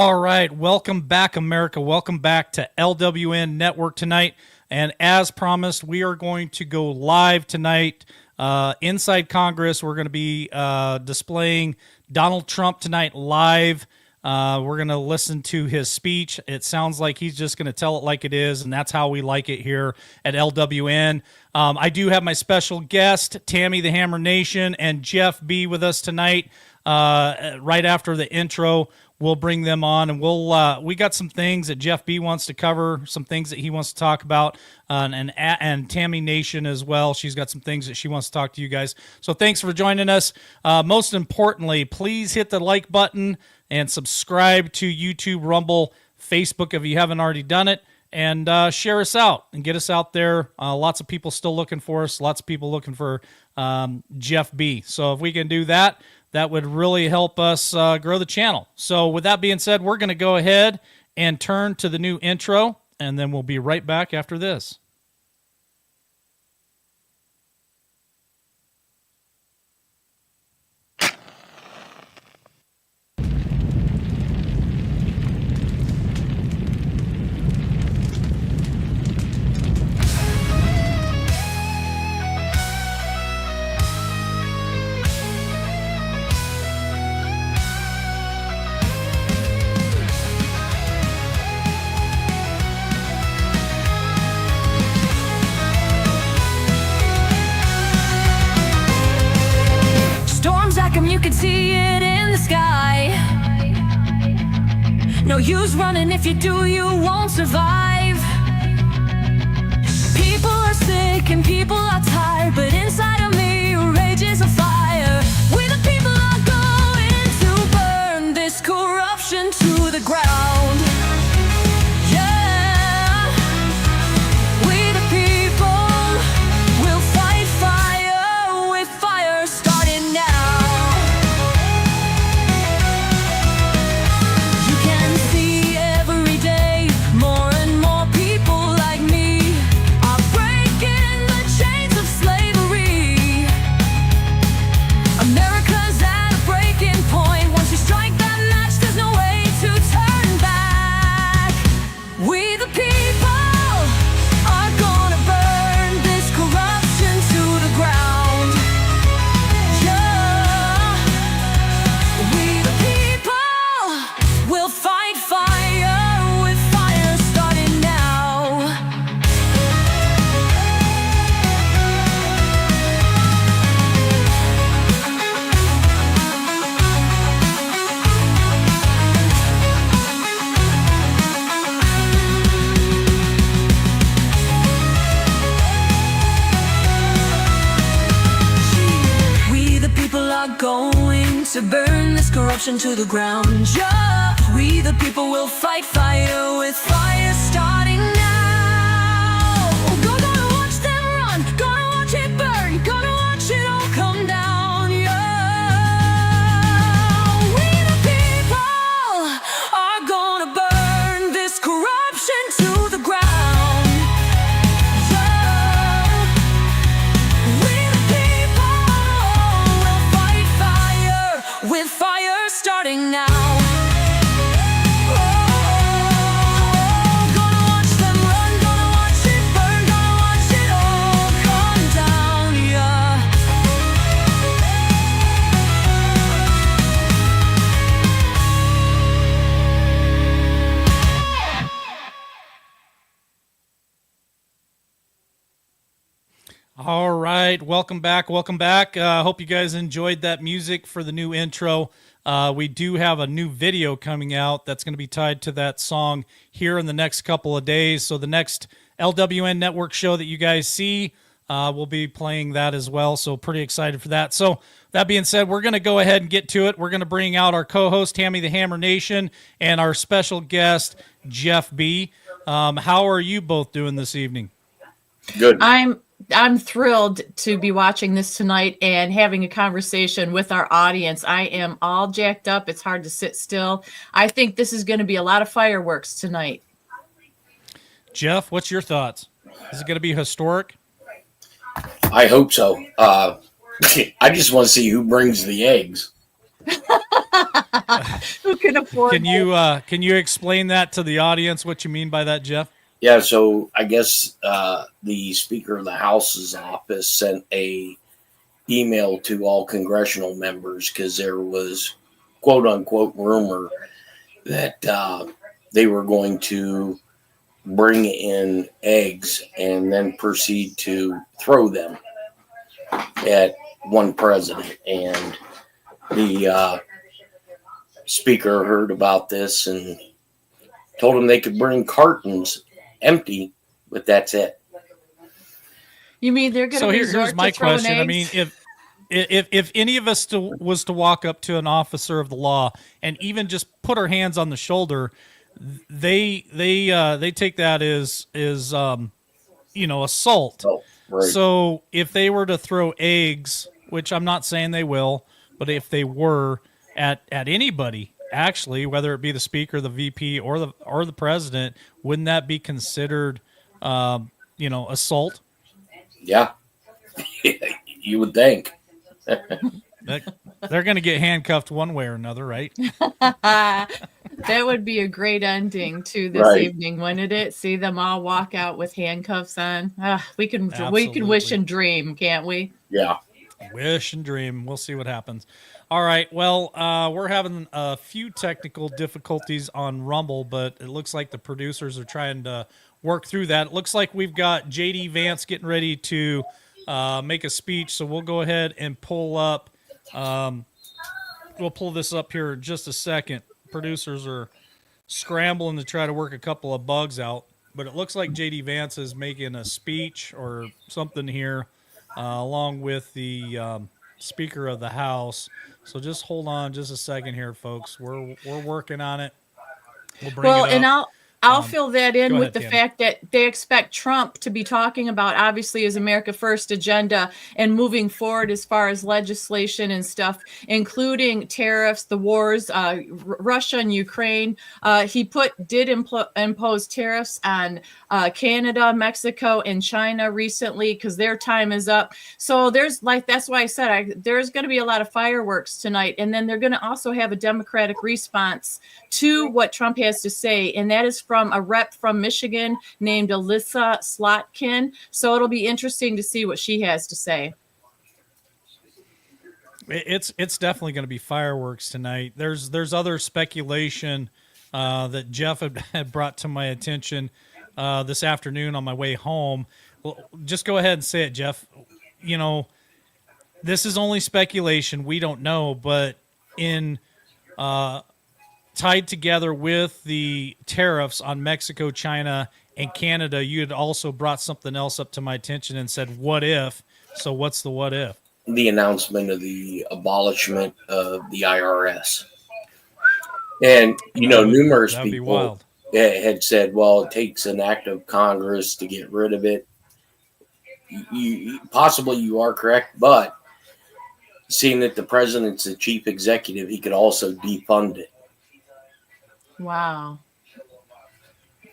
All right. Welcome back, America. Welcome back to LWN Network tonight. And as promised, we are going to go live tonight inside Congress. We're going to be displaying Donald Trump tonight live. We're going to listen to his speech. It sounds like he's just going to tell it like it is, and that's how we like it here at LWN. I do have my special guest, Tammy the Hammer Nation, and Jeff B with us tonight. Right after the intro, we'll bring them on, and we got some things that Jeff B wants to cover, some things that he wants to talk about, and Tammy Nation as well. She's got some things that she wants to talk to you guys. So thanks for joining us. Most importantly, please hit the like button and subscribe to YouTube, Rumble, Facebook if you haven't already done it, and share us out and get us out there. Lots of people still looking for us. Lots of people looking for Jeff B. So if we can do that, that would really help us grow the channel. So with that being said, we're going to go ahead and turn to the new intro, and then we'll be right back after this. You can see it in the sky. No use running, if you do, you won't survive. People are sick and people are tired, but inside of me rages a fire. We the people are going to burn this corruption to the ground. Yeah, we the people will fight fire with fire starting now. Going to burn this corruption to the ground. Yeah, we the people will fight fire with fire starting now. Gonna watch them run, gonna watch it burn, gonna watch it all come down. Yeah, we the people are gonna burn this corruption to the ground. With fire starting now. Oh, gonna watch them run, gonna watch it burn, gonna watch it all come down, yeah. All right, welcome back. Hope you guys enjoyed that music for the new intro. We do have a new video coming out that's going to be tied to that song here in the next couple of days. So the next LWN Network show that you guys see, we'll be playing that as well. So pretty excited for that. So that being said, we're going to go ahead and get to it. We're going to bring out our co-host, Tammy the Hammer Nation, and our special guest, Jeff B. How are you both doing this evening? Good. I'm thrilled to be watching this tonight and having a conversation with our audience. I am all jacked up. It's hard to sit still. I think this is going to be a lot of fireworks tonight. Jeff, what's your thoughts? Is it going to be historic? I hope so. I just want to see who brings the eggs. Who can afford Can you explain that to the audience? What you mean by that, Jeff? Yeah, so I guess the Speaker of the House's office sent a email to all congressional members because there was quote unquote rumor that they were going to bring in eggs and then proceed to throw them at one president. And the speaker heard about this and told them they could bring cartons empty, but that's it. You mean they're going to here's my to throwing question. I eggs? mean, if any of us was to walk up to an officer of the law and even just put our hands on the shoulder, they take that as assault. Oh, right. So if they were to throw eggs, which I'm not saying they will, but if they were at anybody, actually, whether it be the speaker, the VP, or the president, wouldn't that be considered assault? Yeah, you would think. They're going to get handcuffed one way or another, right? That would be a great ending to this evening, wouldn't it? See them all walk out with handcuffs on. We can wish and dream, can't we? Yeah. Wish and dream. We'll see what happens. All right. Well, we're having a few technical difficulties on Rumble, but it looks like the producers are trying to work through that. It looks like we've got JD Vance getting ready to make a speech, so we'll go ahead and pull up. We'll pull this up here in just a second. Producers are scrambling to try to work a couple of bugs out, but it looks like JD Vance is making a speech or something here, along with the Speaker of the House. So just hold on just a second here, folks. We're working on it. We'll bring it up. And I'll fill that in with ahead, the Tammy. fact that they expect Trump to be talking about, obviously, his America First agenda and moving forward as far as legislation and stuff, including tariffs, the wars, Russia and Ukraine. He did impose tariffs on Canada, Mexico, and China recently because their time is up. So that's why I said there's going to be a lot of fireworks tonight. And then they're going to also have a Democratic response to what Trump has to say. And that is from a rep from Michigan named Alyssa Slotkin. So it'll be interesting to see what she has to say. It's definitely going to be fireworks tonight. There's other speculation that Jeff had brought to my attention this afternoon on my way home. Well, just go ahead and say it, Jeff. This is only speculation. We don't know, but in tied together with the tariffs on Mexico, China, and Canada, you had also brought something else up to my attention and said, what if? So what's the what if? The announcement of the abolishment of the I.R.S. And, numerous people had said, well, it takes an act of Congress to get rid of it. Possibly you are correct, but seeing that the president's the chief executive, he could also defund it. Wow.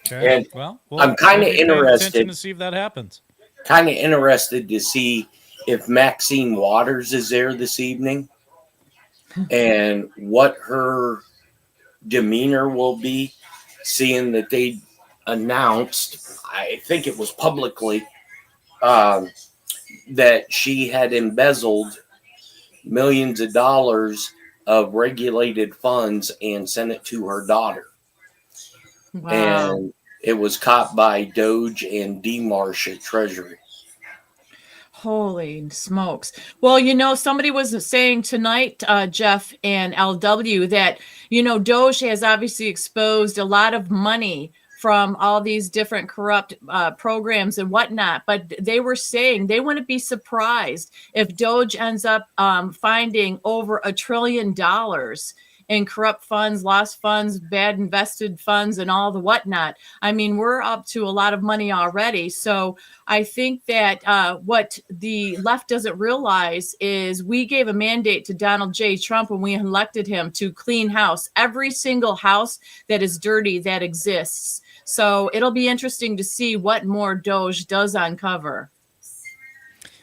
Okay. And well, I'm kind of interested to see if that happens. Kind of interested to see if Maxine Waters is there this evening and what her demeanor will be, seeing that they announced, I think it was publicly, that she had embezzled millions of dollars of regulated funds and sent it to her daughter. Wow. And it was caught by Doge and DeMarsh at Treasury. Holy smokes. Well, somebody was saying tonight, Jeff and LW, that, Doge has obviously exposed a lot of money from all these different corrupt programs and whatnot. But they were saying they wouldn't be surprised if Doge ends up finding over $1 trillion in corrupt funds, lost funds, bad invested funds, and all the whatnot. I mean, we're up to a lot of money already. So I think that what the left doesn't realize is we gave a mandate to Donald J. Trump when we elected him to clean house, every single house that is dirty that exists. So it'll be interesting to see what more Doge does uncover.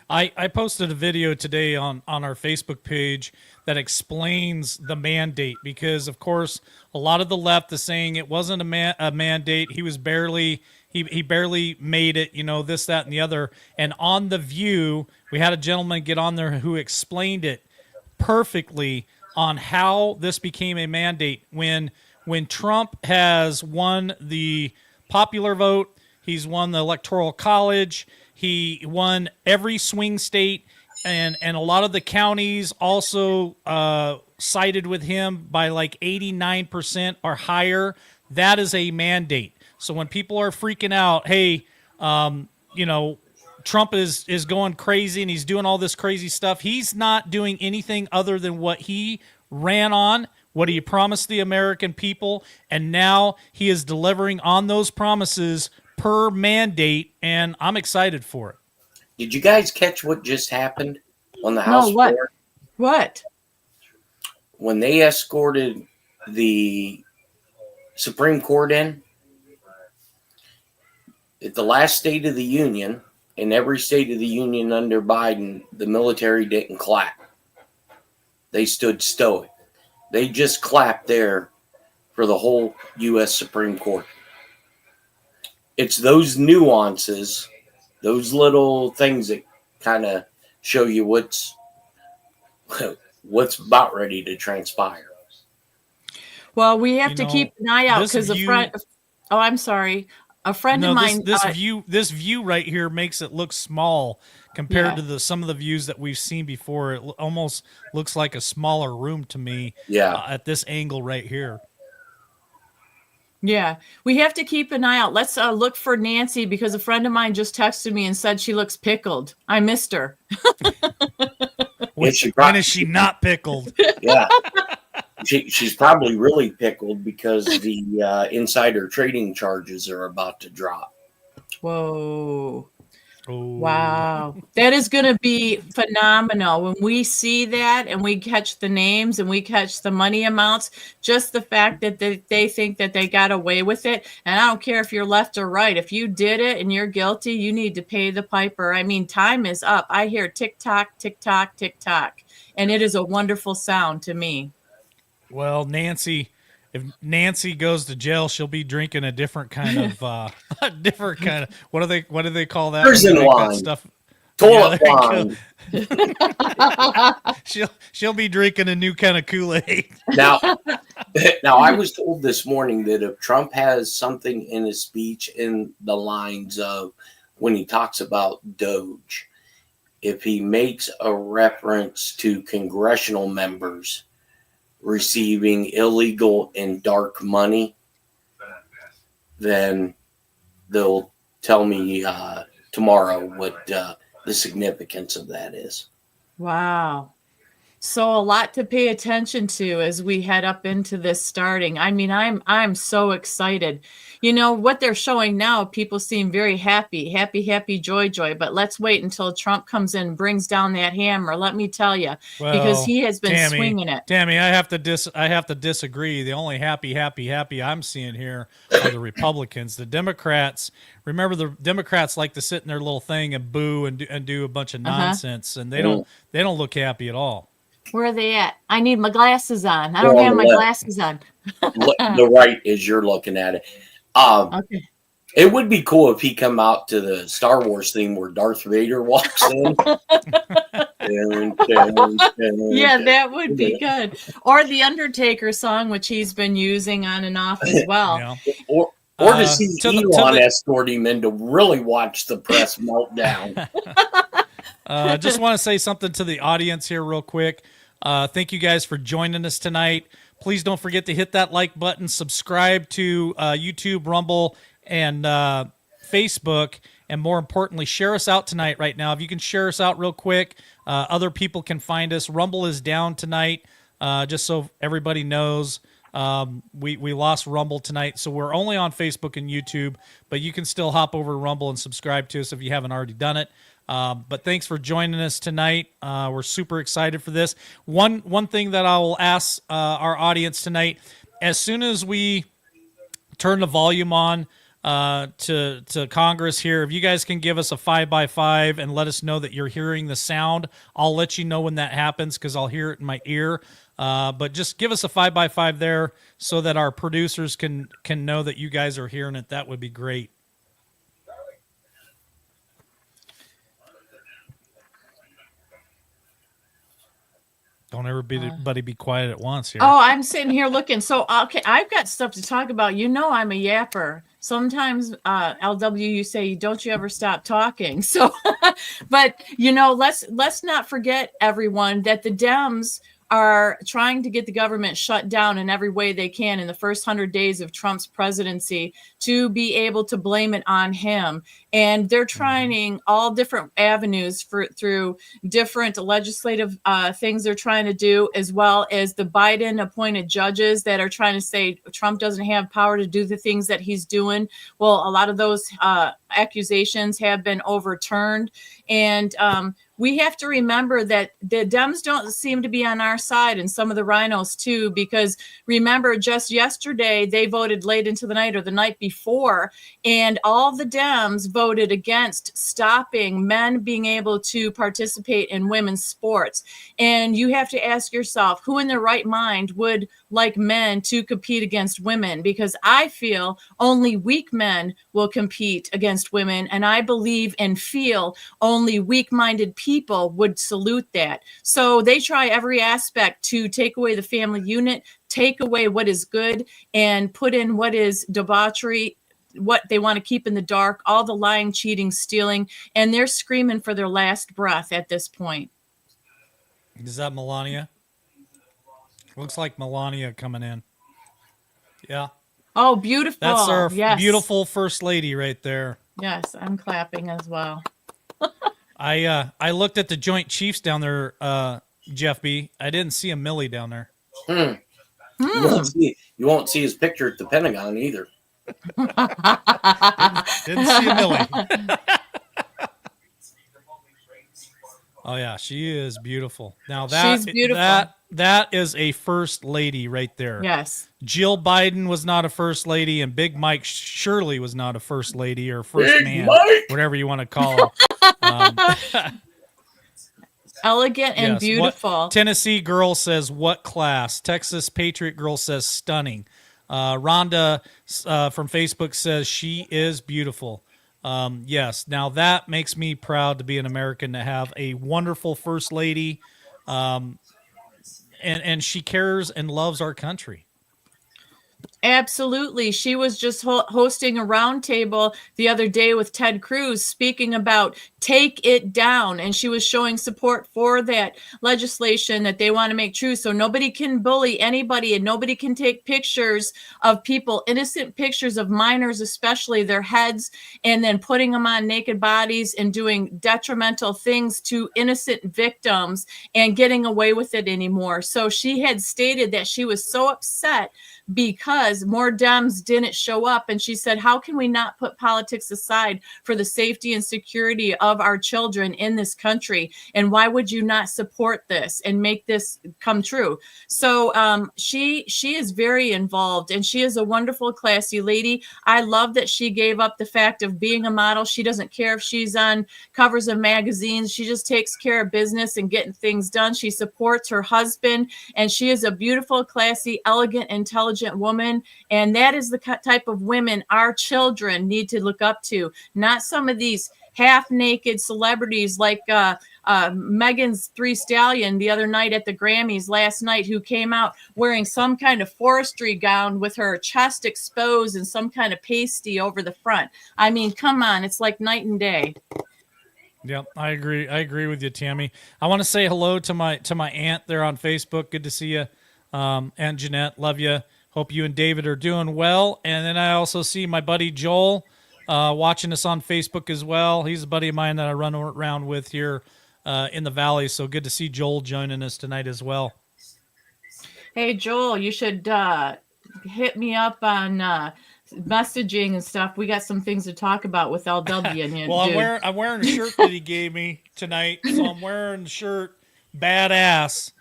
I posted a video today on our Facebook page that explains the mandate, because of course a lot of the left is saying it wasn't a mandate. He was barely he barely made it, this, that, and the other. And on The View, we had a gentleman get on there who explained it perfectly on how this became a mandate. When Trump has won the popular vote, he's won the electoral college, he won every swing state, and a lot of the counties also sided with him by like 89% or higher. That is a mandate. So when people are freaking out, hey, Trump is going crazy and he's doing all this crazy stuff, he's not doing anything other than what he ran on, what he promised the American people, and now he is delivering on those promises per mandate, and I'm excited for it. Did you guys catch what just happened on the No, House what? floor? What? When they escorted the Supreme Court in, at the last State of the Union, in every State of the Union under Biden, the military didn't clap. They stood stoic. They just clapped there for the whole U.S. Supreme Court. It's those nuances, those little things that kind of show you what's about ready to transpire. Well, we have to keep an eye out because I'm sorry. A friend of mine. This view right here makes it look small compared to some of the views that we've seen before. It almost looks like a smaller room to me. Yeah. At this angle right here. Yeah, we have to keep an eye out. Let's look for Nancy, because a friend of mine just texted me and said she looks pickled. I missed her. When is she not pickled? Yeah. She's probably really pickled because the insider trading charges are about to drop. Whoa. Oh. Wow. That is going to be phenomenal. When we see that and we catch the names and we catch the money amounts, just the fact that they think that they got away with it. And I don't care if you're left or right. If you did it and you're guilty, you need to pay the piper. I mean, time is up. I hear tick tock, tick tock, tick tock. And it is a wonderful sound to me. Well, if Nancy goes to jail, she'll be drinking a different kind of what do they call that? Prison wine. Stuff. Toilet wine. She'll be drinking a new kind of Kool-Aid. Now I was told this morning that if Trump has something in his speech in the lines of when he talks about Doge, if he makes a reference to congressional members receiving illegal and dark money, then they'll tell me tomorrow what the significance of that is. Wow. So a lot to pay attention to as we head up into this starting. I mean, I'm so excited. You know, what they're showing now, people seem very happy, joy. But let's wait until Trump comes in and brings down that hammer. Let me tell you, because he has been swinging it. Tammy, I have to disagree. The only happy I'm seeing here are the Republicans. The Democrats, remember, the Democrats like to sit in their little thing and boo and do a bunch of nonsense, and they don't look happy at all. Where are they at? I need my glasses on. I don't have my glasses on. The right as you're looking at it. Okay. It would be cool if he come out to the Star Wars theme where Darth Vader walks in. Yeah, that would be good. Or the Undertaker song, which he's been using on and off as well. Yeah. Or to see Elon escort him in to really watch the press meltdown. I just want to say something to the audience here real quick. Thank you guys for joining us tonight. Please don't forget to hit that like button, subscribe to YouTube, Rumble, and Facebook, and more importantly, share us out tonight right now. If you can share us out real quick, other people can find us. Rumble is down tonight, just so everybody knows. We lost Rumble tonight, so we're only on Facebook and YouTube, but you can still hop over to Rumble and subscribe to us if you haven't already done it. But thanks for joining us tonight. We're super excited for this. One thing that I will ask our audience tonight, as soon as we turn the volume on to Congress here. If you guys can give us a 5x5 and let us know that you're hearing the sound, I'll let you know when that happens because I'll hear it in my ear. But just give us a 5x5 there so that our producers can know that you guys are hearing it. That would be great. Don't everybody be quiet at once here. Oh, I'm sitting here looking. So, okay, I've got stuff to talk about. You know, I'm a yapper. Sometimes, LW, you say, don't you ever stop talking. So, but you know, let's not forget, everyone, that the Dems are trying to get the government shut down in every way they can in the first 100 days of Trump's presidency to be able to blame it on him. And they're trying all different avenues through different legislative things they're trying to do, as well as the Biden appointed judges that are trying to say Trump doesn't have power to do the things that he's doing. Well, a lot of those accusations have been overturned. And we have to remember that the Dems don't seem to be on our side, and some of the rhinos too, because remember, just yesterday they voted late into the night or the night before, and all the Dems voted against stopping men being able to participate in women's sports. And you have to ask yourself, who in their right mind would like men to compete against women? Because I feel only weak men will compete against women, and I believe and feel only weak-minded people would salute that. So they try every aspect to take away the family unit, take away what is good, and put in what is debauchery, what they want to keep in the dark, all the lying, cheating, stealing, and they're screaming for their last breath at this point. Is that Melania? Looks like Melania coming in. Yeah. Oh, beautiful. That's our yes. beautiful first lady right there. Yes, I'm clapping as well. I looked at the Joint Chiefs down there, Jeff B. I didn't see a Millie down there. You won't see his picture at the Pentagon either. Didn't see a Millie. Oh yeah, she is beautiful. Now She's beautiful. That is a first lady right there. Yes. Jill Biden was not a first lady, and Big Mike Shirley was not a first lady or first Big man, Mike! whatever you want to call him. Elegant and Yes. beautiful. Tennessee girl says, what class? Texas Patriot girl says, stunning. Rhonda from Facebook says, she is beautiful. Yes. Now that makes me proud to be an American, to have a wonderful first lady. And she cares and loves our country. Absolutely. She was just hosting a roundtable the other day with Ted Cruz, speaking about take it down. And she was showing support for that legislation that they want to make true. So nobody can bully anybody, and nobody can take pictures of people, innocent pictures of minors, especially their heads, and then putting them on naked bodies and doing detrimental things to innocent victims and getting away with it anymore. So she had stated that she was so upset because more Dems didn't show up. And she said, how can we not put politics aside for the safety and security of our children in this country? And why would you not support this and make this come true? So she is very involved, and she is a wonderful, classy lady. I love that she gave up the fact of being a model. She doesn't care if she's on covers of magazines. She just takes care of business and getting things done. She supports her husband, and she is a beautiful, classy, elegant, intelligent woman. And that is the type of women our children need to look up to, not some of these half-naked celebrities like Megan's Three Stallion the other night at the Grammys last night, who came out wearing some kind of forestry gown with her chest exposed and some kind of pasty over the front. I mean, come on, it's like night and day. Yep, I agree. I agree with you, Tammy. I want to say hello to my aunt there on Facebook. Good to see you, Aunt Jeanette. Love you. Hope you and David are doing well. And then I also see my buddy Joel watching us on Facebook as well. He's a buddy of mine that I run around with here in the Valley. So good to see Joel joining us tonight as well. Hey, Joel, you should hit me up on messaging and stuff. We got some things to talk about with LW and you. Well, I'm wearing a shirt that he gave me tonight. So I'm wearing the shirt badass.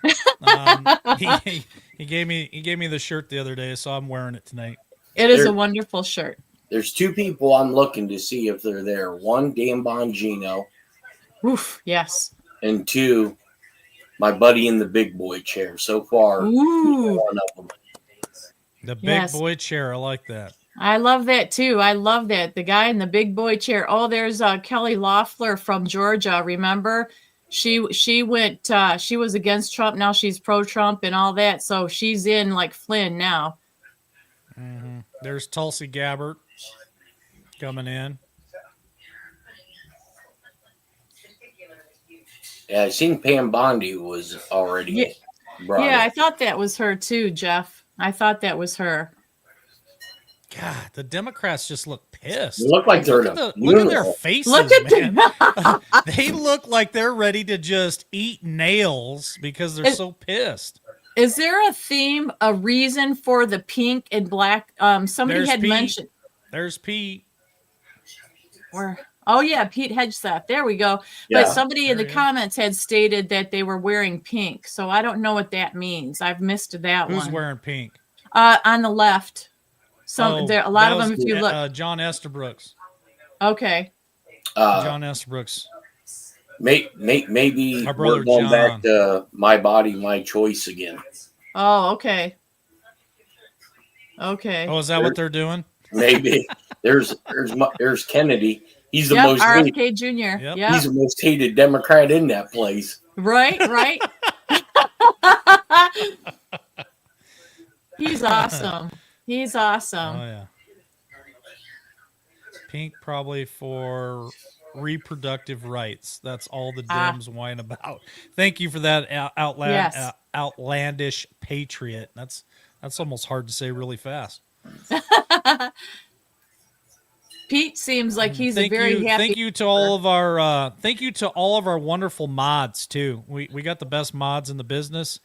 He gave me the shirt the other day, so I'm wearing it tonight. It is a wonderful shirt. There's two people I'm looking to see if they're there. One, Dan Bongino, Oof, yes. and two, my buddy in the big boy chair. So far, Ooh, one of them. The big yes. boy chair. I like that. I love that too. I love that. The guy in the big boy chair. Oh, there's Kelly Loeffler from Georgia. Remember? She went she was against Trump. Now she's pro Trump and all that. So she's in like Flynn now. There's Tulsi Gabbard coming in. Yeah, I seen Pam Bondi was already Yeah. brought Yeah, I up. thought that was her too, Jeff. I thought that was her. God, the Democrats just look pissed. They look like they're Look at at, a look at their funeral. faces, Look at man. them. They look like they're ready to just eat nails because they're so pissed. Is there a theme, a reason for the pink and black? Somebody There's had Pete. mentioned There's Pete. where. Oh yeah, Pete Hegseth. There we go. Yeah. But somebody in the There he is. comments had stated that they were wearing pink, so I don't know what that means. I've missed that Who's one. wearing pink? On the left. Oh, There a lot that of them. was, If you look, John Estabrooks. okay. John Estabrooks. Maybe Our brother we're going John. back to my body, my choice again. Oh, okay. Okay. Oh, is that what they're doing? Maybe there's Kennedy. He's the Yep, most hated, RFK Jr. Yep. Yep. he's the most hated Democrat in that place. Right, right. He's awesome. He's awesome. Oh yeah. Pink probably for reproductive rights. That's all the Dems whine about. Thank you for that Yes. outlandish patriot. That's almost hard to say really fast. Pete seems like he's a Thank very you, happy. thank you to all of our wonderful mods too. We got the best mods in the business.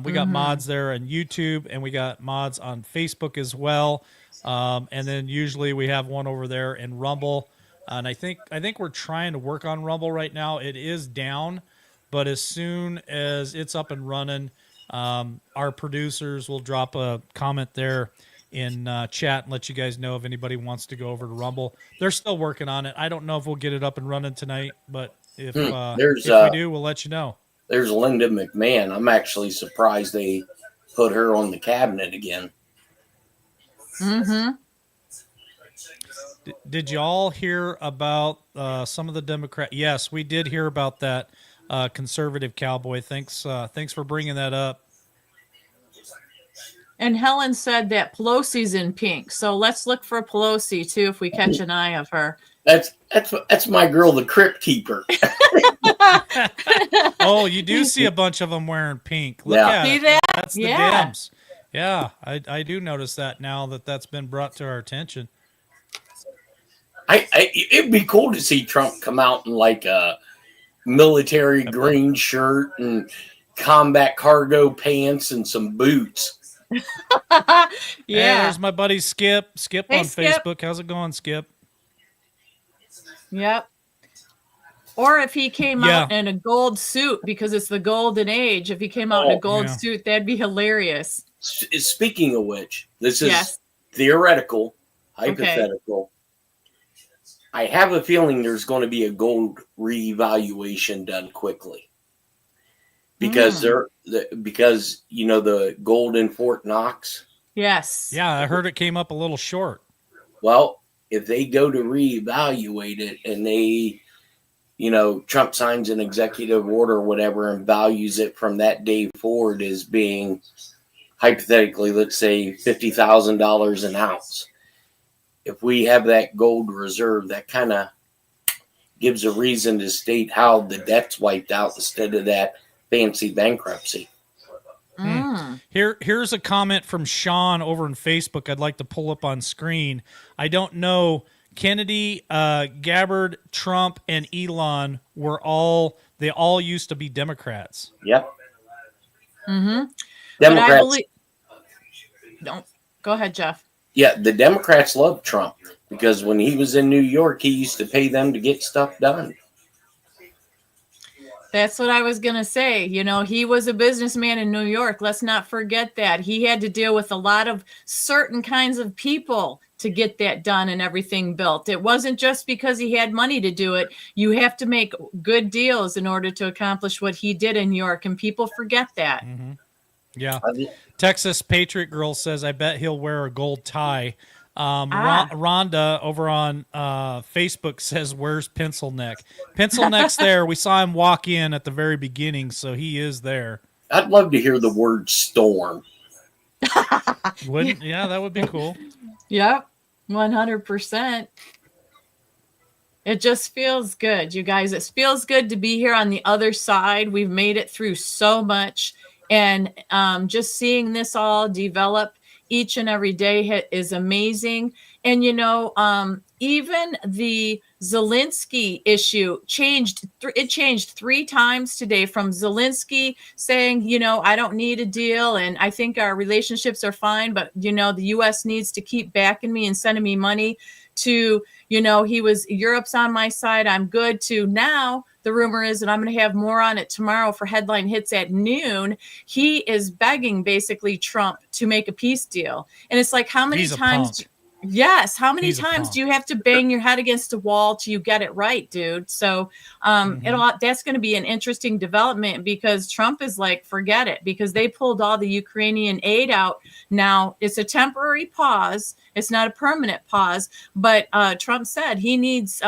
We got mods there on YouTube, and we got mods on Facebook as well. And then usually we have one over there in Rumble. And I think we're trying to work on Rumble right now. It is down, but as soon as it's up and running, our producers will drop a comment there in chat and let you guys know if anybody wants to go over to Rumble. They're still working on it. I don't know if we'll get it up and running tonight, but if we do, we'll let you know. There's Linda McMahon. I'm actually surprised they put her on the cabinet again. Mm-hmm. Did you all hear about some of the Democrat? Yes, we did hear about that conservative cowboy. Thanks for bringing that up. And Helen said that Pelosi's in pink, so let's look for Pelosi too if we catch an eye of her. That's my girl, the Crypt Keeper. Oh, you do see a bunch of them wearing pink. Look Yeah. at See it. that? That's the Yeah. Dems. Yeah, I do notice that now that's been brought to our attention. It'd be cool to see Trump come out in like a military green shirt and combat cargo pants and some boots. Hey, Yeah. there's my buddy Skip. Skip Hey, on Skip. Facebook. How's it going, Skip? Yep. Or if he came Yeah. out in a gold suit because it's the golden age. If he came out in a gold yeah. suit, that'd be hilarious. Speaking of which, this is Yes. theoretical, hypothetical. I have a feeling there's going to be a gold reevaluation done quickly because because the gold in Fort Knox. Yes. Yeah, I heard it came up a little short. Well, if they go to reevaluate it and they, Trump signs an executive order or whatever and values it from that day forward as being hypothetically, let's say $50,000 an ounce. If we have that gold reserve, that kind of gives a reason to state how the debt's wiped out instead of that fancy bankruptcy. Here's a comment from Sean over on Facebook I'd like to pull up on screen. I don't know. Kennedy, Gabbard, Trump, and Elon they all used to be Democrats. Yep. Mm-hmm. Democrats. Don't go ahead, Jeff. Yeah, the Democrats love Trump because when he was in New York, he used to pay them to get stuff done. That's what I was going to say. He was a businessman in New York. Let's not forget that. He had to deal with a lot of certain kinds of people to get that done and everything built. It wasn't just because he had money to do it. You have to make good deals in order to accomplish what he did in New York, and people forget that. Yeah. I- Texas Patriot Girl says, I bet he'll wear a gold tie. Ah. Rhonda over on Facebook says, where's Pencil Neck? Pencil Neck's there. We saw him walk in at the very beginning, so he is there. I'd love to hear the word storm. Wouldn't? Yeah, that would be cool. Yep, 100%. It just feels good, you guys. It feels good to be here on the other side. We've made it through so much. And just seeing this all develop each and every day is amazing. And, even the Zelensky issue changed. It changed 3 times today, from Zelensky saying, I don't need a deal and I think our relationships are fine, but, the U.S. needs to keep backing me and sending me money, to, he was, Europe's on my side, I'm good, to now the rumor is, and I'm going to have more on it tomorrow for Headline Hits at noon, he is begging basically Trump to make a peace deal. And it's like, how many He's a times? punk. Yes. How many He's a times punk. do you have to bang your head against a wall till you get it right, dude? So that's going to be an interesting development, because Trump is like, forget it, because they pulled all the Ukrainian aid out. Now it's a temporary pause. It's not a permanent pause, but Trump said he needs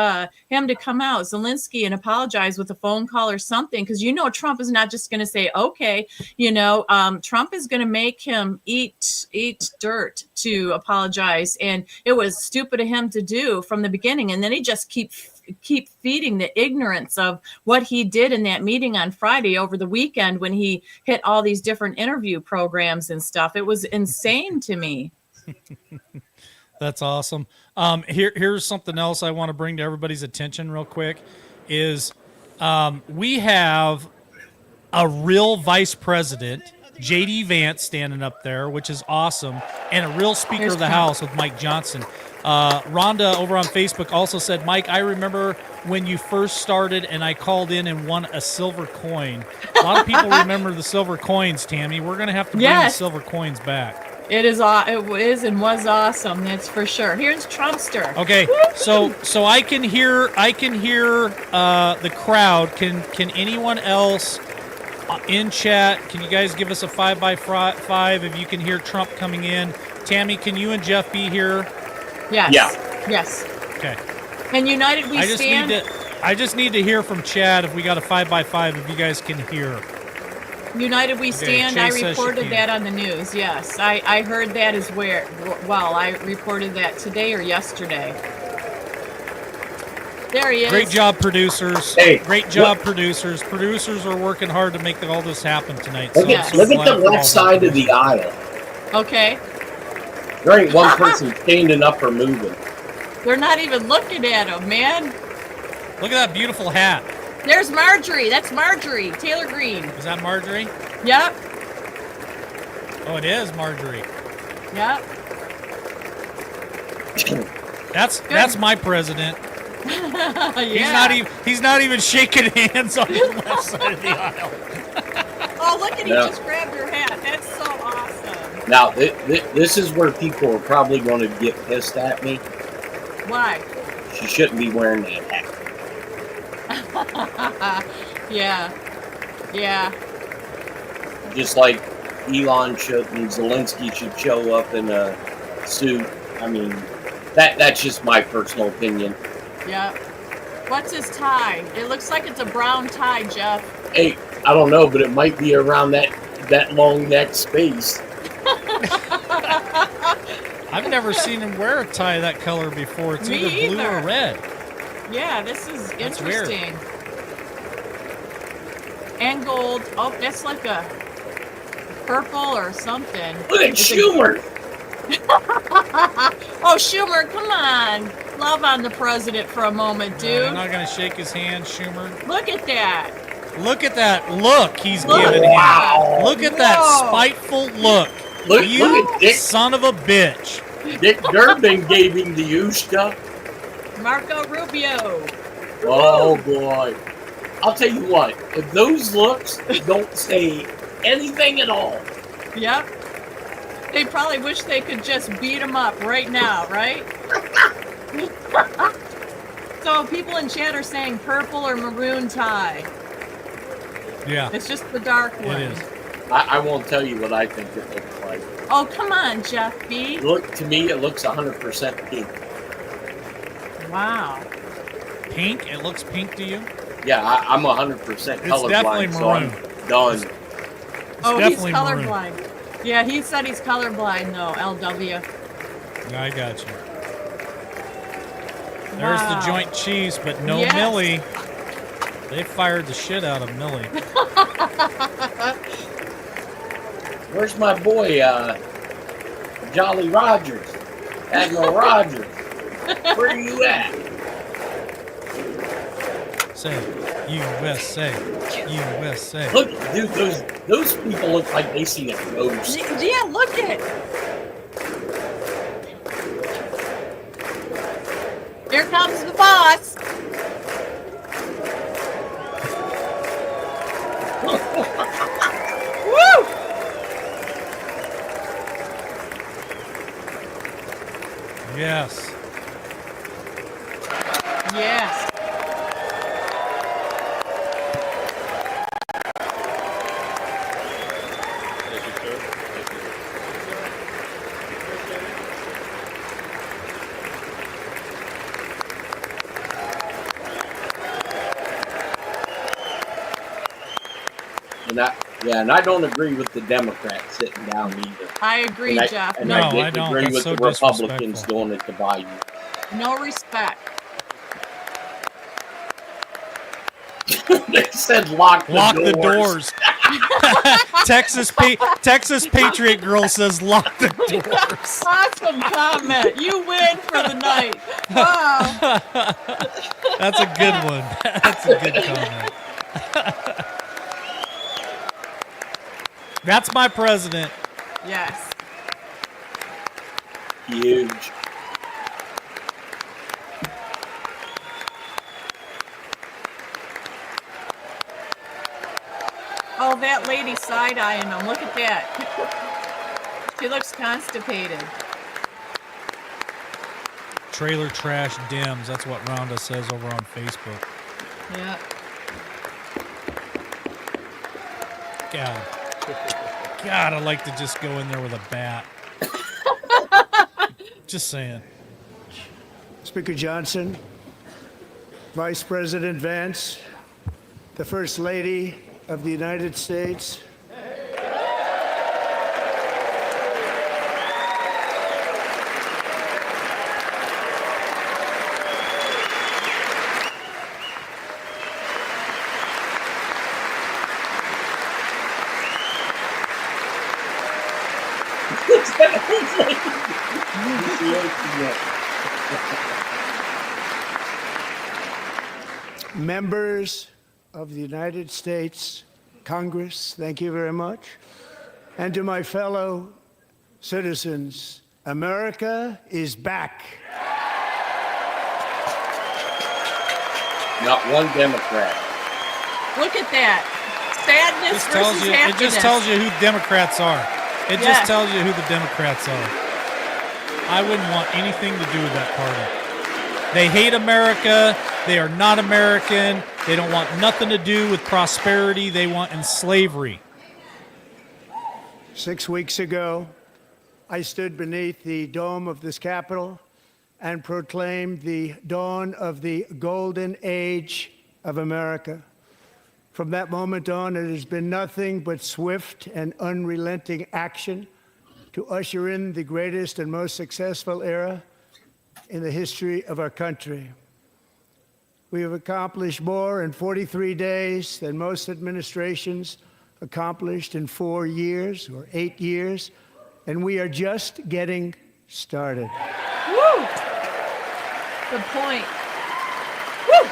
him to come out, Zelensky, and apologize with a phone call or something, because Trump is not just going to say okay. Trump is going to make him eat dirt to apologize, and it was stupid of him to do from the beginning. And then he just keep feeding the ignorance of what he did in that meeting on Friday over the weekend when he hit all these different interview programs and stuff. It was insane to me. That's awesome. Here's something else I want to bring to everybody's attention real quick is we have a real vice president, J.D. Vance, standing up there, which is awesome, and a real Speaker of the House with Mike Johnson. Rhonda over on Facebook also said, Mike, I remember when you first started and I called in and won a silver coin. A lot of people remember the silver coins, Tammy. We're going to have to bring the silver coins back. It is and was awesome. That's for sure. Here's Trumpster. Okay, so I can hear the crowd. Can anyone else in chat? Can you guys give us a 5x5 if you can hear Trump coming in? Tammy, can you and Jeff be here? Yes. Yeah. Yes. Okay. And United We Stand. I just need to hear from Chad if we got a 5x5 if you guys can hear. United We Stand. Chase I says she reported can. that on the news. Yes, I heard that as well. I reported that today or yesterday. There he is. Great job, producers. Hey, Great job, producers. Producers are working hard to make all this happen tonight. Look, Yes. look at glad the for all left side of the aisle. Okay. There ain't one person standing up or moving. They're not even looking at him, man. Look at that beautiful hat. There's Marjorie. That's Marjorie Taylor Greene. Is that Marjorie? Yep. Oh, it is Marjorie. Yep. That's my president. Yeah. He's not even shaking hands on the left side of the aisle. Oh, look at he No. just grabbed her hat. That's so awesome. Now, this is where people are probably going to get pissed at me. Why? She shouldn't be wearing that hat. Yeah. Yeah. Just like Elon should and Zelensky should show up in a suit. I mean, that's just my personal opinion. Yep. What's his tie? It looks like it's a brown tie, Jeff. Hey, I don't know, but it might be around that long neck space. I've never seen him wear a tie that color before. It's Me either blue or either. red. Yeah, this is That's weird. interesting. And gold. Oh, that's like a purple or something. Look at It's a- Schumer. Oh, Schumer, come on. Love on the president for a moment, I'm dude. not going to shake his hand, Schumer. Look at that. Look at that look he's Look. giving him. Wow. Look at that Whoa. spiteful look. Look You at Dick. son of a bitch. Dick Durbin gave him the Yushka. Marco Rubio. Oh boy. I'll tell you what, if those looks don't say anything at all, Yep. They probably wish they could just beat him up right now, right? So people in chat are saying purple or maroon tie. Yeah, It's just the dark one. it is. I won't tell you what I think it looks like. Oh, come on, Jeff B. To me, it looks 100% pink. Wow. Pink? It looks pink to you? Yeah, I'm 100% colorblind, definitely so I'm maroon. done. Oh, he's definitely maroon. colorblind. Yeah, he said he's colorblind though, LW. I got you. There's the Wow. joint chiefs, but no Yes. Millie. They fired the shit out of Millie. Where's my boy, Jolly Rogers? Admiral Rogers? Where are you at? Say, USA, USA. Look, dude, those people look like they see a ghost. Yeah, look at. Here comes the boss. Woo! Yes. Yes. And I don't agree with the Democrats sitting down either. I agree, And Jeff. and No, I didn't I don't. agree That's with so the Republicans disrespectful. doing it to Biden. No respect. They said lock the doors. Texas Patriot Girl says lock the doors. Awesome comment. You win for the night. Wow. That's a good one. That's a good comment. That's my president. Yes. Huge. Oh, that lady side-eyeing him. Look at that. She looks constipated. Trailer trash dims. That's what Rhonda says over on Facebook. Yeah. God, I'd like to just go in there with a bat. Just saying. Speaker Johnson, Vice President Vance, the First Lady of the United States, members of the United States Congress, thank you very much, and to my fellow citizens, America is back. Not one Democrat. Look at that. Sadness versus happiness. It just tells you who Democrats are. It Yes. just tells you who the Democrats are. I wouldn't want anything to do with that party. They hate America. They are not American. They don't want nothing to do with prosperity. They want in slavery. 6 weeks ago, I stood beneath the dome of this Capitol and proclaimed the dawn of the golden age of America. From that moment on, it has been nothing but swift and unrelenting action to usher in the greatest and most successful era in the history of our country. We have accomplished more in 43 days than most administrations accomplished in 4 years or 8 years, and we are just getting started. Woo! Good point. Woo!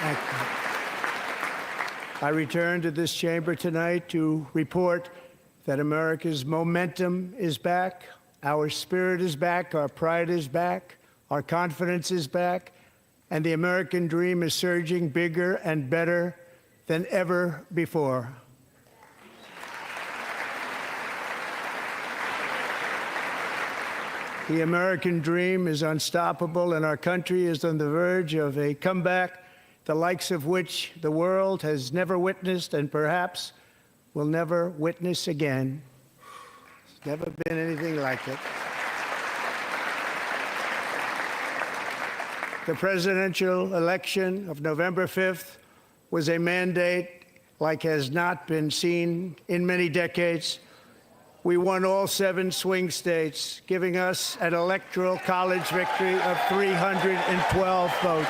Thank you. I return to this chamber tonight to report that America's momentum is back, our spirit is back, our pride is back, Our confidence is back, and the American dream is surging bigger and better than ever before. The American dream is unstoppable, and our country is on the verge of a comeback, the likes of which the world has never witnessed and perhaps will never witness again. There's never been anything like it. The presidential election of November 5th was a mandate like has not been seen in many decades. We won all 7 swing states, giving us an electoral college victory of 312 votes.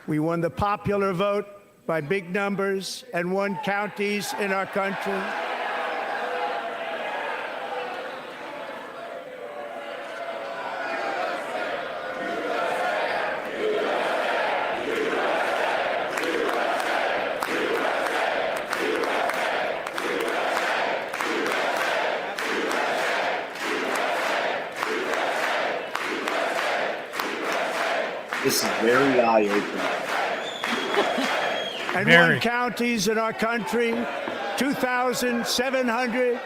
We won the popular vote by big numbers and won counties in our country. This is very eye-opening. And Very. won counties in our country, 2,700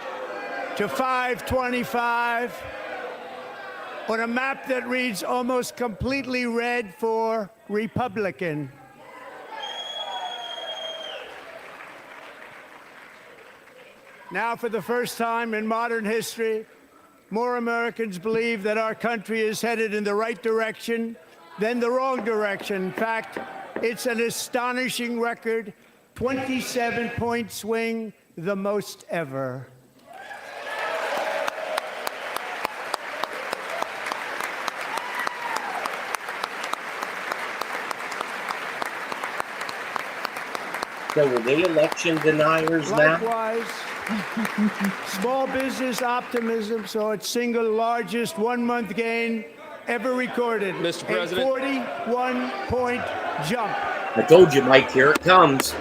to 525, on a map that reads almost completely red for Republican. Now, for the first time in modern history, more Americans believe that our country is headed in the right direction than the wrong direction. In fact, it's an astonishing record, 27-point swing, the most ever. So were they election deniers now? Likewise, small business optimism saw its single largest one-month gain ever recorded. Mr. President. A 41-point jump. I told you, Mike, here it comes.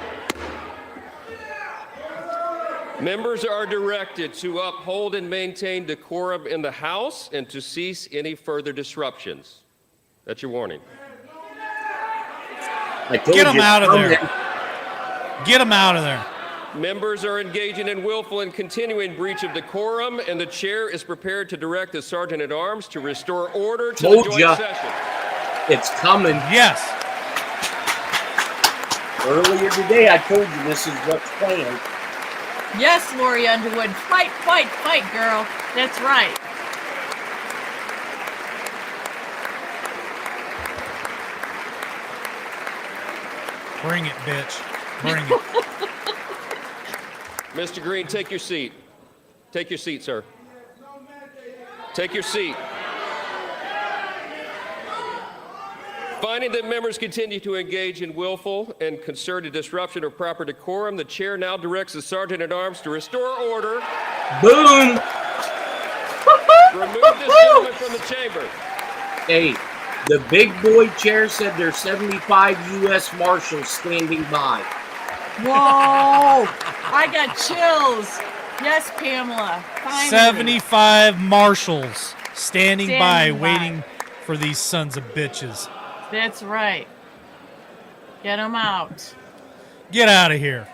Members are directed to uphold and maintain decorum in the House and to cease any further disruptions. That's your warning. I told Get 'em you, out of come there. in. Get him out of there. Members are engaging in willful and continuing breach of decorum, and the chair is prepared to direct the Sergeant-at-Arms to restore order to Told the joint ya. session. It's coming. Yes. Earlier today, I told you this is what's planned. Yes, Lori Underwood. Fight, fight, fight, girl. That's right. Bring it, bitch. Bring it. Mr. Green, take your seat. Take your seat, sir. Take your seat. Finding that members continue to engage in willful and concerted disruption of proper decorum, the chair now directs the Sergeant-at-Arms to restore order. Boom! Remove this gentleman from the chamber. Hey, the big boy chair said there's 75 U.S. Marshals standing by. Whoa! I got chills. Yes, Pamela. Finally. 75 marshals standing by, Standing by. waiting for these sons of bitches. That's right. Get them out. Get out of here.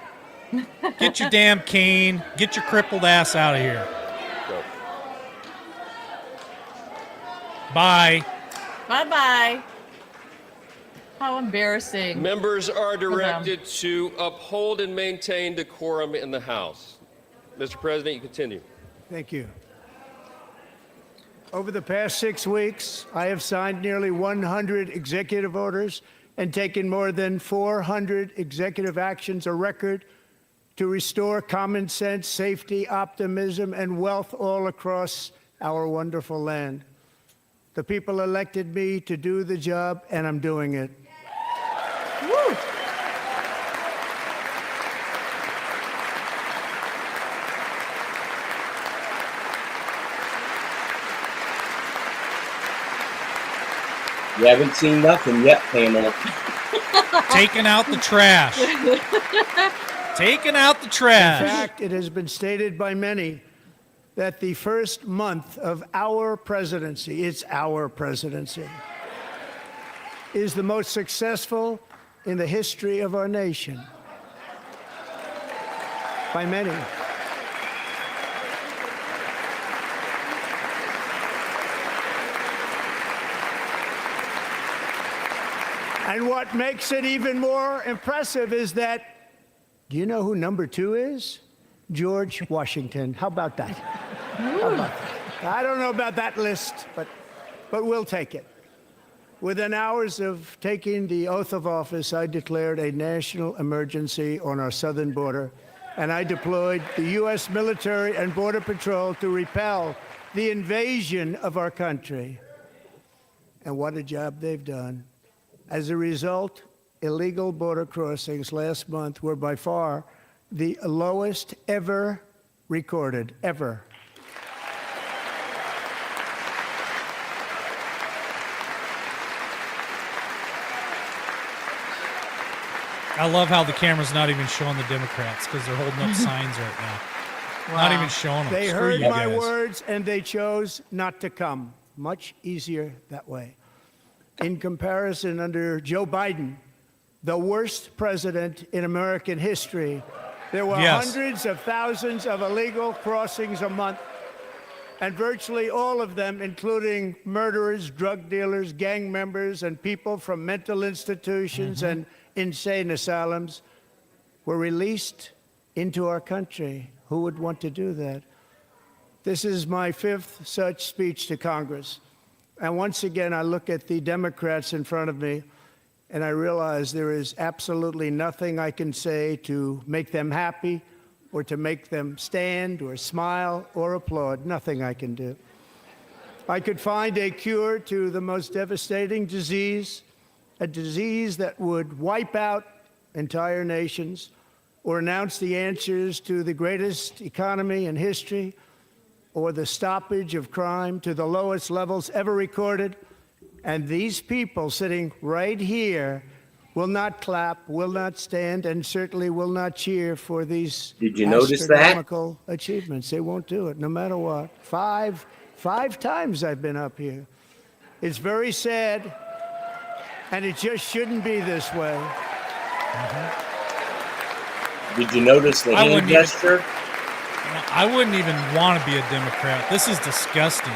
Get your damn cane. Get your crippled ass out of here. Go. Bye. Bye-bye. How embarrassing. Members are directed to uphold and maintain decorum in the House. Mr. President, you continue. Thank you. Over the past 6 weeks, I have signed nearly 100 executive orders and taken more than 400 executive actions, a record to restore common sense, safety, optimism, and wealth all across our wonderful land. The people elected me to do the job, and I'm doing it. Woo. You haven't seen nothing yet, Pamela. Taking out the trash. Taking out the In trash. fact, it has been stated by many that the first month of our presidency, it's our presidency, is the most successful in the history of our nation. By many. And what makes it even more impressive is that, do you know who number 2 is? George Washington. How about that? How about that? I don't know about that list, but we'll take it. Within hours of taking the oath of office, I declared a national emergency on our southern border, and I deployed the U.S. military and Border Patrol to repel the invasion of our country. And what a job they've done. As a result, illegal border crossings last month were by far the lowest ever recorded, ever. I love how the camera's not even showing the Democrats because they're holding up signs right now. Not even showing them. They Screw heard you my guys. words and they chose not to come. Much easier that way. In comparison, under Joe Biden, the worst president in American history, there were hundreds of thousands of illegal crossings a month, and virtually all of them, including murderers, drug dealers, gang members, and people from mental institutions and insane asylums, were released into our country. Who would want to do that? This is my 5th such speech to Congress. And once again, I look at the Democrats in front of me, and I realize there is absolutely nothing I can say to make them happy or to make them stand or smile or applaud. Nothing I can do. I could find a cure to the most devastating disease, a disease that would wipe out entire nations, or announce the answers to the greatest economy in history, or the stoppage of crime to the lowest levels ever recorded. And these people sitting right here will not clap, will not stand, and certainly will not cheer for these Did you notice that? astronomical achievements. They won't do it, no matter what. Five times I've been up here. It's very sad, and it just shouldn't be this way. Did you notice the hand gesture? I wouldn't even want to be a Democrat. This is disgusting.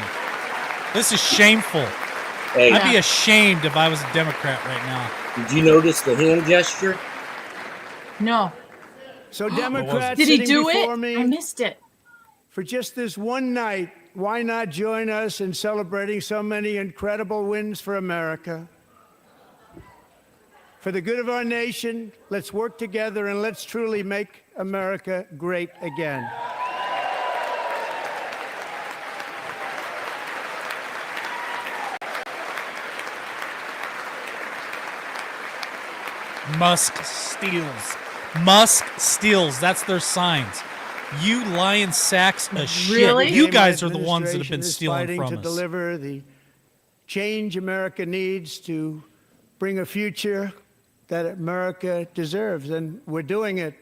This is shameful. Hey, I'd be ashamed if I was a Democrat right now. did you notice the hand gesture? No. So Democrats Did he sitting do before it? me, I missed it. for just this one night, why not join us in celebrating so many incredible wins for America? For the good of our nation, let's work together and let's truly make America great again. Musk steals. Musk steals. That's their signs. You lying sacks of shit. Really? You My guys are the ones that have administration been is stealing fighting from to us. deliver the change America needs to bring a future that America deserves, and we're doing it.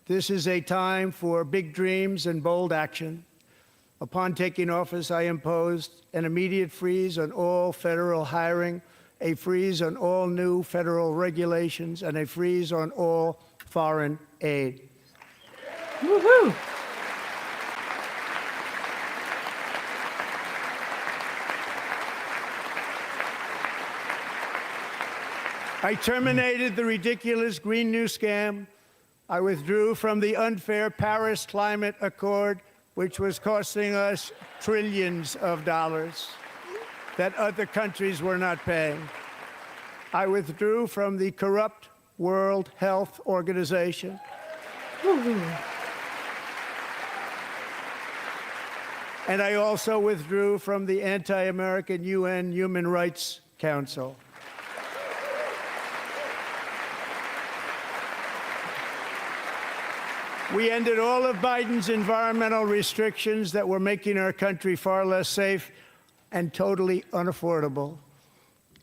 This is a time for big dreams and bold action. Upon taking office, I imposed an immediate freeze on all federal hiring, a freeze on all new federal regulations, and a freeze on all foreign aid. Woohoo! I terminated the ridiculous Green New Scam. I withdrew from the unfair Paris Climate Accord, which was costing us trillions of dollars that other countries were not paying. I withdrew from the corrupt World Health Organization. And I also withdrew from the anti-American UN Human Rights Council. We ended all of Biden's environmental restrictions that were making our country far less safe and totally unaffordable.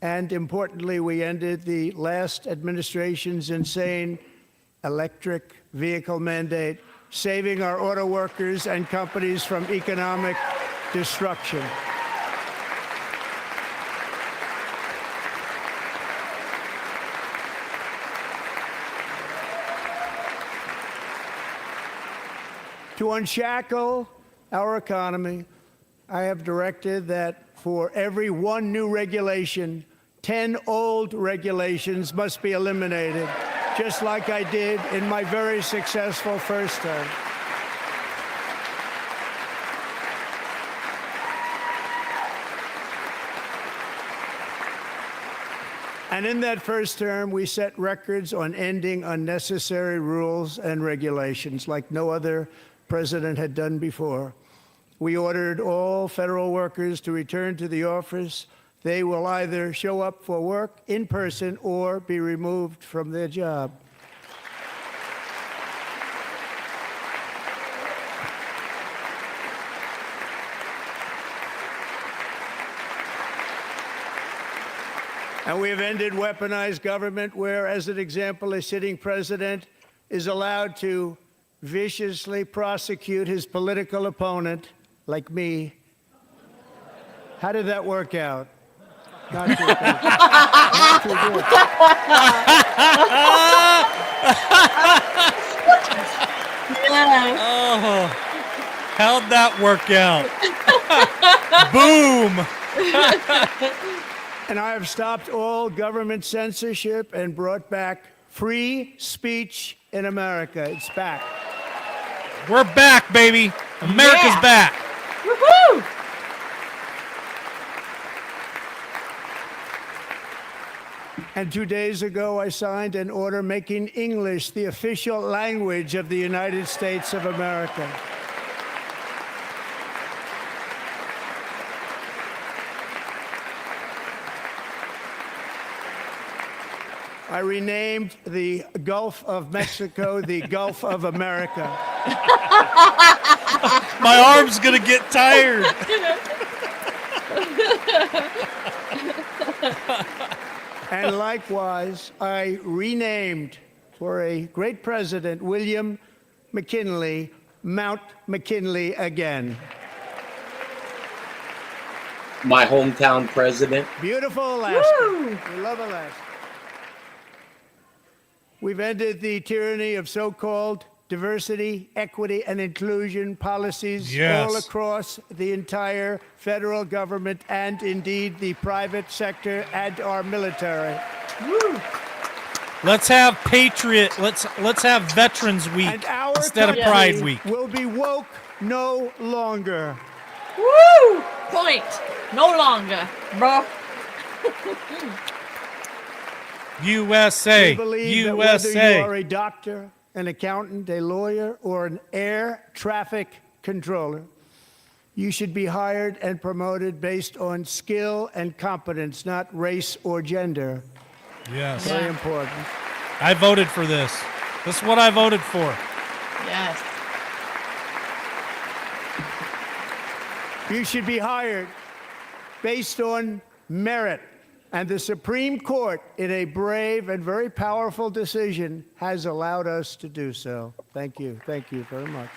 And importantly, we ended the last administration's insane electric vehicle mandate, saving our auto workers and companies from economic destruction. To unshackle our economy, I have directed that for every one new regulation, 10 old regulations must be eliminated, just like I did in my very successful first term. And in that first term, we set records on ending unnecessary rules and regulations like no other president had done before. We ordered all federal workers to return to the office. They will either show up for work in person or be removed from their job. And we have ended weaponized government where, as an example, a sitting president is allowed to viciously prosecute his political opponent, like me. How did that work out? Not too good. Not too good. Oh, how'd that work out? Boom! And I have stopped all government censorship and brought back free speech in America. It's back. We're back, baby. America's Yeah. back. Woohoo! And 2 days ago, I signed an order making English the official language of the United States of America. I renamed the Gulf of Mexico the Gulf of America. My arm's gonna get tired. And likewise, I renamed for a great president, William McKinley, Mount McKinley again. My hometown president. Beautiful Alaska. Woo! We love Alaska. We've ended the tyranny of so-called diversity, equity, and inclusion policies Yes. all across the entire federal government and indeed the private sector and our military. Let's have Patriot. Let's have Veterans Week And our instead of country Pride Week. will be woke no longer. Woo! Point. No longer, bro. USA. We believe that whether you USA. are a doctor, an accountant, a lawyer, or an air traffic controller, you should be hired and promoted based on skill and competence, not race or gender. Yes. Very Yeah. important. I voted for this. This is what I voted for. Yes. You should be hired based on merit. And the Supreme Court, in a brave and very powerful decision, has allowed us to do so. Thank you. Thank you very much.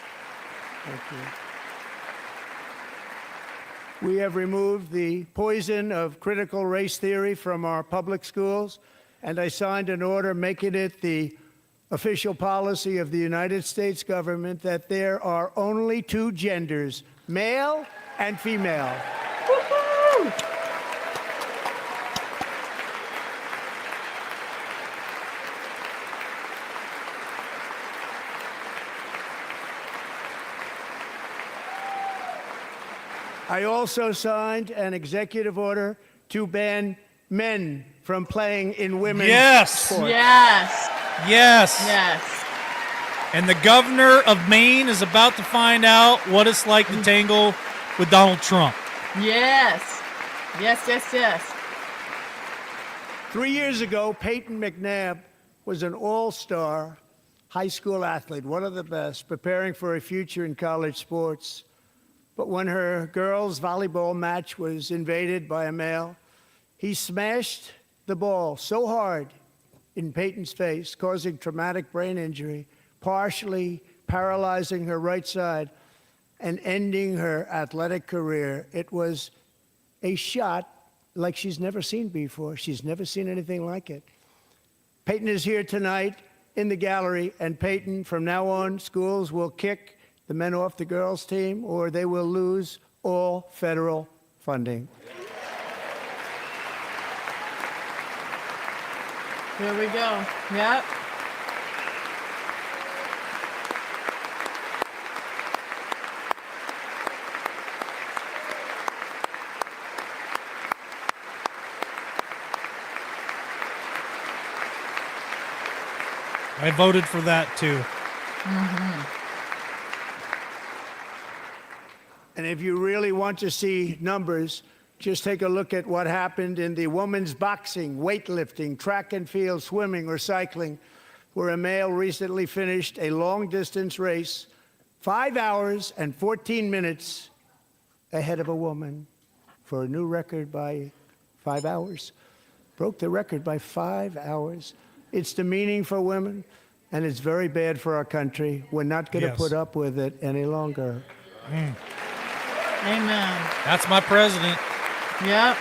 Thank you. We have removed the poison of critical race theory from our public schools, and I signed an order making it the official policy of the United States government that there are only two genders, male and female. Woohoo! I also signed an executive order to ban men from playing in women's Yes. sports. Yes. Yes. Yes. And the governor of Maine is about to find out what it's like to tangle with Donald Trump. Yes. Yes, yes, yes. 3 years ago, Peyton McNabb was an all-star high school athlete, one of the best, preparing for a future in college sports. But when her girls' volleyball match was invaded by a male, He smashed the ball so hard in Peyton's face, causing traumatic brain injury, partially paralyzing her right side, and ending her athletic career. It was a shot like she's never seen before. She's never seen anything like it. Peyton is here tonight in the gallery, and Peyton, from now on, schools will kick the men off the girls' team, or they will lose all federal funding. Here we go. Yep. I voted for that too. And if you really want to see numbers, just take a look at what happened in the women's boxing, weightlifting, track and field, swimming, or cycling, where a male recently finished a long-distance race 5 hours and 14 minutes ahead of a woman for a new record by 5 hours. Broke the record by 5 hours. It's demeaning for women, and it's very bad for our country. We're not going to Yes. put up with it any longer. Amen. That's my president. Yep.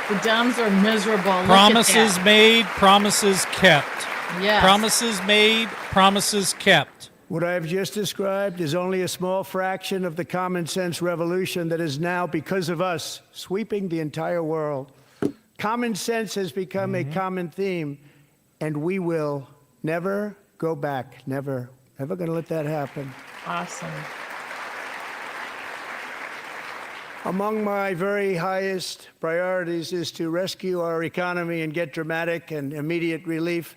The Dems are miserable. Look at Promises that. made, promises kept. Yes. Promises made, promises kept. What I have just described is only a small fraction of the common sense revolution that is now, because of us, sweeping the entire world. Common sense has become a common theme, and we will never go back. Never. Never going to let that happen. Awesome. Among my very highest priorities is to rescue our economy and get dramatic and immediate relief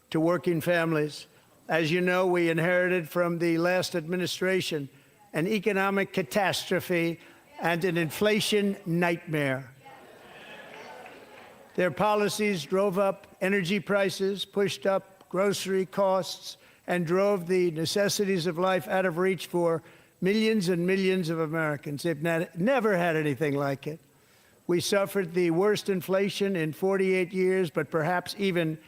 to working families. As you know, we inherited from the last administration an economic catastrophe and an inflation nightmare. Their policies drove up energy prices, pushed up grocery costs, and drove the necessities of life out of reach for millions and millions of Americans. They've never had anything like it. We suffered the worst inflation in 48 years, but perhaps even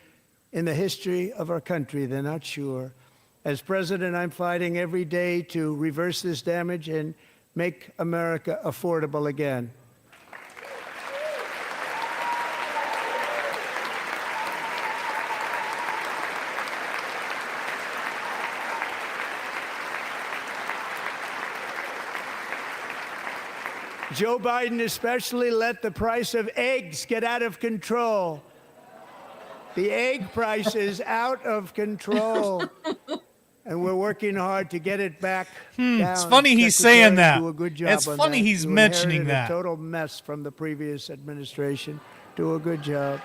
in the history of our country. They're not sure. As president, I'm fighting every day to reverse this damage and make America affordable again. Joe Biden especially let the price of eggs get out of control. The egg price is out of control. And we're working hard to get it back down. It's funny he's saying that. Do a good job It's on funny that. he's You mentioning inherited that. A total mess from the previous administration. Do a good job.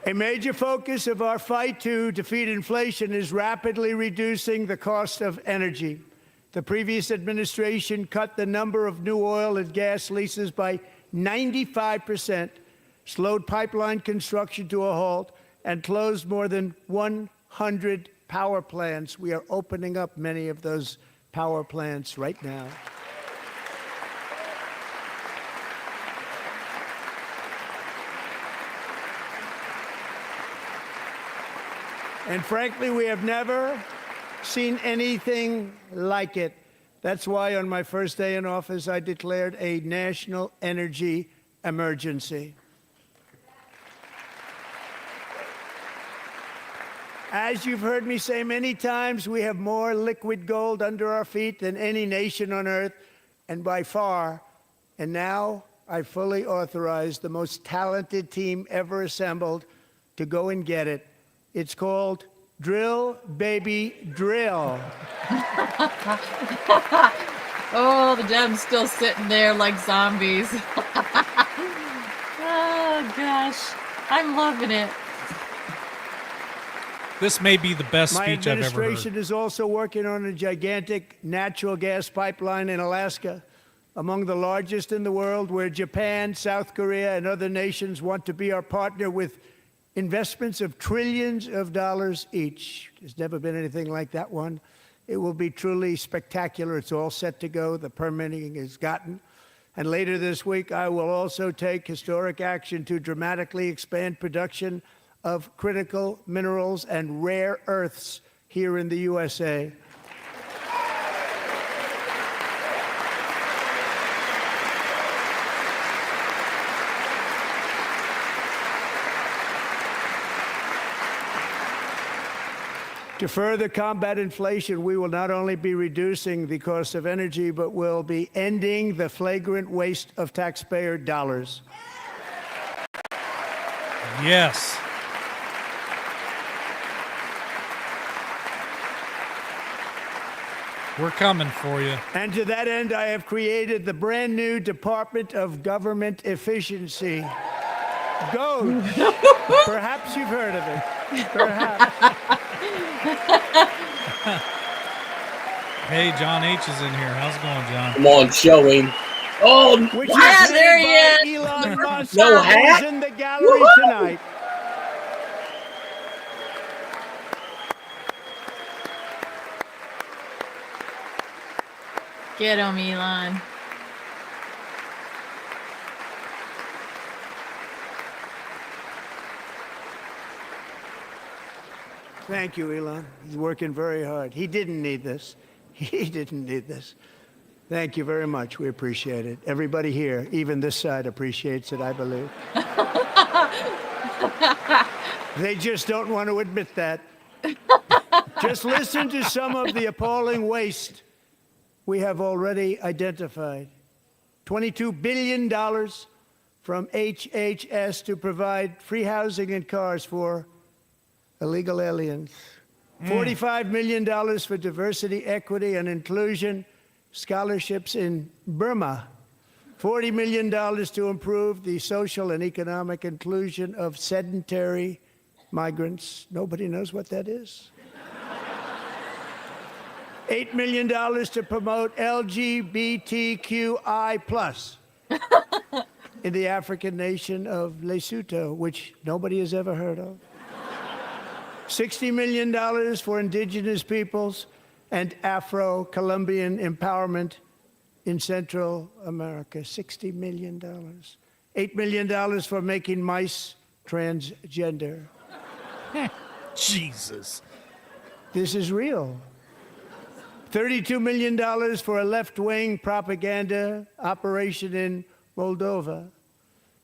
A major focus of our fight to defeat inflation is rapidly reducing the cost of energy. The previous administration cut the number of new oil and gas leases by 95%, slowed pipeline construction to a halt, and closed more than 100 power plants. We are opening up many of those power plants right now. And frankly, we have never seen anything like it. That's why on my first day in office, I declared a national energy emergency. As you've heard me say many times, we have more liquid gold under our feet than any nation on earth, and by far. And now I fully authorize the most talented team ever assembled to go and get it. It's called Drill, Baby, Drill. Oh, the Dems still sitting there like zombies. Oh, gosh. I'm loving it. This may be the best My speech I've ever administration heard. is also working on a gigantic natural gas pipeline in Alaska, among the largest in the world, where Japan, South Korea, and other nations want to be our partner with investments of trillions of dollars each. There's never been anything like that one. It will be truly spectacular. It's all set to go. The permitting is gotten. And later this week, I will also take historic action to dramatically expand production of critical minerals and rare earths here in the USA. To further combat inflation, we will not only be reducing the cost of energy, but will be ending the flagrant waste of taxpayer dollars. Yes. We're coming for you. And to that end, I have created the brand new Department of Government Efficiency. GOGE. Perhaps you've heard of it. Perhaps. Hey, John H. is in here. How's it going, John? Come on, show him. Oh, Which Yeah, is there made he by Elon Musk, No who's hat? in the gallery tonight. Get him, Elon. Thank you, Elon. He's working very hard. He didn't need this. He didn't need this. Thank you very much. We appreciate it. Everybody here, even this side, appreciates it, I believe. They just don't want to admit that. Just listen to some of the appalling waste we have already identified. $22 billion from HHS to provide free housing and cars for illegal aliens. $45 million for diversity, equity, and inclusion scholarships in Burma. $40 million to improve the social and economic inclusion of sedentary migrants. Nobody knows what that is. $8 million to promote LGBTQI+ in the African nation of Lesotho, which nobody has ever heard of. $60 million for indigenous peoples and Afro-Colombian empowerment in Central America. $60 million. $8 million for making mice transgender. Jesus. This is real. $32 million for a left-wing propaganda operation in Moldova.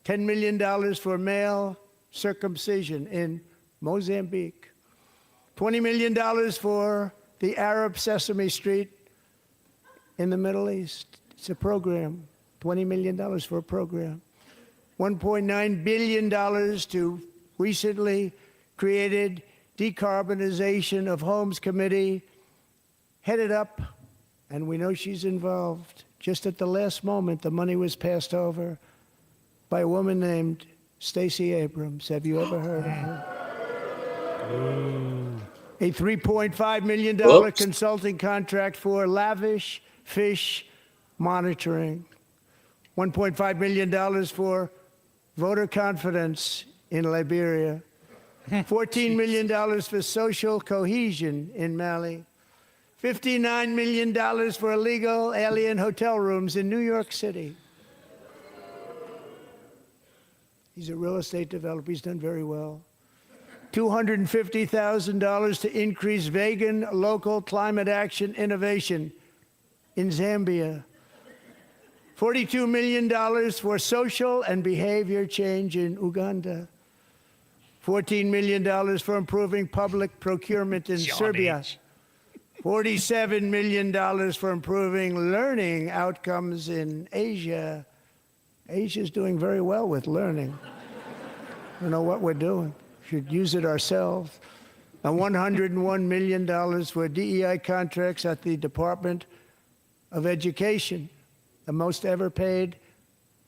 $10 million for male circumcision in Mozambique. $20 million for the Arab Sesame Street in the Middle East. It's a program. $20 million for a program. $1.9 billion to recently created Decarbonization of Homes Committee, headed up, and we know she's involved. Just at the last moment, the money was passed over by a woman named Stacey Abrams. Have you ever heard of her? A $3.5 million Whoops. consulting contract for lavish fish monitoring. $1.5 million for voter confidence in Liberia. $14 million for social cohesion in Mali. $59 million for illegal alien hotel rooms in New York City. He's a real estate developer. He's done very well. $250,000 to increase vegan local climate action innovation in Zambia. $42 million for social and behavior change in Uganda. $14 million for improving public procurement in Serbia. $47 million for improving learning outcomes in Asia. Asia's doing very well with learning. We know what we're doing. Should use it ourselves. And $101 million for DEI contracts at the Department of Education, the most ever paid,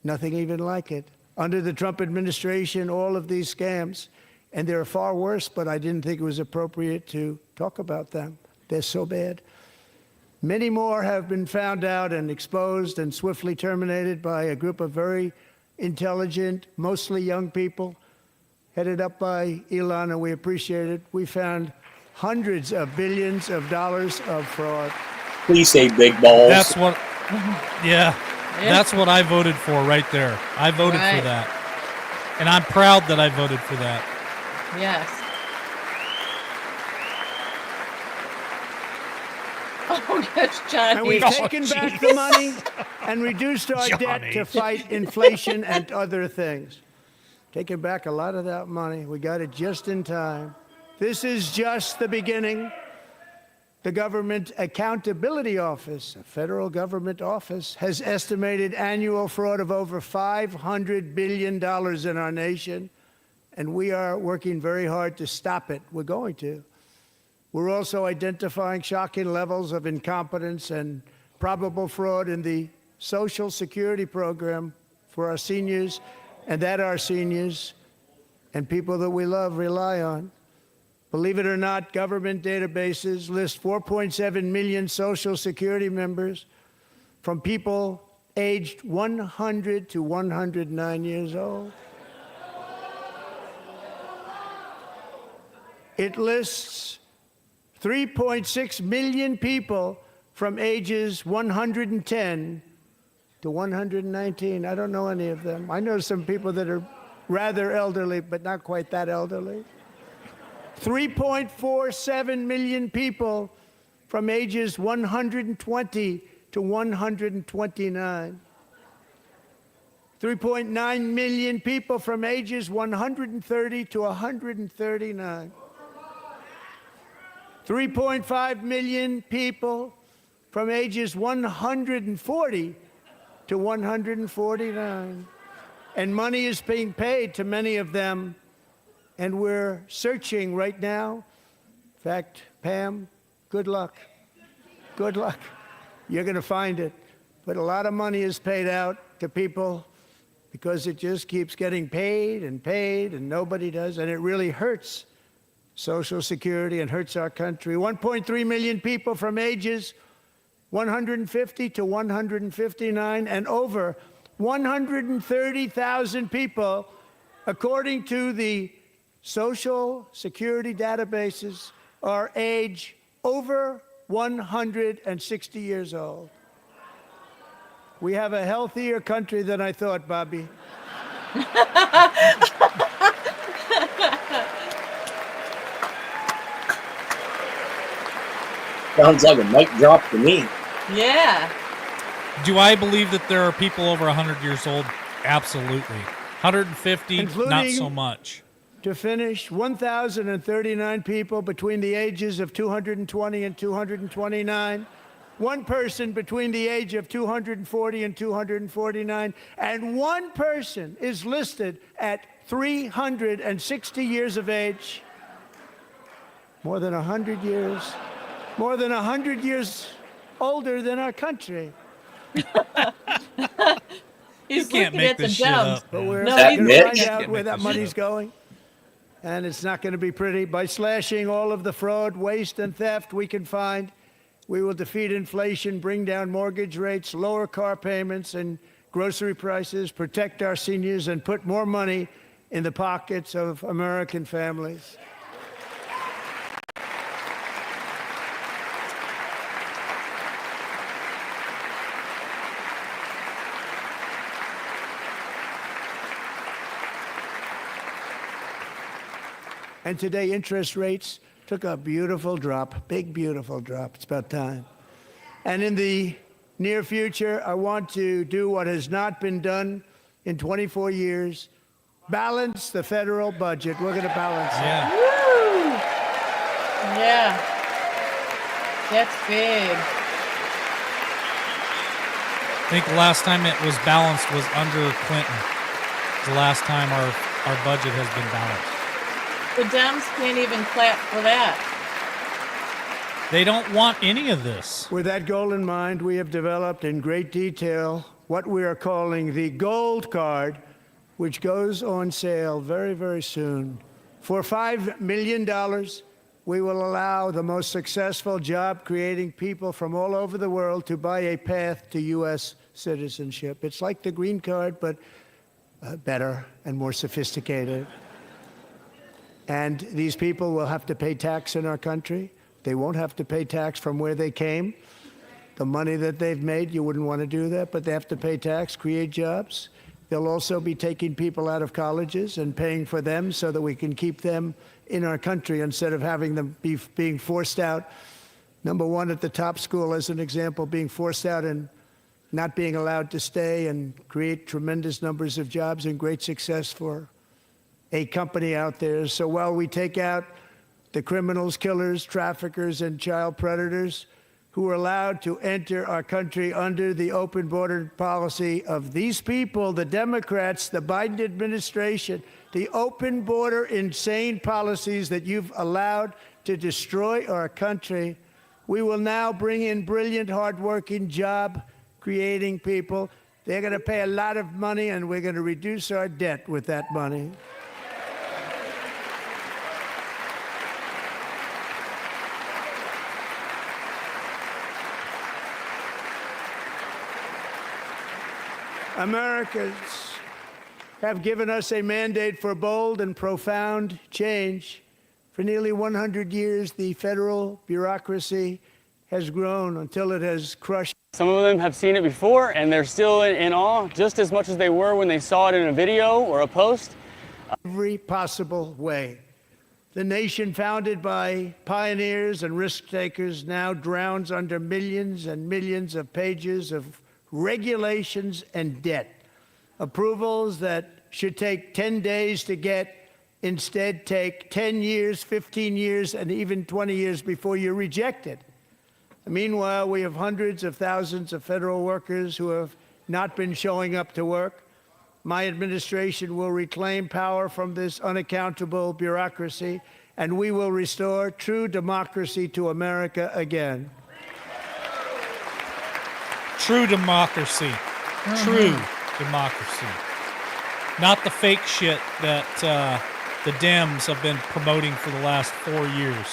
nothing even like it. Under the Trump administration, all of these scams, and they're far worse, but I didn't think it was appropriate to talk about them. They're so bad. Many more have been found out and exposed and swiftly terminated by a group of very intelligent, mostly young people, headed up by Elon, and we appreciate it. We found hundreds of billions of dollars of fraud. Please say big balls. That's what, yeah, that's what I voted for right there. I voted Right. for that. And I'm proud that I voted for that. Yes. Oh, gosh, Johnny. And we've taken back the money and reduced our debt Johnny. to fight inflation and other things. Taking back a lot of that money. We got it just in time. This is just the beginning. The Government Accountability Office, a federal government office, has estimated annual fraud of over $500 billion in our nation, and we are working very hard to stop it. We're going to. We're also identifying shocking levels of incompetence and probable fraud in the Social Security program for our seniors, and that our seniors and people that we love rely on. Believe it or not, government databases list 4.7 million Social Security members from people aged 100 to 109 years old. It lists 3.6 million people from ages 110 to 119. I don't know any of them. I know some people that are rather elderly, but not quite that elderly. 3.47 million people from ages 120 to 129. 3.9 million people from ages 130 to 139. 3.5 million people from ages 140 to 149. And money is being paid to many of them, and we're searching right now. In fact, Pam, good luck. Good luck. You're going to find it. But a lot of money is paid out to people because it just keeps getting paid, and nobody does, and it really hurts Social Security and hurts our country. 1.3 million people from ages 150 to 159, and over 130,000 people, according to the Social Security databases, are age over 160 years old. We have a healthier country than I thought, Bobby. Sounds like a mic drop to me. Yeah. Do I believe that there are people over 100 years old? Absolutely. 150, not Including- so much. To finish, 1,039 people between the ages of 220 and 229, one person between the age of 240 and 249, and one person is listed at 360 years of age. More than 100 years. More than 100 years older than our country. He's Can't looking make at the this shit gems. up. But man. we're No, going he's- to That find Mitch? out Can't where make that this money's shit up. going. And it's not going to be pretty. By slashing all of the fraud, waste, and theft we can find, we will defeat inflation, bring down mortgage rates, lower car payments and grocery prices, protect our seniors, and put more money in the pockets of American families. And today, interest rates took a beautiful drop, big, beautiful drop. It's about time. And in the near future, I want to do what has not been done in 24 years, balance the federal budget. We're going to balance it. Yeah. Woo! Yeah. That's big. I think the last time it was balanced was under Clinton. It's the last time our budget has been balanced. The Dems can't even clap for that. They don't want any of this. With that goal in mind, we have developed in great detail what we are calling the Gold Card, which goes on sale very, very soon. For $5 million, we will allow the most successful job-creating people from all over the world to buy a path to U.S. citizenship. It's like the green card, but better and more sophisticated. And these people will have to pay tax in our country. They won't have to pay tax from where they came. The money that they've made, you wouldn't want to do that, but they have to pay tax, create jobs. They'll also be taking people out of colleges and paying for them so that we can keep them in our country instead of having them being forced out. Number one, at the top school, as an example, being forced out and not being allowed to stay and create tremendous numbers of jobs and great success for a company out there. So while we take out the criminals, killers, traffickers, and child predators who are allowed to enter our country under the open border policy of these people, the Democrats, the Biden administration, the open border insane policies that you've allowed to destroy our country, we will now bring in brilliant, hardworking, job-creating people. They're going to pay a lot of money, and we're going to reduce our debt with that money. Americans have given us a mandate for bold and profound change. For nearly 100 years, the federal bureaucracy has grown until it has crushed. Some of them have seen it before, and they're still in awe, just as much as they were when they saw it in a video or a post. Every possible way. The nation founded by pioneers and risk takers now drowns under millions and millions of pages of regulations and debt. Approvals that should take 10 days to get instead take 10 years, 15 years, and even 20 years before you're rejected. Meanwhile, we have hundreds of thousands of federal workers who have not been showing up to work. My administration will reclaim power from this unaccountable bureaucracy, and we will restore true democracy to America again. True democracy. True democracy. Not the fake shit that the Dems have been promoting for the last 4 years.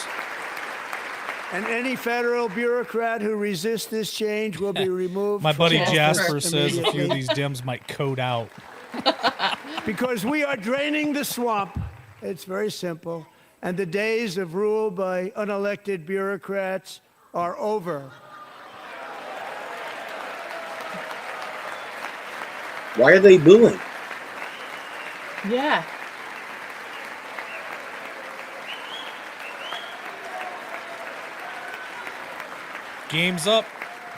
And any federal bureaucrat who resists this change will be removed. My buddy from Jasper office says a few of immediately. these Dems might code out. Because we are draining the swamp. It's very simple. And the days of rule by unelected bureaucrats are over. Why are they booing? Yeah. Game's up,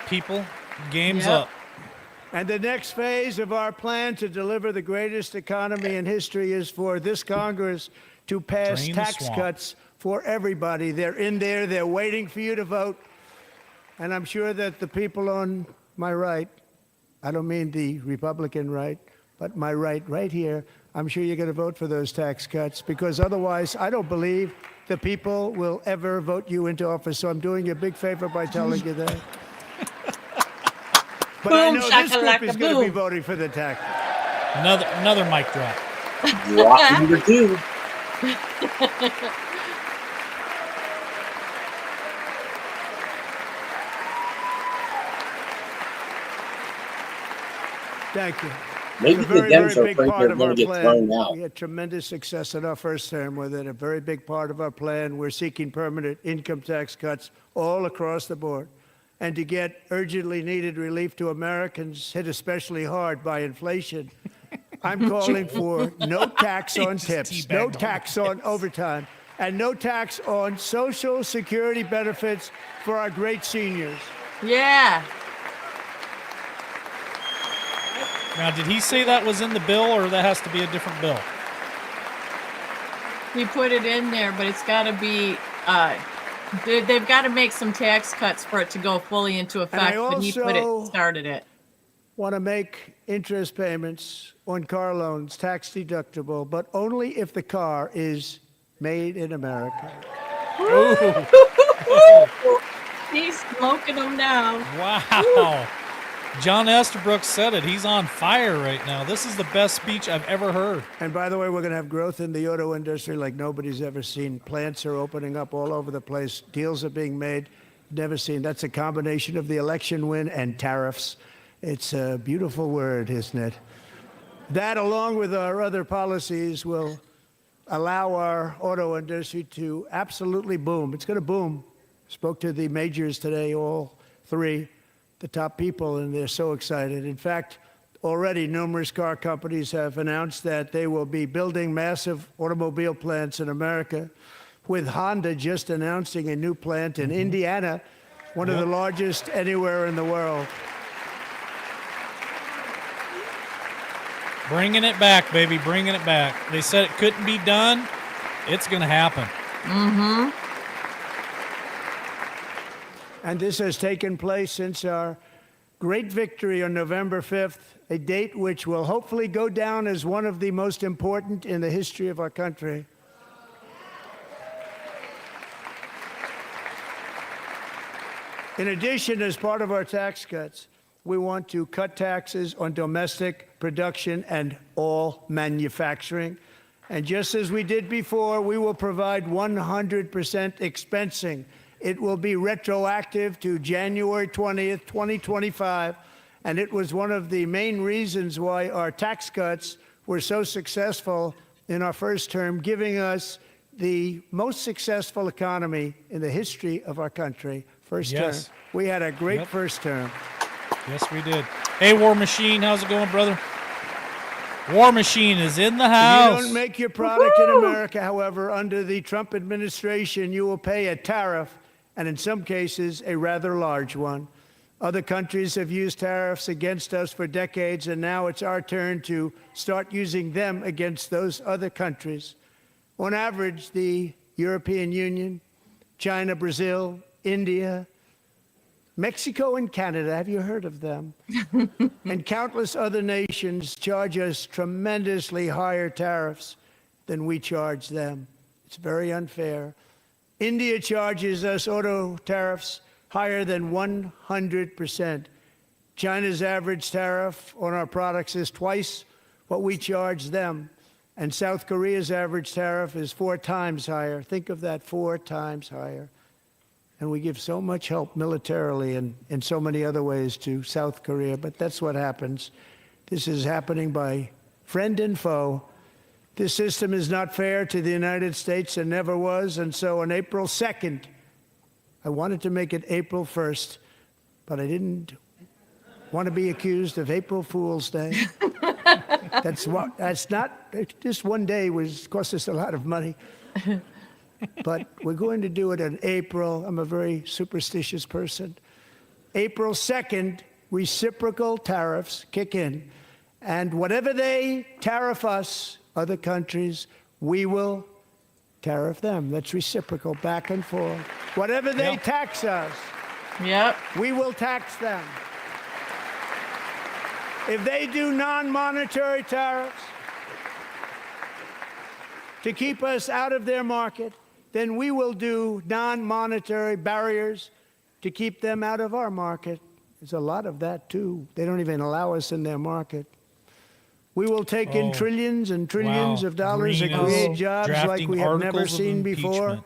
people. Game's Yep. up. And the next phase of our plan to deliver the greatest economy in history is for this Congress to pass Drain the tax swamp. cuts for everybody. They're in there. They're waiting for you to vote. And I'm sure that the people on my right, I don't mean the Republican right, but my right here, I'm sure you're going to vote for those tax cuts, because otherwise I don't believe the people will ever vote you into office. So I'm doing you a big favor by telling you that. But I Boom, know this group shakalaka, is going to be boom. voting for the tax. Another mic drop. Drop number two. Thank you. Maybe It's a the very, Dems very are big afraid part they're of going our to get plan. thrown out. We had tremendous success in our first term with it. A very big part of our plan. We're seeking permanent income tax cuts all across the board. And to get urgently needed relief to Americans hit especially hard by inflation, I'm calling for no tax on just tips, no teabagged on tax the on overtime, and no tax on Social Security benefits for our great seniors. Yeah. Now, did he say that was in the bill, or that has to be a different bill? We put it in there, but it's got to be, they've got to make some tax cuts for it to go fully into effect, but he started it. Want to make interest payments on car loans tax deductible, but only if the car is made in America. He's smoking them now. Wow. John Estabrook said it. He's on fire right now. This is the best speech I've ever heard. And by the way, we're going to have growth in the auto industry like nobody's ever seen. Plants are opening up all over the place. Deals are being made. Never seen. That's a combination of the election win and tariffs. It's a beautiful word, isn't it? That, along with our other policies, will allow our auto industry to absolutely boom. It's going to boom. Spoke to the majors today, all three, the top people, and they're so excited. In fact, already numerous car companies have announced that they will be building massive automobile plants in America, with Honda just announcing a new plant in Indiana, one of the largest anywhere in the world. Bringing it back, baby, bringing it back. They said it couldn't be done. It's going to happen. And this has taken place since our great victory on November 5th, a date which will hopefully go down as one of the most important in the history of our country. In addition, as part of our tax cuts, we want to cut taxes on domestic production and all manufacturing. And just as we did before, we will provide 100% expensing. It will be retroactive to January 20th, 2025. And it was one of the main reasons why our tax cuts were so successful in our first term, giving us the most successful economy in the history of our country. First term. We had a great first term. Yes, we did. Hey, War Machine, how's it going, brother? War Machine is in the house. If you don't make your product in America, however, under the Trump administration, you will pay a tariff, and in some cases, a rather large one. Other countries have used tariffs against us for decades, and now it's our turn to start using them against those other countries. On average, the European Union, China, Brazil, India, Mexico and Canada, have you heard of them? And countless other nations charge us tremendously higher tariffs than we charge them. It's very unfair. India charges us auto tariffs higher than 100%. China's average tariff on our products is twice what we charge them. And South Korea's average tariff is 4 times higher. Think of that, 4 times higher. And we give so much help militarily and in so many other ways to South Korea, but that's what happens. This is happening by friend and foe. This system is not fair to the United States and never was, and so on April 2nd, I wanted to make it April 1st, but I didn't want to be accused of April Fool's Day. That's not, just one day cost us a lot of money. But we're going to do it in April. I'm a very superstitious person. April 2nd, reciprocal tariffs kick in. And whatever they tariff us, other countries, we will tariff them. That's reciprocal, back and forth. Whatever they tax us, we will tax them. If they do non-monetary tariffs to keep us out of their market, then we will do non-monetary barriers to keep them out of our market. There's a lot of that, too. They don't even allow us in their market. We will take in trillions and trillions of dollars and create jobs like we have never seen before.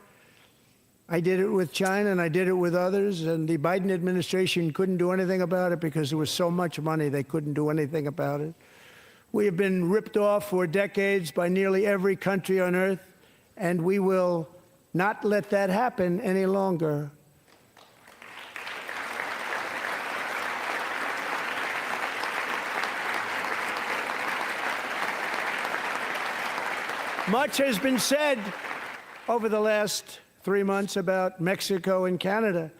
I did it with China, and I did it with others, and the Biden administration couldn't do anything about it because there was so much money they couldn't do anything about it. We have been ripped off for decades by nearly every country on earth, and we will not let that happen any longer. Much has been said over the last 3 months about Mexico and Canada,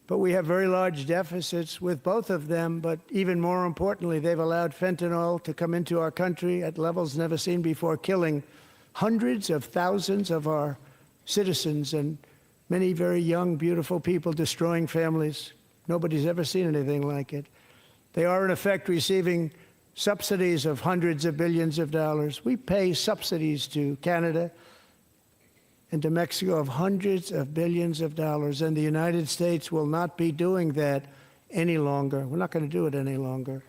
but we have very large deficits with both of them. But even more importantly, they've allowed fentanyl to come into our country at levels never seen before, killing hundreds of thousands of our citizens and many very young, beautiful people, destroying families. Nobody's ever seen anything like it. They are, in effect, receiving subsidies of hundreds of billions of dollars. We pay subsidies to Canada and to Mexico of hundreds of billions of dollars, and the United States will not be doing that any longer. We're not going to do it any longer.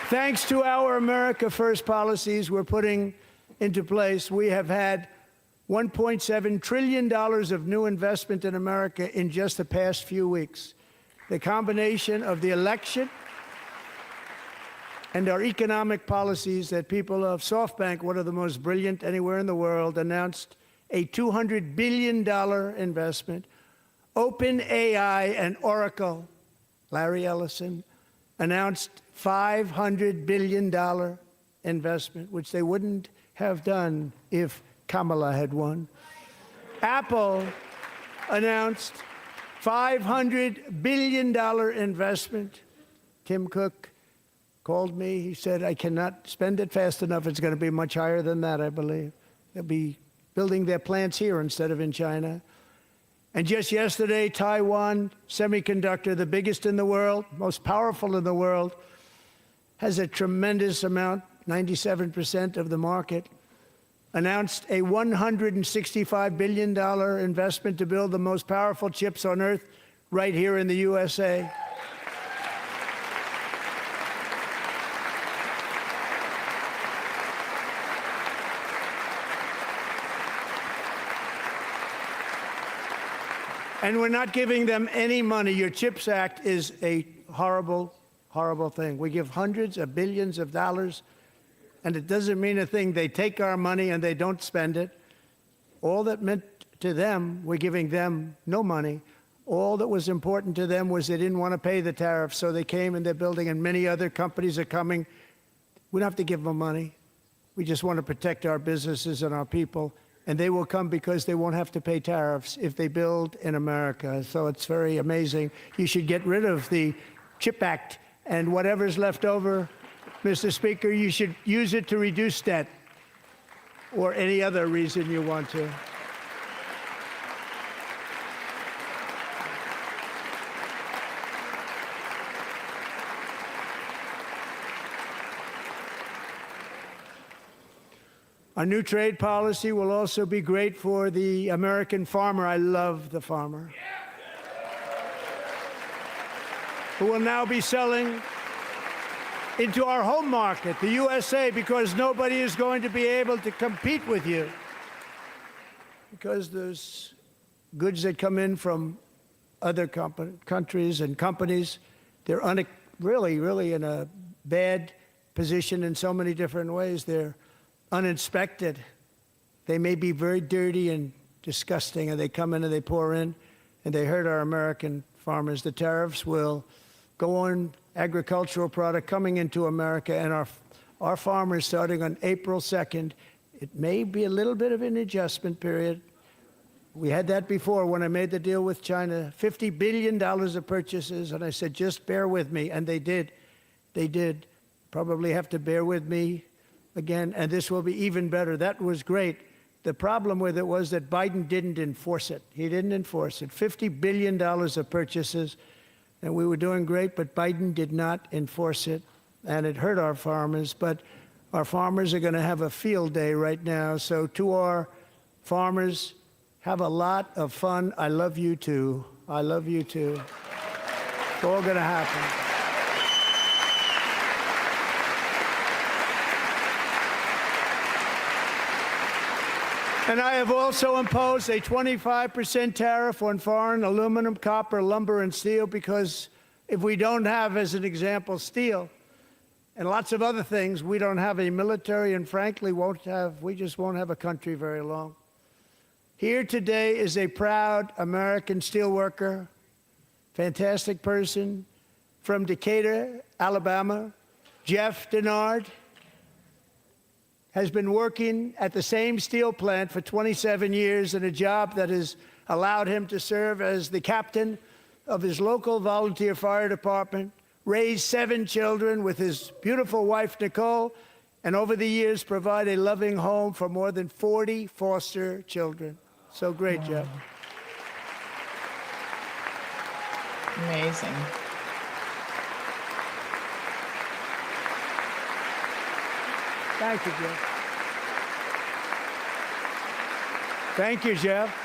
Thanks to our America First policies we're putting into place, we have had $1.7 trillion of new investment in America in just the past few weeks. The combination of the election and our economic policies that people of SoftBank, one of the most brilliant anywhere in the world, announced a $200 billion investment. OpenAI and Oracle, Larry Ellison, announced $500 billion investment, which they wouldn't have done if Kamala had won. Apple announced $500 billion investment. Tim Cook called me. He said, I cannot spend it fast enough. It's going to be much higher than that, I believe. They'll be building their plants here instead of in China. And just yesterday, Taiwan Semiconductor, the biggest in the world, most powerful in the world, has a tremendous amount, 97% of the market, announced a $165 billion investment to build the most powerful chips on earth right here in the USA. And we're not giving them any money. Your CHIPS Act is a horrible, horrible thing. We give hundreds of billions of dollars, and it doesn't mean a thing. They take our money and they don't spend it. All that meant to them, we're giving them no money. All that was important to them was they didn't want to pay the tariffs, so they came and they're building, and many other companies are coming. We don't have to give them money. We just want to protect our businesses and our people. And they will come because they won't have to pay tariffs if they build in America. So it's very amazing. You should get rid of the CHIP Act, and whatever's left over, Mr. Speaker, you should use it to reduce debt or any other reason you want to. Our new trade policy will also be great for the American farmer. I love the farmer, who will now be selling into our home market, the USA, because nobody is going to be able to compete with you. Because there's goods that come in from other countries and companies, they're really in a bad position in so many different ways. They're uninspected. They may be very dirty and disgusting, and they come in and they pour in, and they hurt our American farmers. The tariffs will go on agricultural product coming into America, and our farmers, starting on April 2nd, it may be a little bit of an adjustment period. We had that before when I made the deal with China, $50 billion of purchases, and I said, just bear with me, and they did. They did. Probably have to bear with me again, and this will be even better. That was great. The problem with it was that Biden didn't enforce it. He didn't enforce it. $50 billion of purchases, and we were doing great, but Biden did not enforce it, and it hurt our farmers. But our farmers are going to have a field day right now. So to our farmers, have a lot of fun. I love you too. I love you too. It's all going to happen. And I have also imposed a 25% tariff on foreign aluminum, copper, lumber, and steel, because if we don't have, as an example, steel and lots of other things, we don't have a military, and frankly, we just won't have a country very long. Here today is a proud American steelworker, fantastic person from Decatur, Alabama, Jeff Denard. Has been working at the same steel plant for 27 years in a job that has allowed him to serve as the captain of his local volunteer fire department, raise 7 children with his beautiful wife, Nicole, and over the years provide a loving home for more than 40 foster children. So great, Jeff. Amazing. Thank you, Jeff. Thank you, Jeff.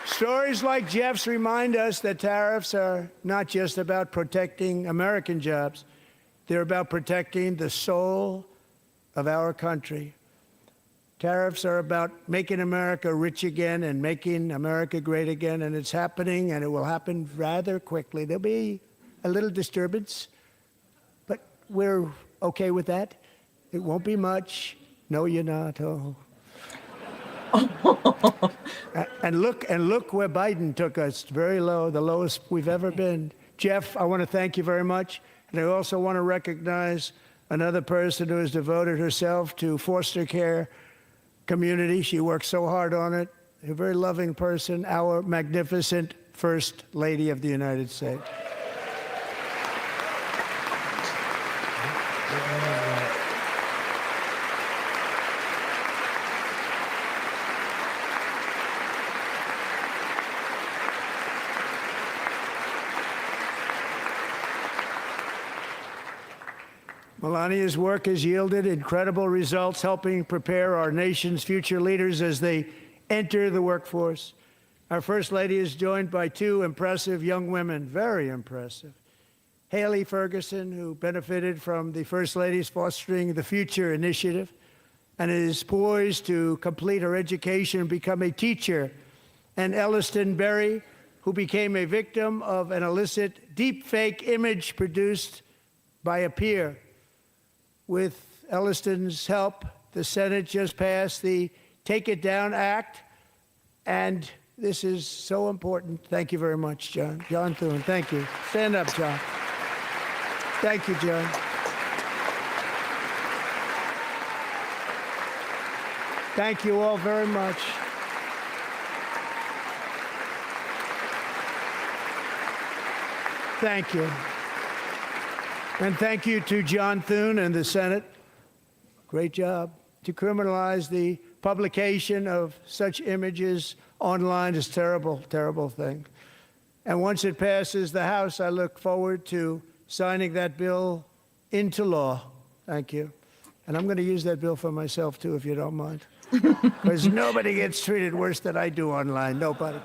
Stories like Jeff's remind us that tariffs are not just about protecting American jobs. They're about protecting the soul of our country. Tariffs are about making America rich again and making America great again, and it's happening, and it will happen rather quickly. There'll be a little disturbance, but we're okay with that. It won't be much. No, you're not. Oh. And look where Biden took us, very low, the lowest we've ever been. Jeff, I want to thank you very much. And I also want to recognize another person who has devoted herself to foster care community. She works so hard on it. A very loving person, our magnificent First Lady of the United States. Melania's work has yielded incredible results, helping prepare our nation's future leaders as they enter the workforce. Our First Lady is joined by two impressive young women, very impressive. Haley Ferguson, who benefited from the First Lady's Fostering the Future initiative and is poised to complete her education and become a teacher. And Elliston Berry, who became a victim of an illicit deepfake image produced by a peer. With Elliston's help, the Senate just passed the Take It Down Act, and this is so important. Thank you very much, John. John Thune, thank you. Stand up, John. Thank you, John. Thank you all very much. Thank you. And thank you to John Thune and the Senate. Great job. To criminalize the publication of such images online is a terrible, terrible thing. And once it passes the House, I look forward to signing that bill into law. Thank you. And I'm going to use that bill for myself, too, if you don't mind. Because nobody gets treated worse than I do online. Nobody.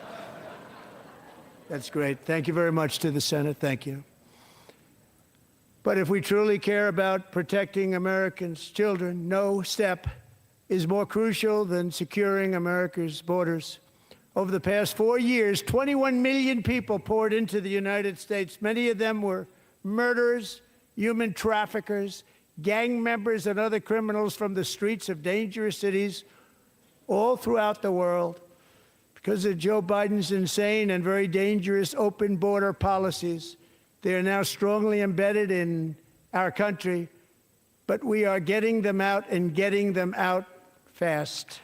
That's great. Thank you very much to the Senate. Thank you. But if we truly care about protecting Americans' children, no step is more crucial than securing America's borders. Over the past 4 years, 21 million people poured into the United States. Many of them were murderers, human traffickers, gang members, and other criminals from the streets of dangerous cities all throughout the world. Because of Joe Biden's insane and very dangerous open border policies, they are now strongly embedded in our country, but we are getting them out and getting them out fast.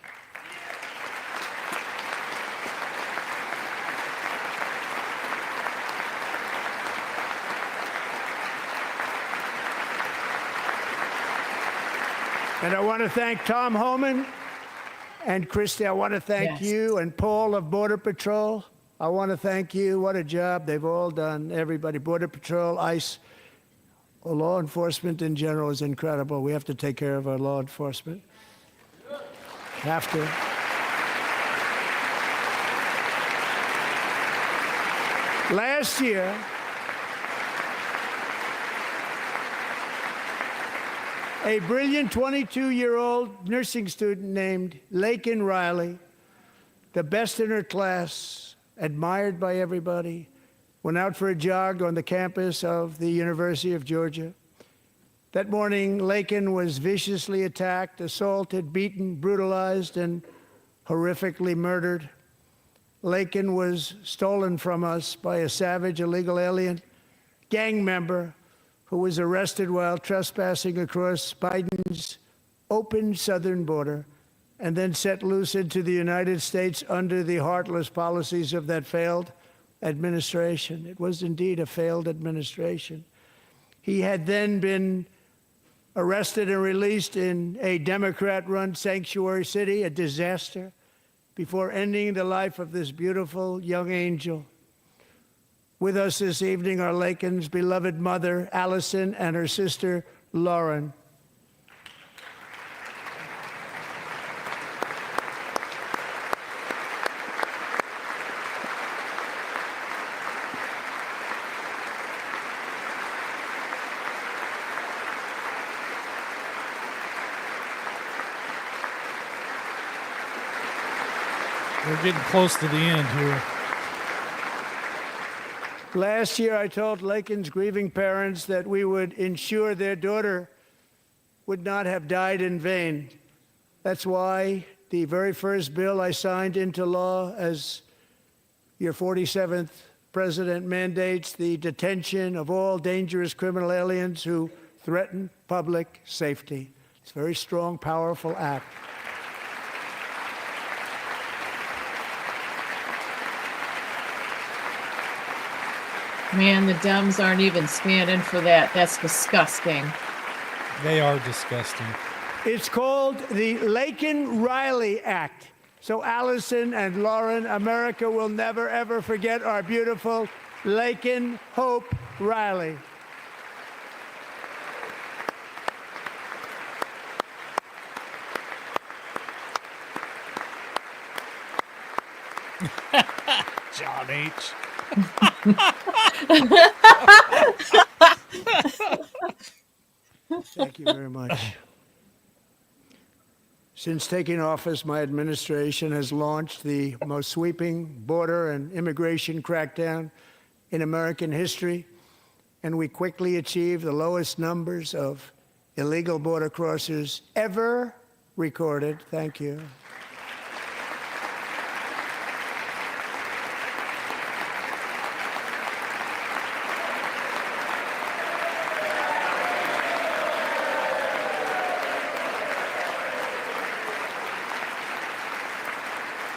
And I want to thank Tom Homan and Christy. I want to thank you and Paul of Border Patrol. I want to thank you. What a job they've all done. Everybody, Border Patrol, ICE, law enforcement in general is incredible. We have to take care of our law enforcement. Have to. Last year, a brilliant 22-year-old nursing student named Laken Riley, the best in her class, admired by everybody, went out for a jog on the campus of the University of Georgia. That morning, Laken was viciously attacked, assaulted, beaten, brutalized, and horrifically murdered. Laken was stolen from us by a savage illegal alien gang member who was arrested while trespassing across Biden's open southern border and then set loose into the United States under the heartless policies of that failed administration. It was indeed a failed administration. He had then been arrested and released in a Democrat-run sanctuary city, a disaster, before ending the life of this beautiful young angel. With us this evening are Laken's beloved mother, Allison, and her sister, Lauren. We're getting close to the end here. Last year, I told Laken's grieving parents that we would ensure their daughter would not have died in vain. That's why the very first bill I signed into law as your 47th president mandates the detention of all dangerous criminal aliens who threaten public safety. It's a very strong, powerful act. Man, the Dems aren't even standing for that. That's disgusting. They are disgusting. It's called the Laken-Riley Act. So Allison and Lauren, America will never, ever forget our beautiful Laken Hope Riley. John H. Thank you very much. Since taking office, my administration has launched the most sweeping border and immigration crackdown in American history, and we quickly achieved the lowest numbers of illegal border crossers ever recorded. Thank you.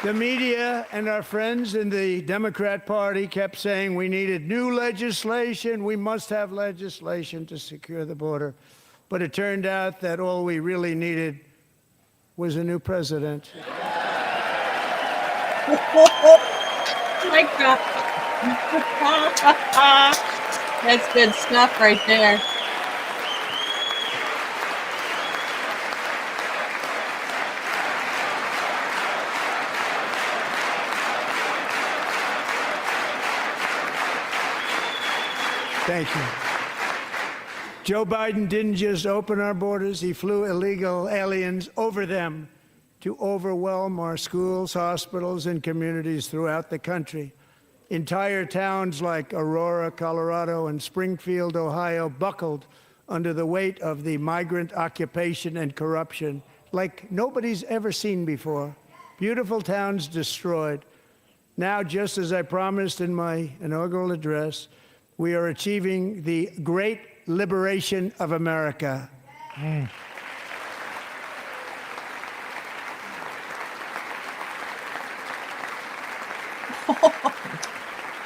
The media and our friends in the Democrat Party kept saying we needed new legislation. We must have legislation to secure the border. But it turned out that all we really needed was a new president. Mic drop. That's good stuff right there. Thank you. Joe Biden didn't just open our borders, he flew illegal aliens over them to overwhelm our schools, hospitals, and communities throughout the country. Entire towns like Aurora, Colorado, and Springfield, Ohio, buckled under the weight of the migrant occupation and corruption like nobody's ever seen before. Beautiful towns destroyed. Now, just as I promised in my inaugural address, we are achieving the great liberation of America.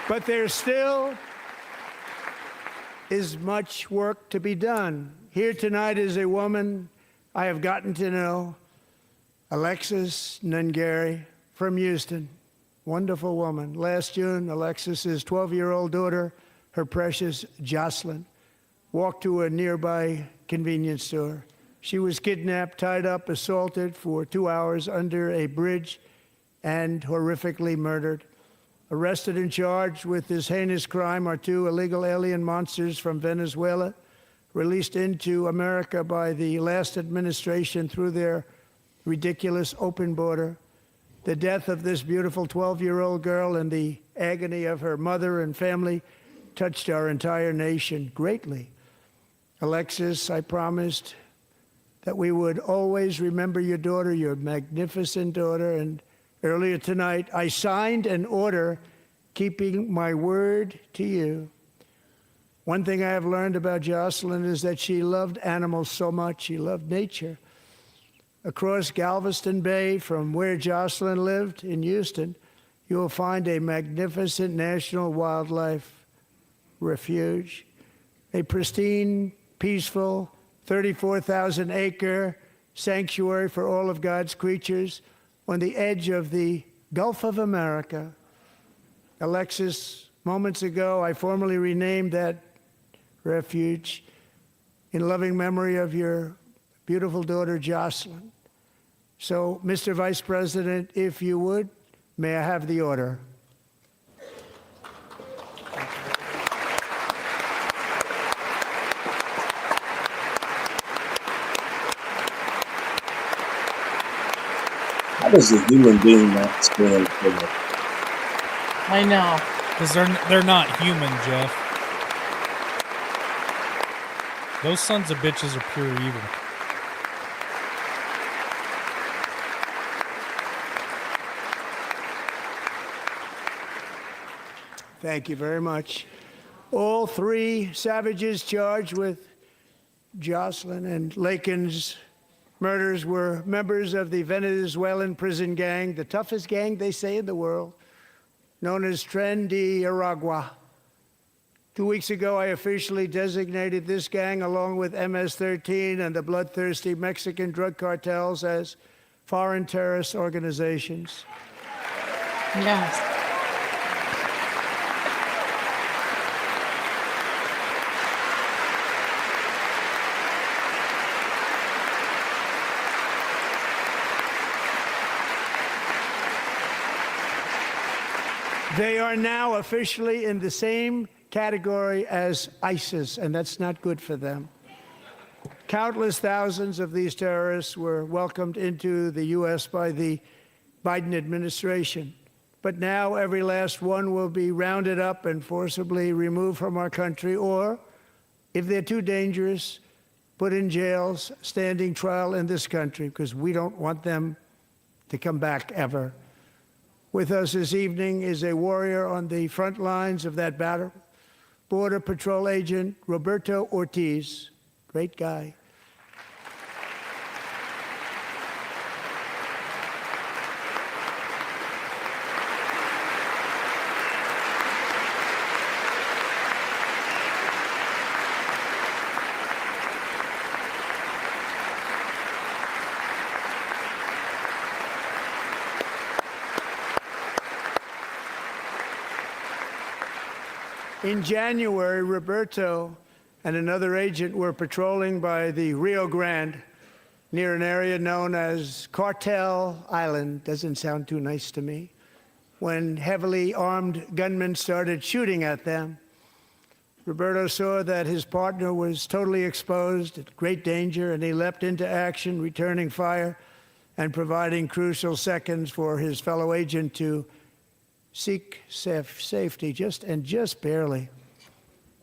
But there still is much work to be done. Here tonight is a woman I have gotten to know, Alexis Nungary from Houston. Wonderful woman. Last June, Alexis's 12-year-old daughter, her precious Jocelyn, walked to a nearby convenience store. She was kidnapped, tied up, assaulted for 2 hours under a bridge, and horrifically murdered. Arrested and charged with this heinous crime are two illegal alien monsters from Venezuela, released into America by the last administration through their ridiculous open border. The death of this beautiful 12-year-old girl and the agony of her mother and family touched our entire nation greatly. Alexis, I promised that we would always remember your daughter, your magnificent daughter, and earlier tonight I signed an order keeping my word to you. One thing I have learned about Jocelyn is that she loved animals so much. She loved nature. Across Galveston Bay, from where Jocelyn lived in Houston, you will find a magnificent national wildlife refuge, a pristine, peaceful, 34,000-acre sanctuary for all of God's creatures on the edge of the Gulf of America. Alexis, moments ago, I formally renamed that refuge in loving memory of your beautiful daughter, Jocelyn. So, Mr. Vice President, if you would, may I have the order? does a human being not stand for it? I know. Because they're not human, Jeff. Those sons of bitches are pure evil. Thank you very much. All three savages charged with Jocelyn and Lakin's murders were members of the Venezuelan prison gang, the toughest gang, they say, in the world, known as Tren de Aragua. 2 weeks ago, I officially designated this gang, along with MS-13 and the bloodthirsty Mexican drug cartels, as foreign terrorist organizations. Yes. They are now officially in the same category as ISIS, and that's not good for them. Countless thousands of these terrorists were welcomed into the U.S. by the Biden administration. But now every last one will be rounded up and forcibly removed from our country, or, if they're too dangerous, put in jails, standing trial in this country, because we don't want them to come back ever. With us this evening is a warrior on the front lines of that battle, Border Patrol Agent Roberto Ortiz. Great guy. In January, Roberto and another agent were patrolling by the Rio Grande near an area known as Cartel Island. Doesn't sound too nice to me. When heavily armed gunmen started shooting at them, Roberto saw that his partner was totally exposed, at great danger, and he leapt into action, returning fire and providing crucial seconds for his fellow agent to seek safety, just barely.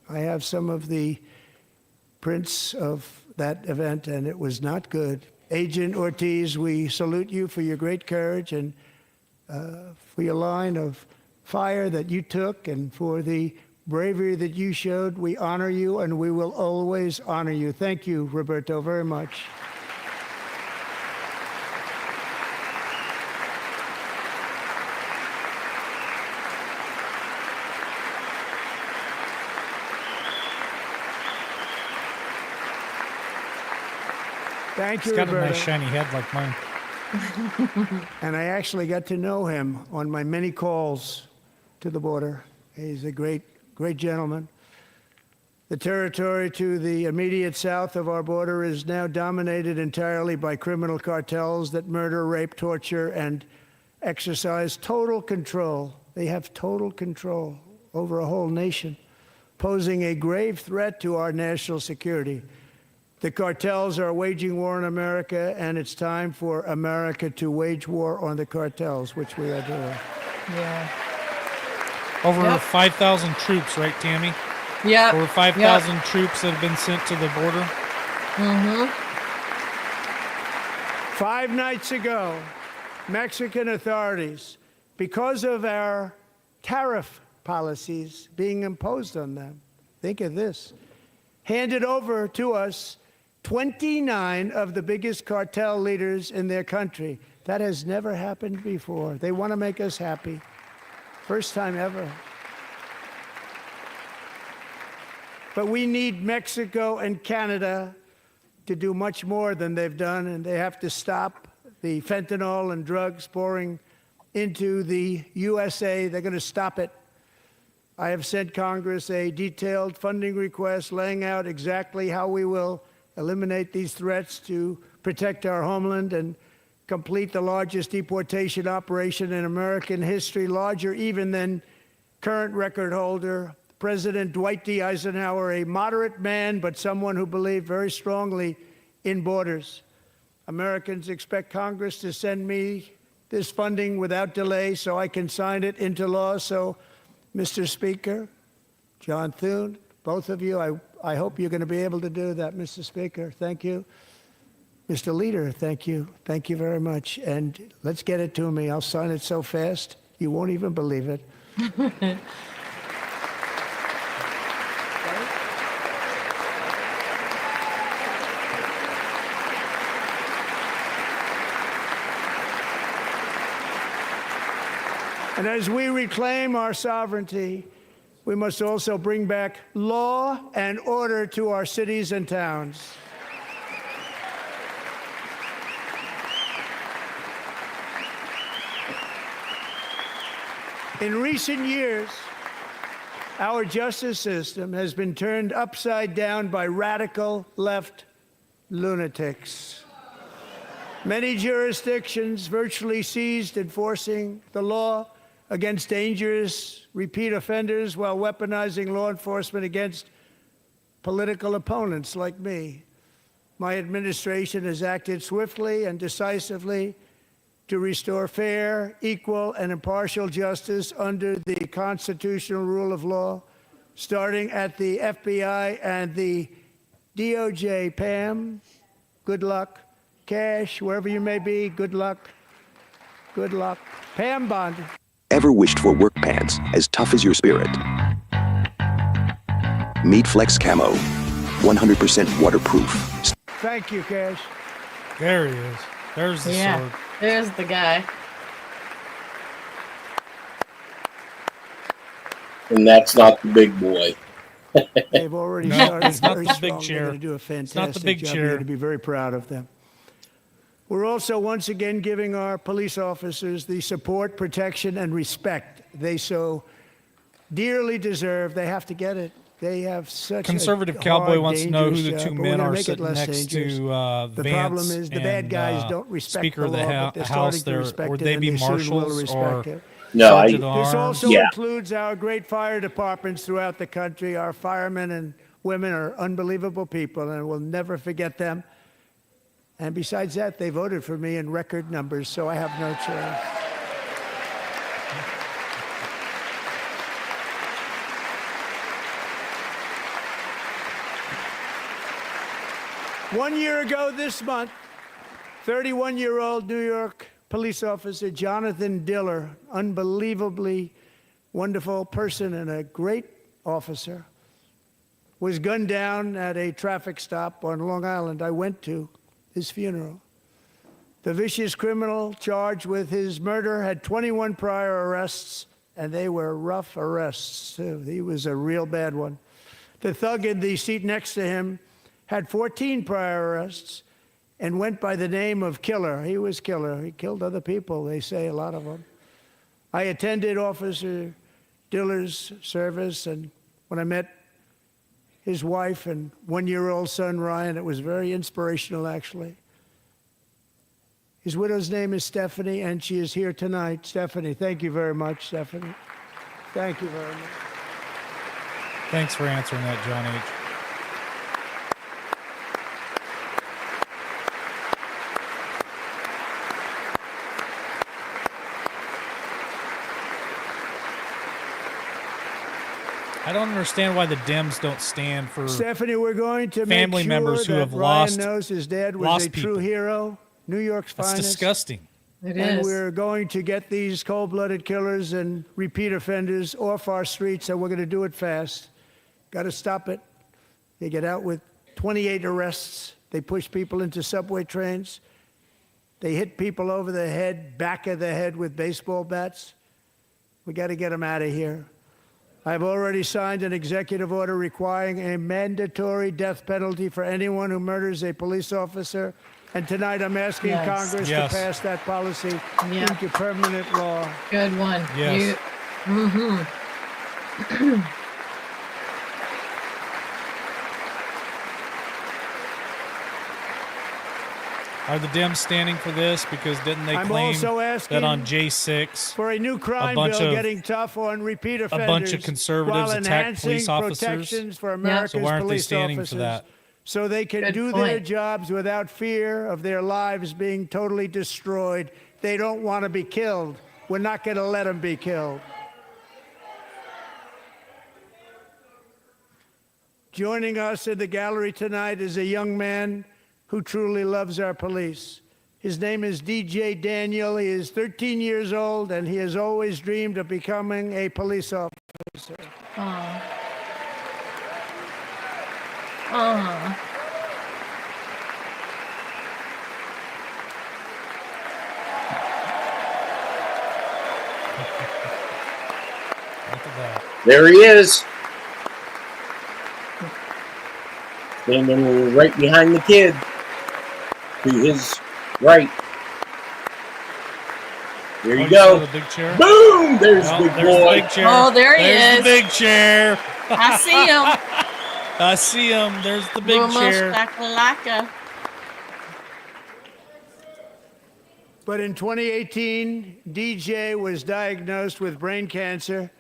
I have some of the prints of that event, and it was not good. Agent Ortiz, we salute you for your great courage and for your line of fire that you took and for the bravery that you showed. We honor you, and we will always honor you. Thank you, Roberto, very much. Thank you, He's got Roberto. a nice shiny head like mine. And I actually got to know him on my many calls to the border. He's a great gentleman. The territory to the immediate south of our border is now dominated entirely by criminal cartels that murder, rape, torture, and exercise total control. They have total control over a whole nation, posing a grave threat to our national security. The cartels are waging war on America, and it's time for America to wage war on the cartels, which we are doing. Yeah. Over 5,000 troops, right, Tammy? Yeah. Over 5,000 troops that have been sent to the border. Mm-hmm. 5 nights ago, Mexican authorities, because of our tariff policies being imposed on them, think of this, handed over to us 29 of the biggest cartel leaders in their country. That has never happened before. They want to make us happy. First time ever. But we need Mexico and Canada to do much more than they've done, and they have to stop the fentanyl and drugs pouring into the USA. They're going to stop it. I have sent Congress a detailed funding request laying out exactly how we will eliminate these threats to protect our homeland and complete the largest deportation operation in American history, larger even than current record holder President Dwight D. Eisenhower, a moderate man, but someone who believed very strongly in borders. Americans expect Congress to send me this funding without delay so I can sign it into law. So, Mr. Speaker, John Thune, both of you, I hope you're going to be able to do that, Mr. Speaker. Thank you. Mr. Leader, thank you. Thank you very much. And let's get it to me. I'll sign it so fast, you won't even believe it. And as we reclaim our sovereignty, we must also bring back law and order to our cities and towns. In recent years, our justice system has been turned upside down by radical left lunatics. Many jurisdictions virtually ceased enforcing the law against dangerous repeat offenders while weaponizing law enforcement against political opponents like me. My administration has acted swiftly and decisively to restore fair, equal, and impartial justice under the constitutional rule of law, starting at the FBI and the DOJ. Pam, good luck. Cash, wherever you may be, good luck. Good luck. Pam Bond. Ever wished for work pants as tough as your spirit? Meet Flex Camo. 100% waterproof. Thank you, Cash. There he is. There's the sword. There's the guy. And that's not the big boy. They've already No, started it's not very the big strong. chair. They're going to do a not the fantastic big job. chair. You're going to be very proud of them. We're also once again giving our police officers the support, protection, and respect they so dearly deserve. They have to get it. They have such Conservative a Cowboy hard, wants to know who the dangerous two job, but men we're gonna are make it sitting less next dangerous. to The Vance problem is the bad and, guys don't respect Speaker the of the law, but they're House starting to there. respect Would it, they and be they soon will marshals or respect it. No, sergeant I, This arms? also Yeah. includes our great fire departments throughout the country. Our firemen and women are unbelievable people, and we'll never forget them. And besides that, they voted for me in record numbers, so I have no choice. One year ago this month, 31-year-old New York police officer Jonathan Diller, unbelievably wonderful person and a great officer, was gunned down at a traffic stop on Long Island. I went to his funeral. The vicious criminal charged with his murder had 21 prior arrests, and they were rough arrests, too. He was a real bad one. The thug in the seat next to him had 14 prior arrests and went by the name of Killer. He was Killer. He killed other people, they say, a lot of them. I attended Officer Diller's service, and when I met his wife and one-year-old son, Ryan, it was very inspirational, actually. His widow's name is Stephanie, and she is here tonight. Stephanie, thank you very much, Stephanie. Thank you very much. Thanks for answering that, John H. I don't understand why the Dems don't stand for Stephanie, we're going to family make sure members who that have Ryan lost knows his dad was lost a true people. hero, New York's That's finest. disgusting. It And is. we're going to get these cold-blooded killers and repeat offenders off our streets, and we're going to do it fast. Got to stop it. They get out with 28 arrests. They push people into subway trains. They hit people over the head, back of the head with baseball bats. We got to get them out of here. I've already signed an executive order requiring a mandatory death penalty for anyone who murders a police officer. And tonight I'm asking Yes. Congress Yes. to pass that policy Yeah. into permanent law. Good one. Yes. Are the Dems standing for this? Because didn't they I'm claim also asking that on J6 for a new crime bunch bill of- getting tough on repeat offenders bunch of conservatives while attacked enhancing police officers? protections for America's So why aren't they police standing for officers that? so they can Good do their point. jobs without fear of their lives being totally destroyed they don't want to be killed. We're not going to let them be killed. Joining us in the gallery tonight is a young man who truly loves our police. His name is DJ Daniel. He is 13 years old, and he has always dreamed of becoming a police officer. Aw. Aw. Look at that. There he is. Standing right behind the kid. To his right. There you Oh, go. saw the big chair? Boom! There's Oh, big there's boy. the big chair. Oh, there he There's is. the big chair. I see him. I see him. There's the big Boom, chair. shakalaka. But in 2018, DJ was diagnosed with brain cancer.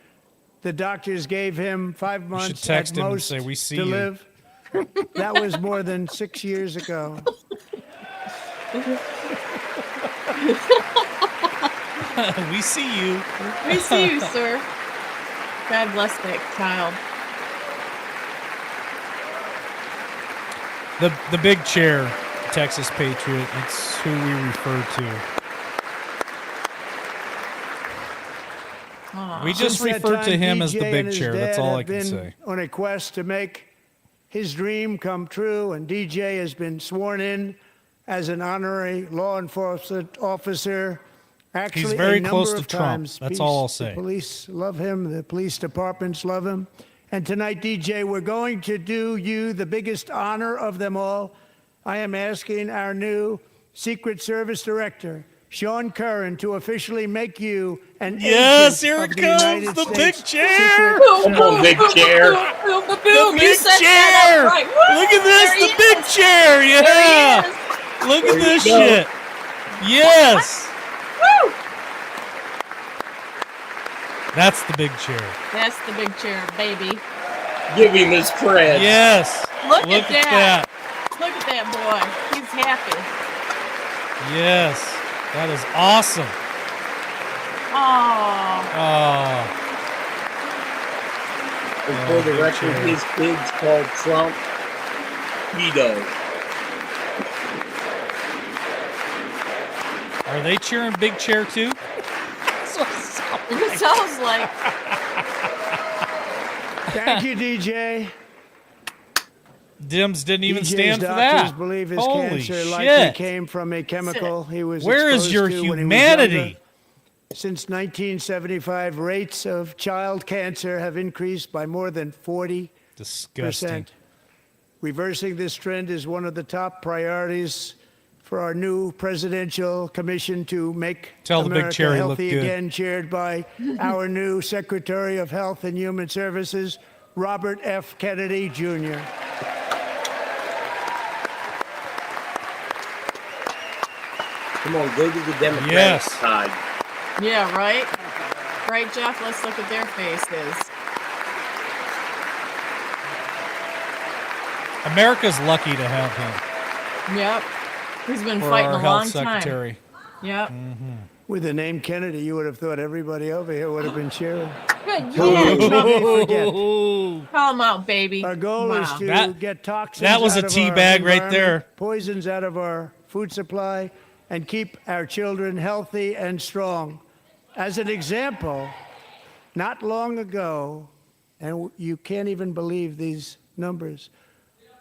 The doctors gave him 5 should months text at him and most say, "We see to you." live. That was more than 6 years ago. We see you. We see you, sir. God bless that child. The big chair, Texas Patriot. It's who we refer to. Aw. We just Since that refer to time, him as the DJ and big his chair. That's dad all I have can been say. on a quest to make his dream come true, and DJ has been sworn in as an honorary law enforcement officer. Actually, very a number close to of Trump. times. That's all I'll The say. police love him. The police departments love him. And tonight, DJ, we're going to do you the biggest honor of them all. I am asking our new Secret Service Director, Sean Curran, to officially make you an Yes, agent here of it the comes, United the States big chair. Secret Come on, big chair. Boom, boom, The boom. You big set chair. that up right. Woo! Look at this. There he The big is. chair. There he Yeah. is. Look There at you this go. shit. Yes. Woo! That's the big chair. That's the big chair, baby. Give him his cred. Yes. Look Look at at that. Look at that boy. He's happy. Yes. That is awesome. Oh, Oh. And for the big record, chair. his kid's called Trump Pedo. Are they cheering big chair too? it sounds like. Thank you, DJ. Dims didn't even DJ's stand for doctors that. believe his Holy cancer likely shit. came from a chemical he was Where is exposed your to when he was humanity? younger. Since 1975, rates of child cancer have increased by more than 40%. Disgusting. Reversing this trend is one of the top priorities for our new presidential commission to make Tell the big America chair he looked healthy good. again, chaired by our new Secretary of Health and Human Services, Robert F. Kennedy Jr. Come on, go to the Democratic Yes. side. Yeah, right? Right, Jeff? Let's look at their faces. America's lucky to have him Yep. He's been for fighting our a health long time. secretary. Yep. With the name Kennedy, you would have thought everybody over here would have been cheering. Good. Who Yeah. may forget. Call him out, baby. Our goal is Wow. to That- get toxins that was out a of tea our bag right environment, there. poisons out of our food supply, and keep our children healthy and strong. As an example, not long ago, and you can't even believe these numbers,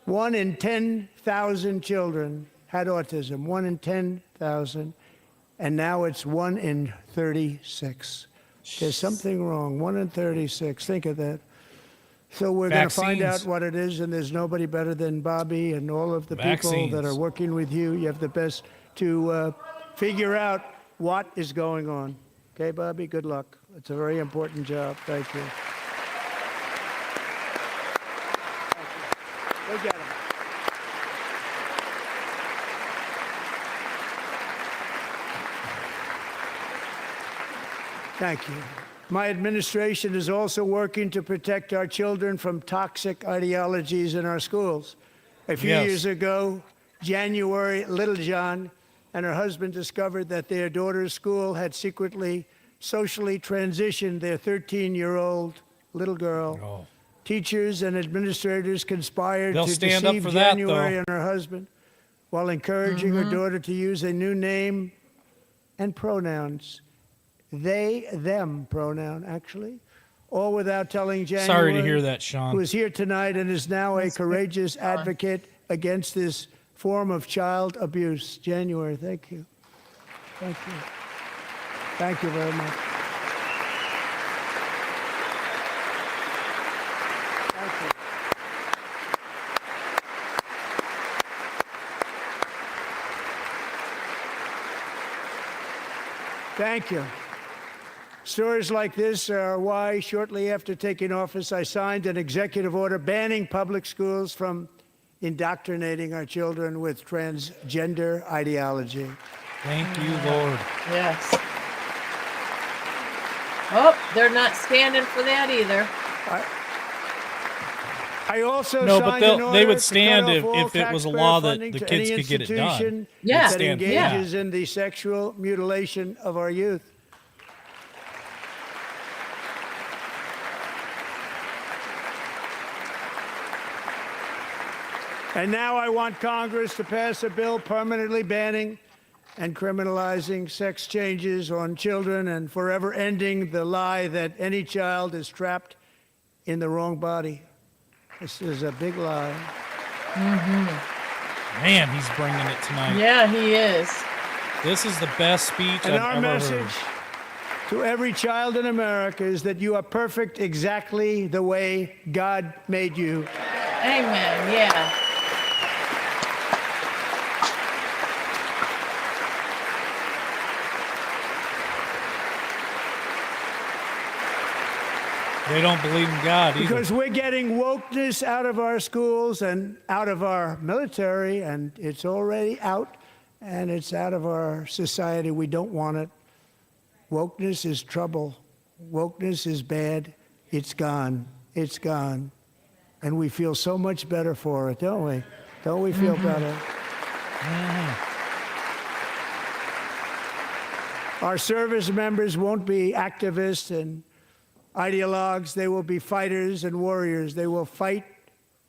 1 in 10,000 children had autism, 1 in 10,000, and now it's 1 in 36. There's something wrong, 1 in 36. Think of that. So we're going to find out Vaccines. what it is, and there's nobody better than Bobby and all of the people that are Vaccines. working with you. You have the best to figure out what is going on. Okay, Bobby, good luck. It's a very important job. Thank you. Go get him. Thank you. My administration is also working to protect our children from toxic ideologies in our schools. A few Yes. years ago, January Littlejohn and her husband discovered that their daughter's school had secretly socially transitioned their 13-year-old little girl. Oh. Teachers and administrators conspired They'll to stand up deceive for that, January though. and her husband while encouraging her daughter to use a new name and pronouns. They, them pronoun, actually. All without telling January, Sorry to hear that, Sean. who is here tonight and is now a courageous advocate against this form of child abuse. January, thank you. Thank you. Thank you very much. Thank you. Thank you. Stories like this are why, shortly after taking office, I signed an executive order banning public schools from indoctrinating our children with transgender ideology. Thank you, Lord. Yes. Oh, they're not standing for that either. I also No, but signed an order they would to stand cut off all if it was a taxpayer law that funding the to kids any could get it done. institution Yeah. that Stand for that. engages in the sexual mutilation of our youth. And now I want Congress to pass a bill permanently banning and criminalizing sex changes on children and forever ending the lie that any child is trapped in the wrong body. This is a big lie. Man, he's bringing it tonight. Yeah, he is. This is the best speech And I've our ever message heard. to every child in America is that you are perfect exactly the way God made you. Amen. Yeah. They don't believe in God either. Because we're getting wokeness out of our schools and out of our military, and it's already out, and it's out of our society. We don't want it. Wokeness is trouble. Wokeness is bad. It's gone. It's gone. And we feel so much better for it, don't we? Don't we feel better? Our service members won't be activists and ideologues. They will be fighters and warriors. They will fight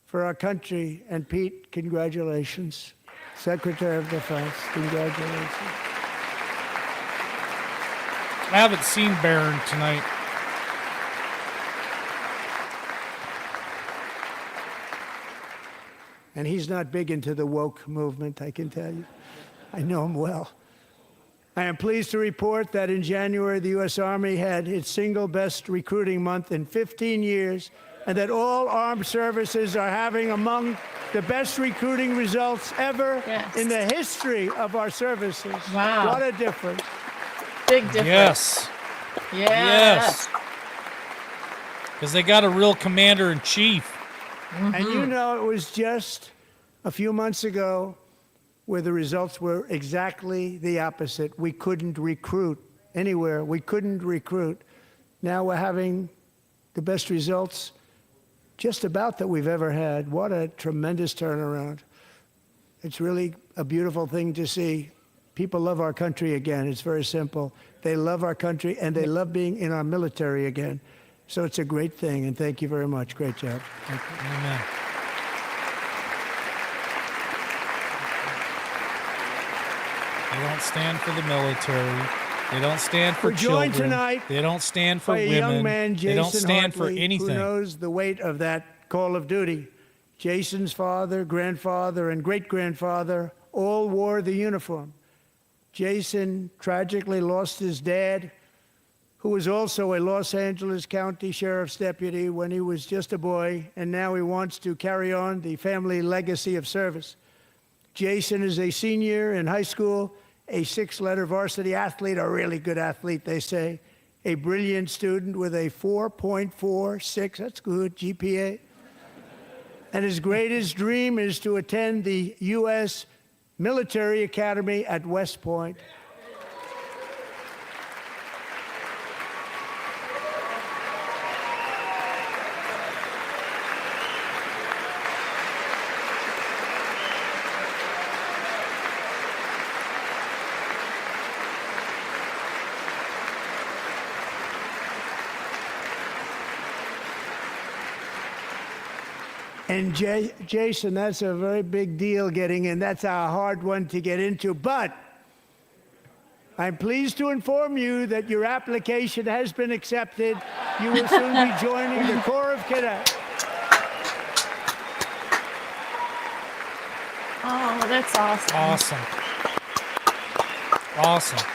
for our country. And Pete, congratulations. Secretary of Defense, congratulations. I haven't seen Barron tonight. And he's not big into the woke movement, I can tell you. I know him well. I am pleased to report that in January, the U.S. Army had its single best recruiting month in 15 years, and that all armed services are having among the best recruiting results ever in the history of our services. Wow. What a difference. Big difference. Yes. Yes. Because they got a real commander-in-chief. And you know, it was just a few months ago where the results were exactly the opposite. We couldn't recruit anywhere. We couldn't recruit. Now we're having the best results just about that we've ever had. What a tremendous turnaround. It's really a beautiful thing to see. People love our country again. It's very simple. They love our country, and they love being in our military again. So it's a great thing, and thank you very much. Great job. Thank you. Amen. They don't stand for the military. They don't stand for We're joined children. tonight They don't stand for by a women. young man, Jason they don't stand Hartley, for anything. who knows the weight of that call of duty. Jason's father, grandfather, and great-grandfather all wore the uniform. Jason tragically lost his dad, who was also a Los Angeles County Sheriff's deputy when he was just a boy, and now he wants to carry on the family legacy of service. Jason is a senior in high school, a six-letter varsity athlete, a really good athlete, they say, a brilliant student with a 4.46, that's good, GPA. And his greatest dream is to attend the U.S. Military Academy at West Point. And Jason, that's a very big deal getting in. That's a hard one to get into. But I'm pleased to inform you that your application has been accepted. You will soon be joining the Corps of Cadets. Oh, that's awesome. Awesome. Awesome.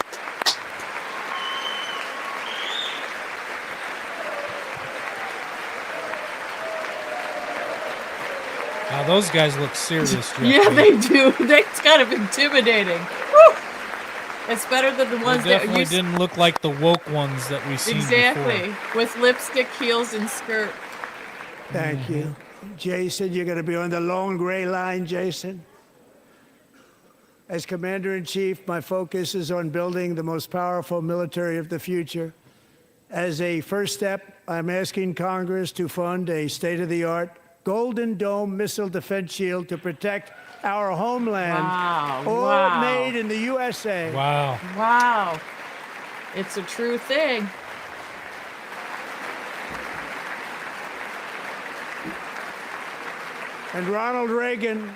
Now those guys look serious, Jeff. Yeah, they do. That's kind of intimidating. Woo! It's better than the They ones that definitely you didn't look like the woke ones that we've seen exactly before. with lipstick, heels, and skirt. Thank you. Jason, you're going to be on the long gray line, Jason. As Commander-in-Chief, my focus is on building the most powerful military of the future. As a first step, I'm asking Congress to fund a state-of-the-art Golden Dome missile defense shield to protect our homeland. Wow, All wow. made in the USA. Wow. Wow, it's a true thing. And Ronald Reagan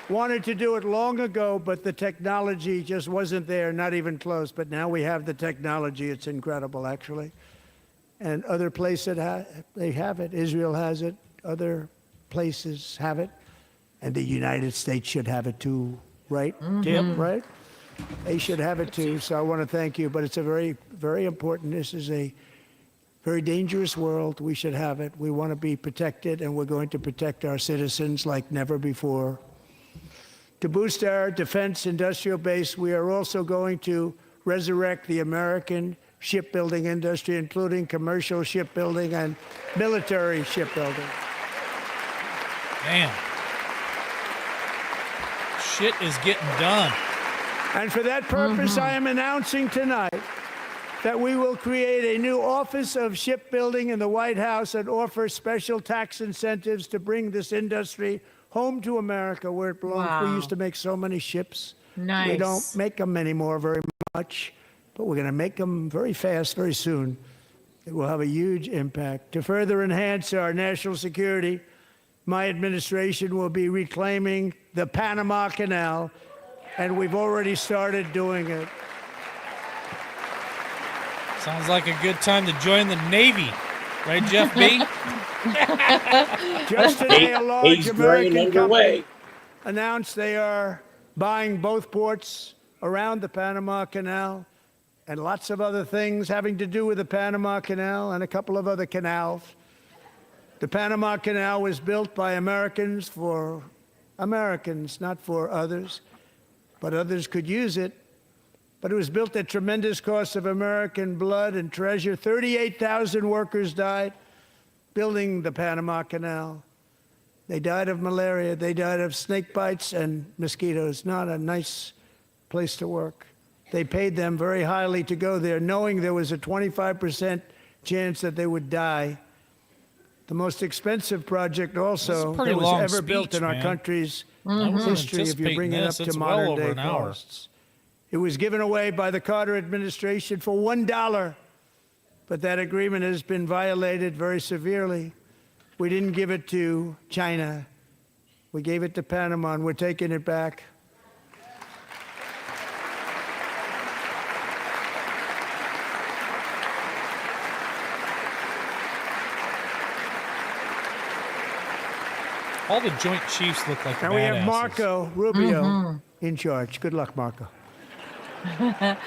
wanted to do it long ago, but the technology just wasn't there, not even close. But now we have the technology. It's incredible, actually. And other places, they have it. Israel has it. Other places have it. And the United States should have it too, right? Yep. Right? They should have it too. So I want to thank you. But it's a very, very important. This is a very dangerous world. We should have it. We want to be protected, and we're going to protect our citizens like never before. To boost our defense industrial base, we are also going to resurrect the American shipbuilding industry, including commercial shipbuilding and military shipbuilding. Man. Shit is getting done. And for that purpose, I am announcing tonight that we will create a new Office of Shipbuilding in the White House and offer special tax incentives to bring this industry home to America where it belongs. Wow. We used to make so many ships. Nice. We don't make them anymore very much, but we're going to make them very fast, very soon. It will have a huge impact. To further enhance our national security, my administration will be reclaiming the Panama Canal, and we've already started doing it. Sounds like a good time to join the Navy. Right, Jeff B? Just today, a large He's drain American underway. company announced they are buying both ports around the Panama Canal and lots of other things having to do with the Panama Canal and a couple of other canals. The Panama Canal was built by Americans for Americans, not for others, but others could use it. But it was built at tremendous cost of American blood and treasure. 38,000 workers died building the Panama Canal. They died of malaria. They died of snake bites and mosquitoes. Not a nice place to work. They paid them very highly to go there, knowing there was a 25% chance that they would die. The most expensive project also that was ever built in our country's history, if you bring it up to modern day costs. It was given away by the Carter administration for $1, but that agreement has been violated very severely. We didn't give it to China. We gave it to Panama, and we're taking it back. All the Joint Chiefs look like Now badasses. we have Marco Rubio in charge. Good luck, Marco.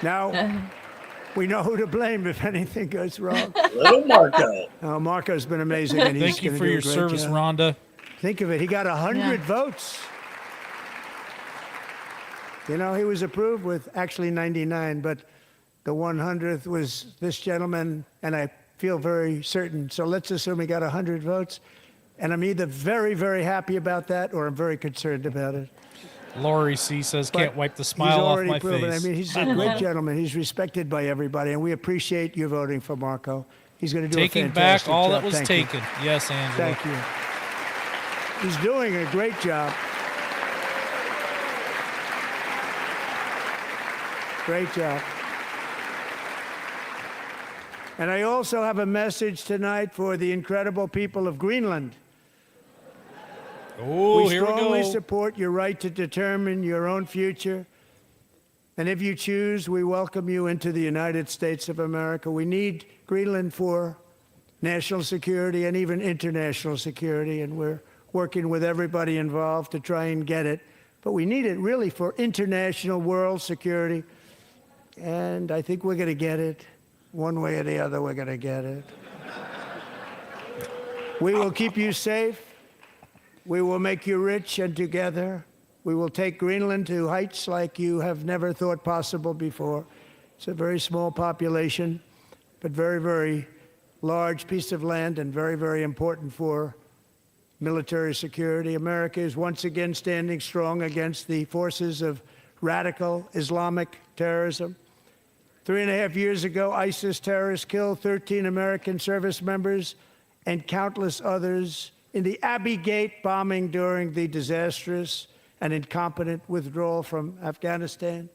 Now, we know who to blame if anything goes wrong. Little Marco. Marco's been amazing. And he's Thank you gonna for do a your great service, job. Rhonda. Think of it. He got 100 votes. You know, he was approved with actually 99, but the 100th was this gentleman, and I feel very certain. So let's assume he got 100 votes. And I'm either very, very happy about that or I'm very concerned about it. Lori C. says, But can't wipe the he's smile off already my proven. face. I mean, he's a great gentleman. He's respected by everybody, and we appreciate you voting for Marco. He's going to do Taking a back fantastic all job. that was Thank you. taken. Yes, Angela. Thank you. He's doing a great job. Great job. And I also have a message tonight for the incredible people of Greenland. Oh, We here we strongly go. support your right to determine your own future. And if you choose, we welcome you into the United States of America. We need Greenland for national security and even international security, and we're working with everybody involved to try and get it. But we need it really for international world security, and I think we're going to get it. One way or the other, we're going to get it. We will keep you safe. We will make you rich, and together we will take Greenland to heights like you have never thought possible before. It's a very small population, but very, very large piece of land and very, very important for military security. America is once again standing strong against the forces of radical Islamic terrorism. 3.5 years ago, ISIS terrorists killed 13 American service members and countless others in the Abbey Gate bombing during the disastrous and incompetent withdrawal from Afghanistan.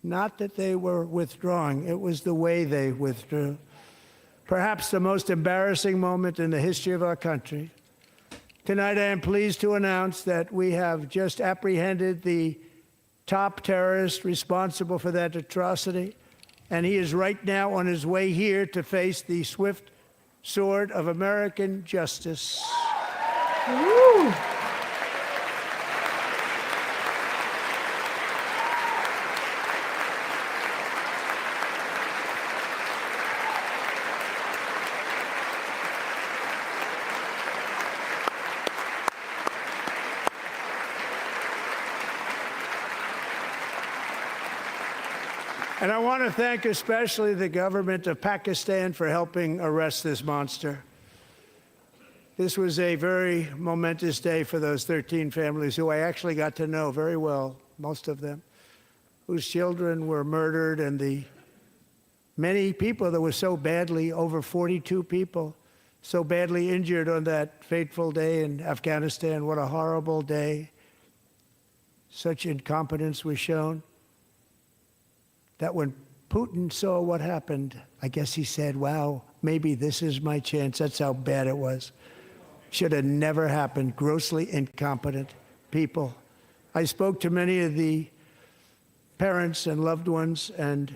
Not that they were withdrawing, it was the way they withdrew. Perhaps the most embarrassing moment in the history of our country. Tonight, I am pleased to announce that we have just apprehended the top terrorist responsible for that atrocity, and he is right now on his way here to face the swift sword of American justice. Woo. And I want to thank especially the government of Pakistan for helping arrest this monster. This was a very momentous day for those 13 families who I actually got to know very well, most of them, whose children were murdered, and the many people that were so badly, over 42 people, so badly injured on that fateful day in Afghanistan. What a horrible day. Such incompetence was shown that when Putin saw what happened, I guess he said, wow, maybe this is my chance. That's how bad it was. Should have never happened. Grossly incompetent people. I spoke to many of the parents and loved ones, and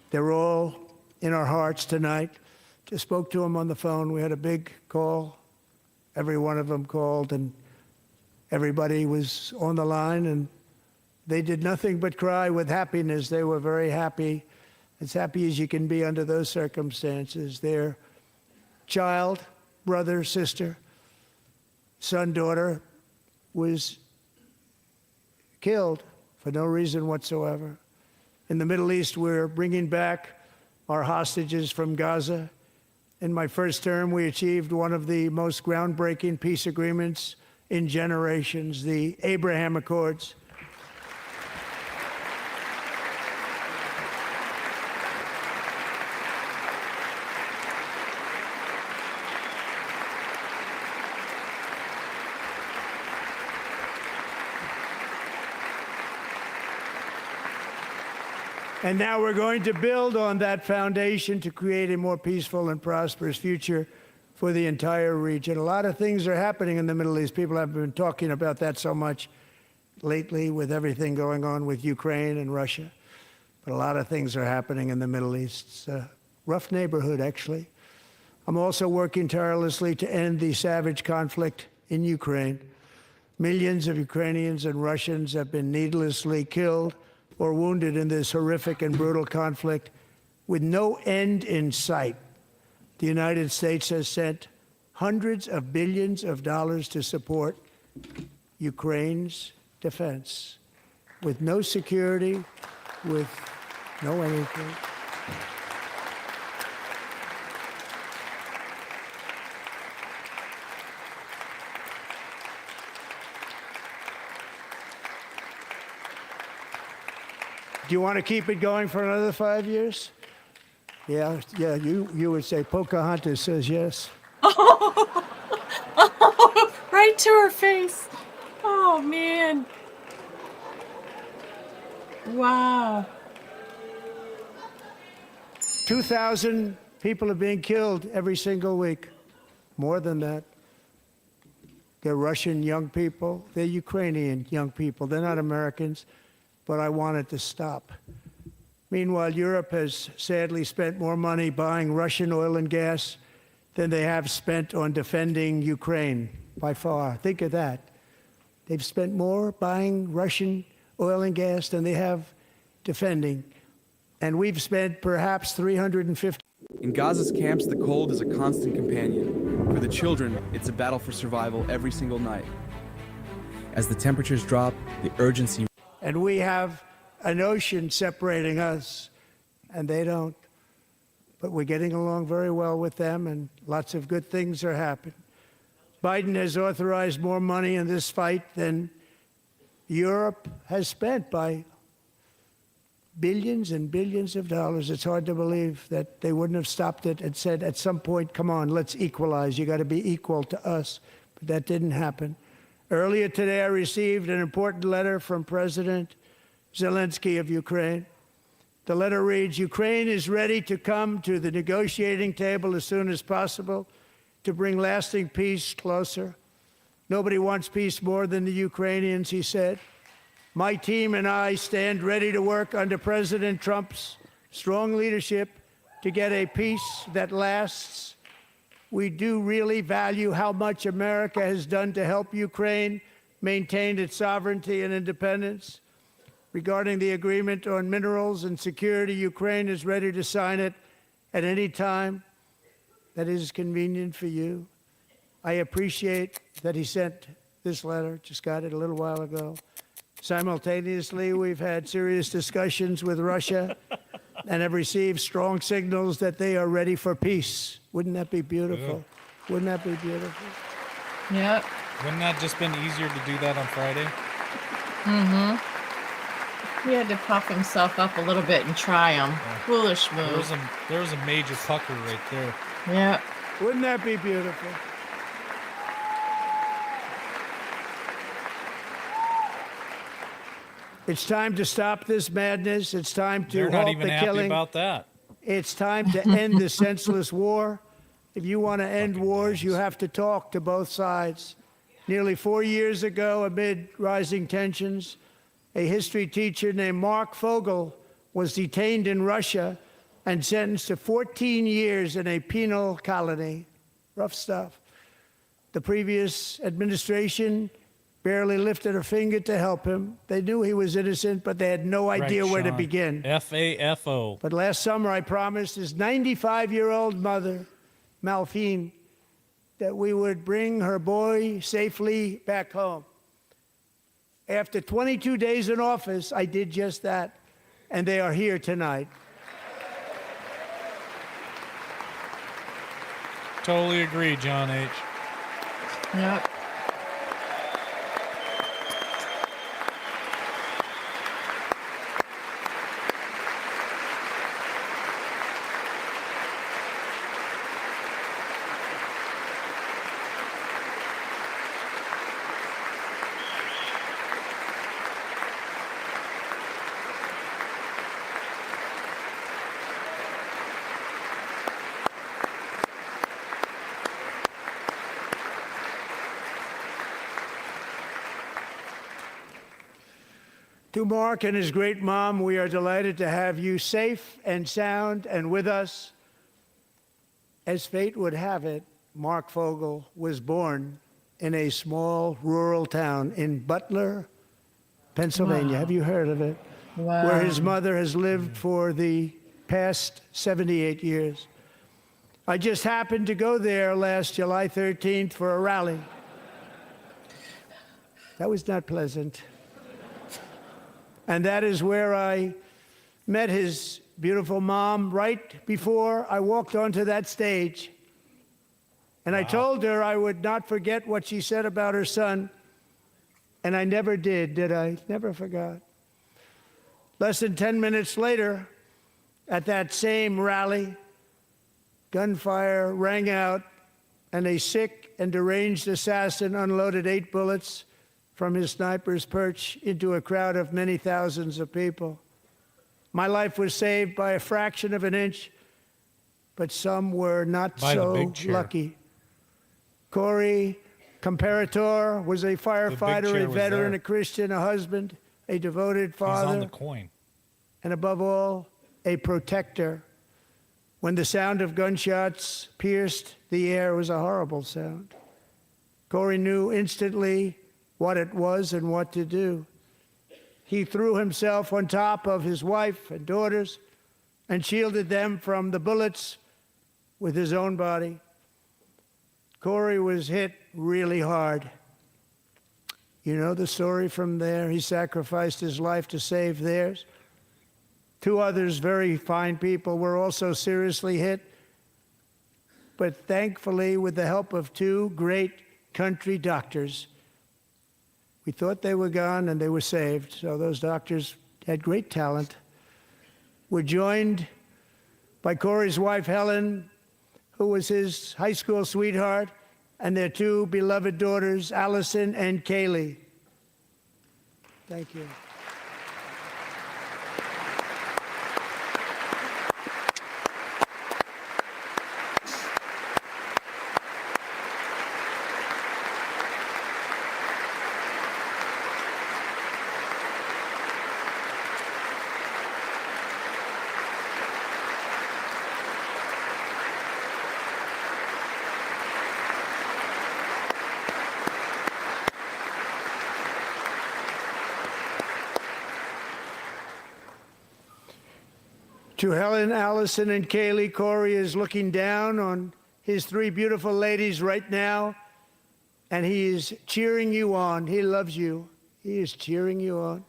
they're all in our hearts tonight. Just spoke to them on the phone. We had a big call. Every one of them called, and everybody was on the line, and they did nothing but cry with happiness. They were very happy, as happy as you can be under those circumstances. Their child, brother, sister, son, daughter was killed for no reason whatsoever. In the Middle East, we're bringing back our hostages from Gaza. In my first term, we achieved one of the most groundbreaking peace agreements in generations, the Abraham Accords. And now we're going to build on that foundation to create a more peaceful and prosperous future for the entire region. A lot of things are happening in the Middle East. People have been talking about that so much lately with everything going on with Ukraine and Russia. But a lot of things are happening in the Middle East. It's a rough neighborhood, actually. I'm also working tirelessly to end the savage conflict in Ukraine. Millions of Ukrainians and Russians have been needlessly killed or wounded in this horrific and brutal conflict with no end in sight. The United States has sent hundreds of billions of dollars to support Ukraine's defense with no security, with no anything. Do you want to keep it going for another 5 years? Yeah, you would say Pocahontas says yes. Right to her face. Oh, man. Wow. 2,000 people are being killed every single week. More than that. They're Russian young people. They're Ukrainian young people. They're not Americans, but I want it to stop. Meanwhile, Europe has sadly spent more money buying Russian oil and gas than they have spent on defending Ukraine, by far. Think of that. They've spent more buying Russian oil and gas than they have defending. And we've spent perhaps 350. In Gaza's camps, the cold is a constant companion. For the children, it's a battle for survival every single night. As the temperatures drop, the urgency. And we have an ocean separating us, and they don't. But we're getting along very well with them, and lots of good things are happening. Biden has authorized more money in this fight than Europe has spent, by billions and billions of dollars. It's hard to believe that they wouldn't have stopped it and said at some point, come on, let's equalize. You got to be equal to us. But that didn't happen. Earlier today, I received an important letter from President Zelensky of Ukraine. The letter reads, Ukraine is ready to come to the negotiating table as soon as possible to bring lasting peace closer. Nobody wants peace more than the Ukrainians, he said. My team and I stand ready to work under President Trump's strong leadership to get a peace that lasts. We do really value how much America has done to help Ukraine maintain its sovereignty and independence. Regarding the agreement on minerals and security, Ukraine is ready to sign it at any time that is convenient for you. I appreciate that he sent this letter, just got it a little while ago. Simultaneously, we've had serious discussions with Russia and have received strong signals that they are ready for peace. Wouldn't that be beautiful? Yeah. Wouldn't that be beautiful? Yep. Wouldn't that just been easier to do that on Friday? Mm-hmm. He had to puff himself up a little bit and try him. Yeah. Foolish move. There was a major pucker right there. Yeah. Wouldn't that be beautiful? It's time to stop this madness. It's time to halt the killing. They're not even happy about that. It's time to end the senseless war. If you want to end wars, you have to talk to both sides. Nearly 4 years ago, amid rising tensions, a history teacher named Mark Fogel was detained in Russia and sentenced to 14 years in a penal colony. Rough stuff. The previous administration barely lifted a finger to help him. They knew he was innocent, but they had no idea where to begin. FAFO. But last summer, I promised his 95-year-old mother, Malphine, that we would bring her boy safely back home. After 22 days in office, I did just that, and they are here tonight. Totally agree, John H. Yep. To Mark and his great mom, we are delighted to have you safe and sound and with us. As fate would have it, Mark Fogel was born in a small rural town in Butler, Pennsylvania. Wow. Have you heard of it? Wow. Where his mother has lived for the past 78 years. I just happened to go there last July 13th for a rally. That was not pleasant. And that is where I met his beautiful mom right before I walked onto that stage. And I told her I would not forget what she said about her son. And I never did I? Never forgot. Less than 10 minutes later, at that same rally, gunfire rang out, and a sick and deranged assassin unloaded 8 bullets from his sniper's perch into a crowd of many thousands of people. My life was saved by a fraction of an inch, but some were not so lucky. Corey comparator, was a firefighter, chair a was veteran, there. a Christian, a husband, a devoted He's on the father, coin. and above all, a protector. When the sound of gunshots pierced the air, it was a horrible sound. Corey knew instantly what it was and what to do. He threw himself on top of his wife and daughters and shielded them from the bullets with his own body. Corey was hit really hard. You know the story from there. He sacrificed his life to save theirs. Two others, very fine people, were also seriously hit. But thankfully, with the help of two great country doctors, we thought they were gone and they were saved. So those doctors had great talent. We're joined by Corey's wife, Helen, who was his high school sweetheart, and their two beloved daughters, Allison and Kaylee. Thank you. To Helen, Allison, and Kaylee, Corey is looking down on his three beautiful ladies right now, and he is cheering you on. He loves you. He is cheering you on.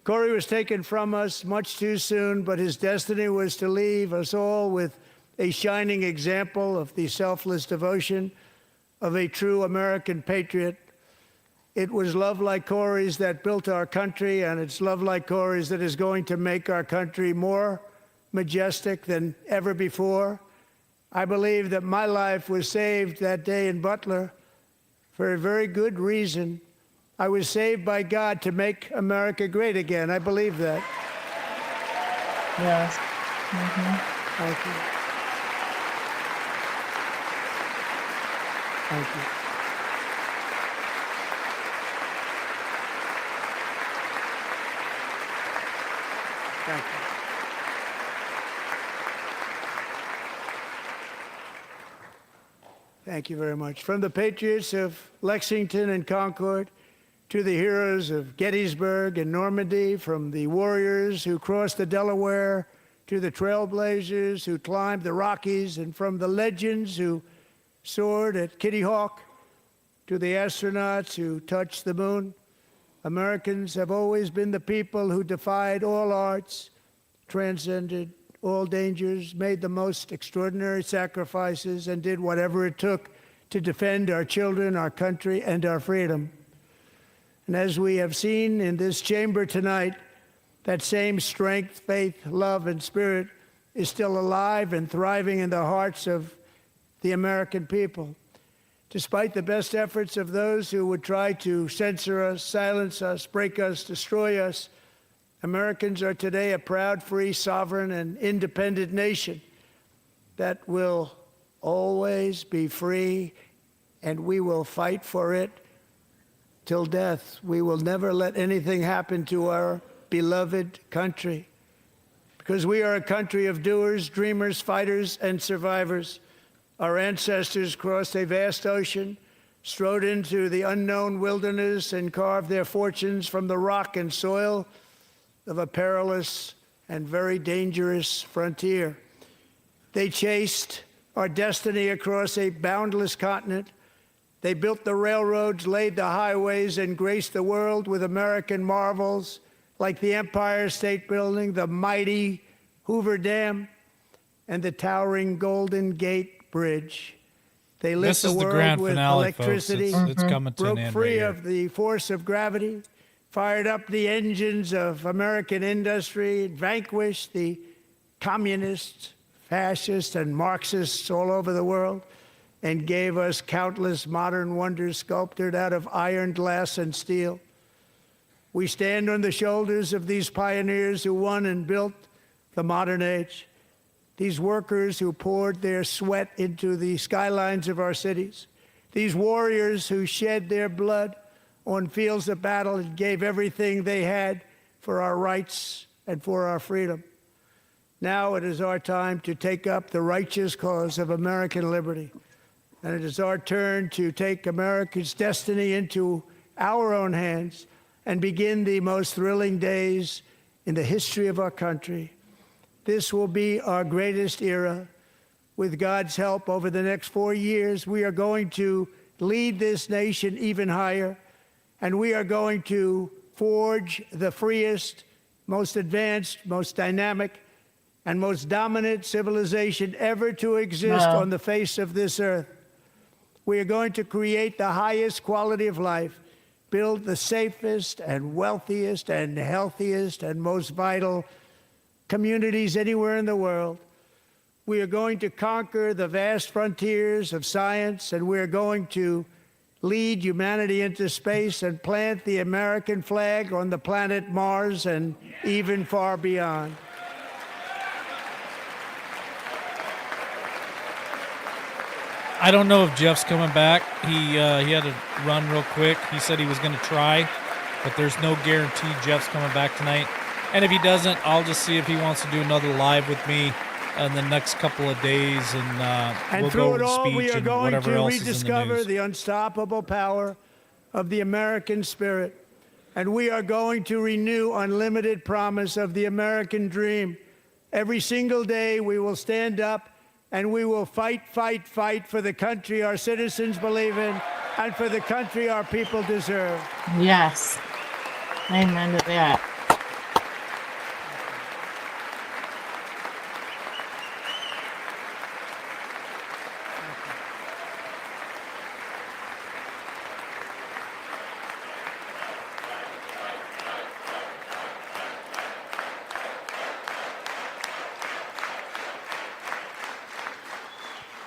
Corey was taken from us much too soon, but his destiny was to leave us all with a shining example of the selfless devotion of a true American patriot. It was love like Corey's that built our country, and it's love like Corey's that is going to make our country more majestic than ever before. I believe that my life was saved that day in Butler for a very good reason. I was saved by God to make America great again. I believe that. Yes. Thank you. Thank you. Thank you. Thank you very much. From the patriots of Lexington and Concord to the heroes of Gettysburg and Normandy, from the warriors who crossed the Delaware to the trailblazers who climbed the Rockies, and from the legends who soared at Kitty Hawk to the astronauts who touched the moon, Americans have always been the people who defied all odds, transcended all dangers, made the most extraordinary sacrifices, and did whatever it took to defend our children, our country, and our freedom. And as we have seen in this chamber tonight, that same strength, faith, love, and spirit is still alive and thriving in the hearts of the American people. Despite the best efforts of those who would try to censor us, silence us, break us, destroy us, Americans are today a proud, free, sovereign, and independent nation that will always be free, and we will fight for it till death. We will never let anything happen to our beloved country, because we are a country of doers, dreamers, fighters, and survivors. Our ancestors crossed a vast ocean, strode into the unknown wilderness, and carved their fortunes from the rock and soil of a perilous and very dangerous frontier. They chased our destiny across a boundless continent. They built the railroads, laid the highways, and graced the world with American marvels like the Empire State Building, the mighty Hoover Dam, and the towering Golden Gate Bridge. They lit This the is the world grand with finale, folks. electricity, It's coming to an broke end free right of the force of gravity, fired up the engines of American industry, vanquished the communists, fascists, and Marxists all over the world, and gave us countless modern wonders sculptured out of iron, glass, and steel. We stand on the shoulders of these pioneers who won and built the modern age, these workers who poured their sweat into the skylines of our cities, These warriors who shed their blood on fields of battle and gave everything they had for our rights and for our freedom. Now it is our time to take up the righteous cause of American liberty. And it is our turn to take America's destiny into our own hands and begin the most thrilling days in the history of our country. This will be our greatest era. With God's help, over the next 4 years, we are going to lead this nation even higher, and we are going to forge the freest, most advanced, most dynamic, and most dominant civilization ever to exist on the face of this earth. We are going to create the highest quality of life, build the safest and wealthiest and healthiest and most vital communities anywhere in the world. We are going to conquer the vast frontiers of science, and we are going to lead humanity into space and plant the American flag on the planet Mars and even far beyond. I don't know if Jeff's coming back. He had to run real quick. He said he was going to try, but there's no guarantee Jeff's coming back tonight. And if he doesn't, I'll just see if he wants to do another live with me in the next couple of days, and we'll through go over it the all, speech we are and going whatever to else is in the rediscover news. the unstoppable power of the American spirit, and we are going to renew unlimited promise of the American dream. Every single day, we will stand up and we will fight, fight, fight for the country our citizens believe in and for the country our people deserve. Yes. Amen to that.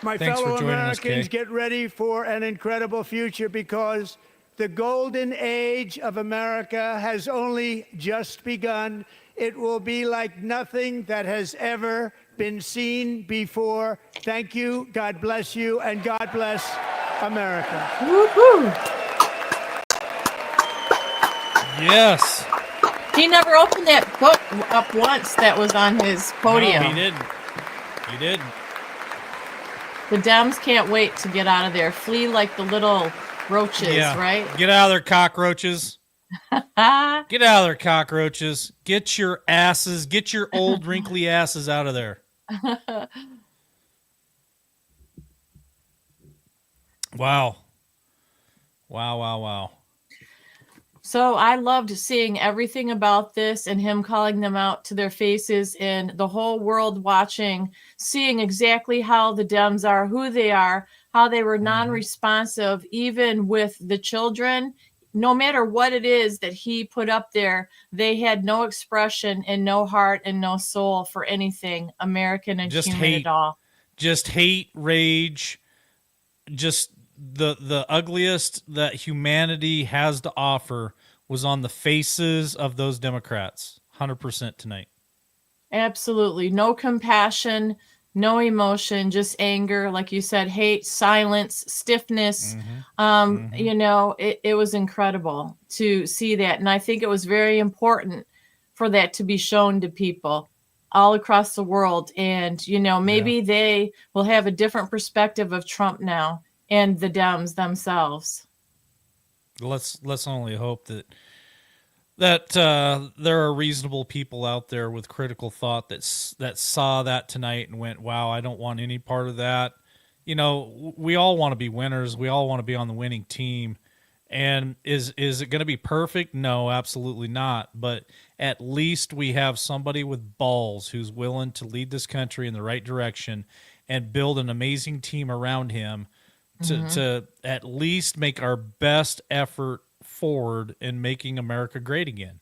My Thanks fellow for joining us, Americans, Kay. get ready for an incredible future, because the golden age of America has only just begun. It will be like nothing that has ever been seen before. Thank you, God bless you, and God bless America. Woo-hoo. Yes. He never opened that book up once that was on his podium. No, he didn't. He didn't. The Dems can't wait to get out of there. Flee like the little roaches, right? Get out of there, cockroaches. Get out of there, cockroaches. Get your asses, get your old wrinkly asses out of there. Wow. Wow, wow, wow. So I loved seeing everything about this and him calling them out to their faces and the whole world watching, seeing exactly how the Dems are, who they are, how they were non-responsive, even with the children. No matter what it is that he put up there, they had no expression and no heart and no soul for anything American and Just human hate. at all. Just hate, rage, just the ugliest that humanity has to offer was on the faces of those Democrats. 100% tonight. Absolutely. No compassion, no emotion, just anger. Like you said, hate, silence, stiffness. You know, it was incredible to see that. And I think it was very important for that to be shown to people all across the world. And, you know, maybe they will have a different perspective of Trump now and the Dems themselves. Let's only hope that there are reasonable people out there with critical thought that saw that tonight and went, wow, I don't want any part of that. You know, we all want to be winners. We all want to be on the winning team. And is it going to be perfect? No, absolutely not. But at least we have somebody with balls who's willing to lead this country in the right direction and build an amazing team around him to at least make our best effort forward in making America great again.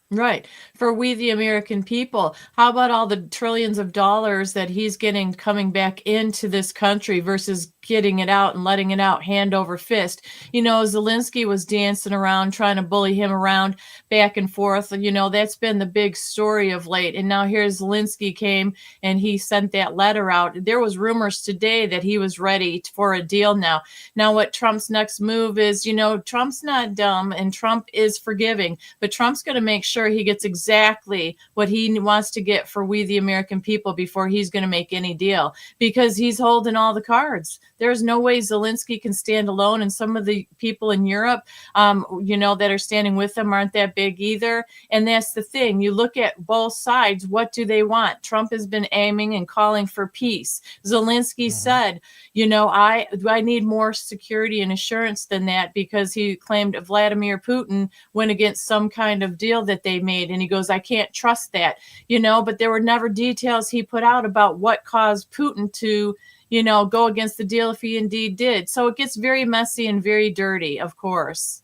Right. For we, the American people. How about all the trillions of dollars that he's getting coming back into this country versus getting it out and letting it out hand over fist? Zelensky was dancing around, trying to bully him around back and forth. That's been the big story of late. And now here's Zelensky came and he sent that letter out. There was rumors today that he was ready for a deal now. Now, what Trump's next move is, Trump's not dumb and Trump is forgiving, but Trump's going to make sure he gets exactly what he wants to get for we, the American people, before he's going to make any deal, because he's holding all the cards. There's no way Zelensky can stand alone. And some of the people in Europe, that are standing with him aren't that big either. And that's the thing. You look at both sides. What do they want? Trump has been aiming and calling for peace. Zelensky said, I need more security and assurance than that, because he claimed Vladimir Putin went against some kind of deal that they made. And he goes, I can't trust that, but there were never details he put out about what caused Putin to, go against the deal if he indeed did. So it gets very messy and very dirty, of course.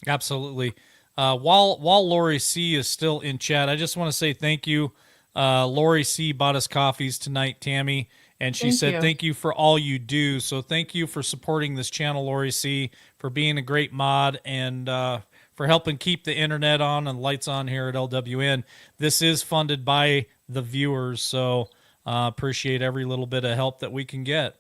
Absolutely. While Lori C is still in chat, I just want to say thank you. Lori C bought us coffees tonight, Tammy, and she said thank you for all you do. So thank you for supporting this channel, Lori C, for being a great mod, and for helping keep the internet on and lights on here at LWN. This is funded by the viewers, so appreciate every little bit of help that we can get.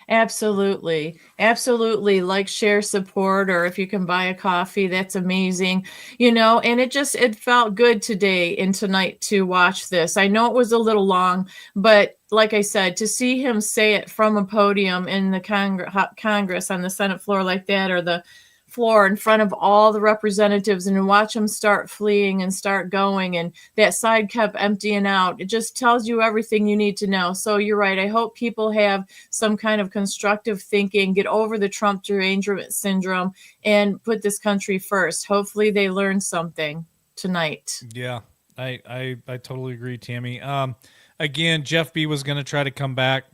Absolutely. Absolutely. Like, share, support, or if you can buy a coffee, that's amazing. And it felt good today and tonight to watch this. I know it was a little long, but like I said, to see him say it from a podium in the Congress on the Senate floor like that, or the floor in front of all the representatives, and watch them start fleeing and start going, and that side kept emptying out. It just tells you everything you need to know. So you're right. I hope people have some kind of constructive thinking, get over the Trump derangement syndrome, and put this country first. Hopefully they learn something tonight. Yeah, I totally agree, Tammy. Again, Jeff B was going to try to come back,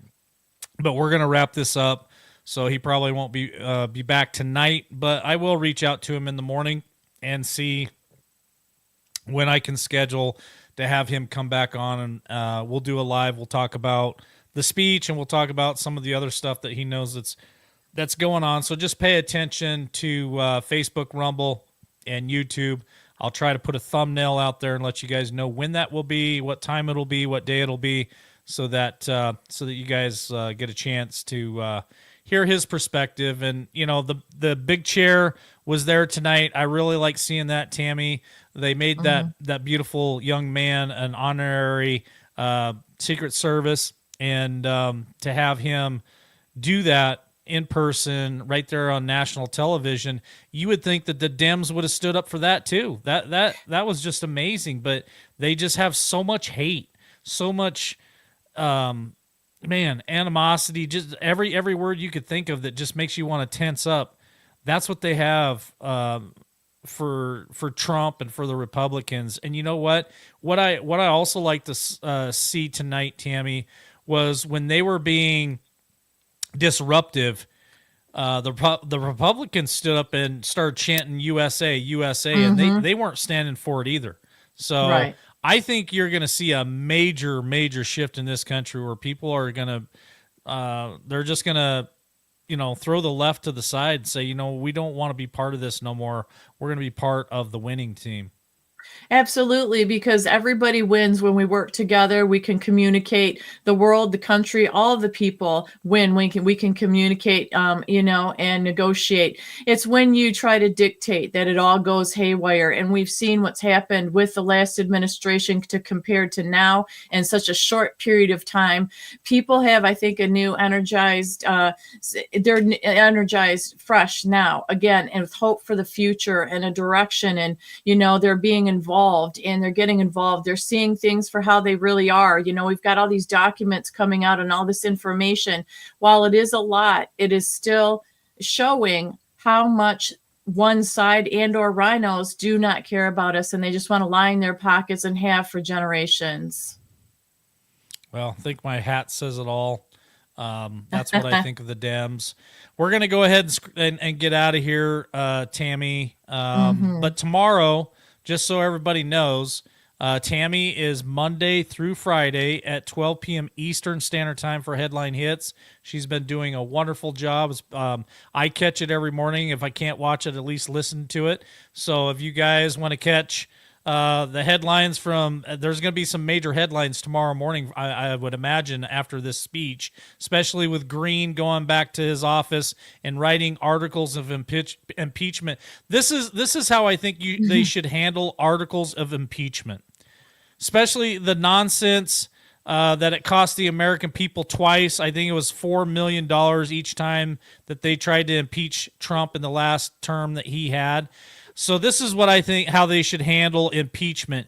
but we're going to wrap this up. So he probably won't be back tonight, but I will reach out to him in the morning and see when I can schedule to have him come back on, and we'll do a live. We'll talk about the speech, and we'll talk about some of the other stuff that he knows that's going on. So just pay attention to Facebook, Rumble, and YouTube. I'll try to put a thumbnail out there and let you guys know when that will be, what time it'll be, what day it'll be, so that you guys get a chance to hear his perspective. And the big chair was there tonight. I really like seeing that, Tammy. They made that beautiful young man an honorary Secret Service, and to have him do that in person right there on national television, you would think that the Dems would have stood up for that too. That was just amazing. But they just have so much hate, so much animosity, just every word you could think of that just makes you want to tense up. That's what they have for Trump and for the Republicans. And you know what I also like to see tonight, Tammy, was when they were being disruptive, the Republicans stood up and started chanting USA, USA, and they weren't standing for it either. So right. I think you're going to see a major shift in this country where people are going to, they're just going to, throw the left to the side and say, we don't want to be part of this no more. We're going to be part of the winning team. Absolutely, because everybody wins when we work together. We can communicate. The world, the country, all of the people win. We can communicate, and negotiate. It's when you try to dictate that it all goes haywire. And we've seen what's happened with the last administration compared to now in such a short period of time. People have, I think, a new energized. They're energized, fresh now again, and with hope for the future and a direction. And they're being involved, and they're getting involved. They're seeing things for how they really are. We've got all these documents coming out and all this information. While it is a lot, it is still showing how much one side and or rhinos do not care about us, and they just want to line their pockets and have for generations. Well, I think my hat says it all. That's what I think of the Dems. We're going to go ahead and get out of here, Tammy. But tomorrow just so everybody knows, Tammy is Monday through Friday at 12 p.m. Eastern Standard Time for Headline Hits. She's been doing a wonderful job. I catch it every morning. If I can't watch it, at least listen to it. So if you guys want to catch the headlines there's going to be some major headlines tomorrow morning, I would imagine, after this speech, especially with Green going back to his office and writing articles of impeachment. This is how I think they should handle articles of impeachment, especially the nonsense that it cost the American people twice. I think it was $4 million each time that they tried to impeach Trump in the last term that he had. So this is what I think how they should handle impeachment.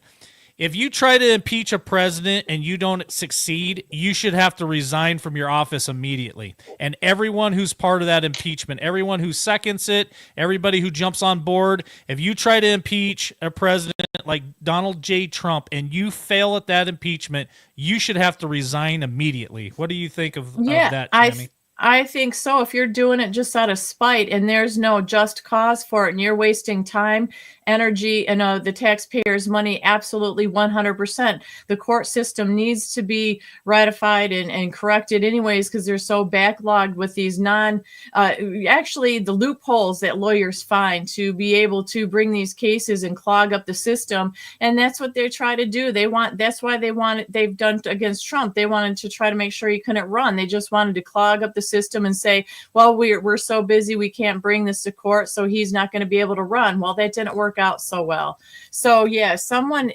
If you try to impeach a president and you don't succeed, you should have to resign from your office immediately. And everyone who's part of that impeachment, everyone who seconds it, everybody who jumps on board, if you try to impeach a president like Donald J. Trump and you fail at that impeachment, you should have to resign immediately. What do you think of that, Tammy? I think so. If you're doing it just out of spite and there's no just cause for it and you're wasting time, energy, and the taxpayers' money, absolutely 100%. The court system needs to be ratified and corrected anyways, because they're so backlogged with these actually the loopholes that lawyers find to be able to bring these cases and clog up the system. And that's what they try to do. That's why they've done against Trump. They wanted to try to make sure he couldn't run. They just wanted to clog up the system and say, well, we're so busy, we can't bring this to court, so he's not going to be able to run. Well, that didn't work out so well. So yeah, someone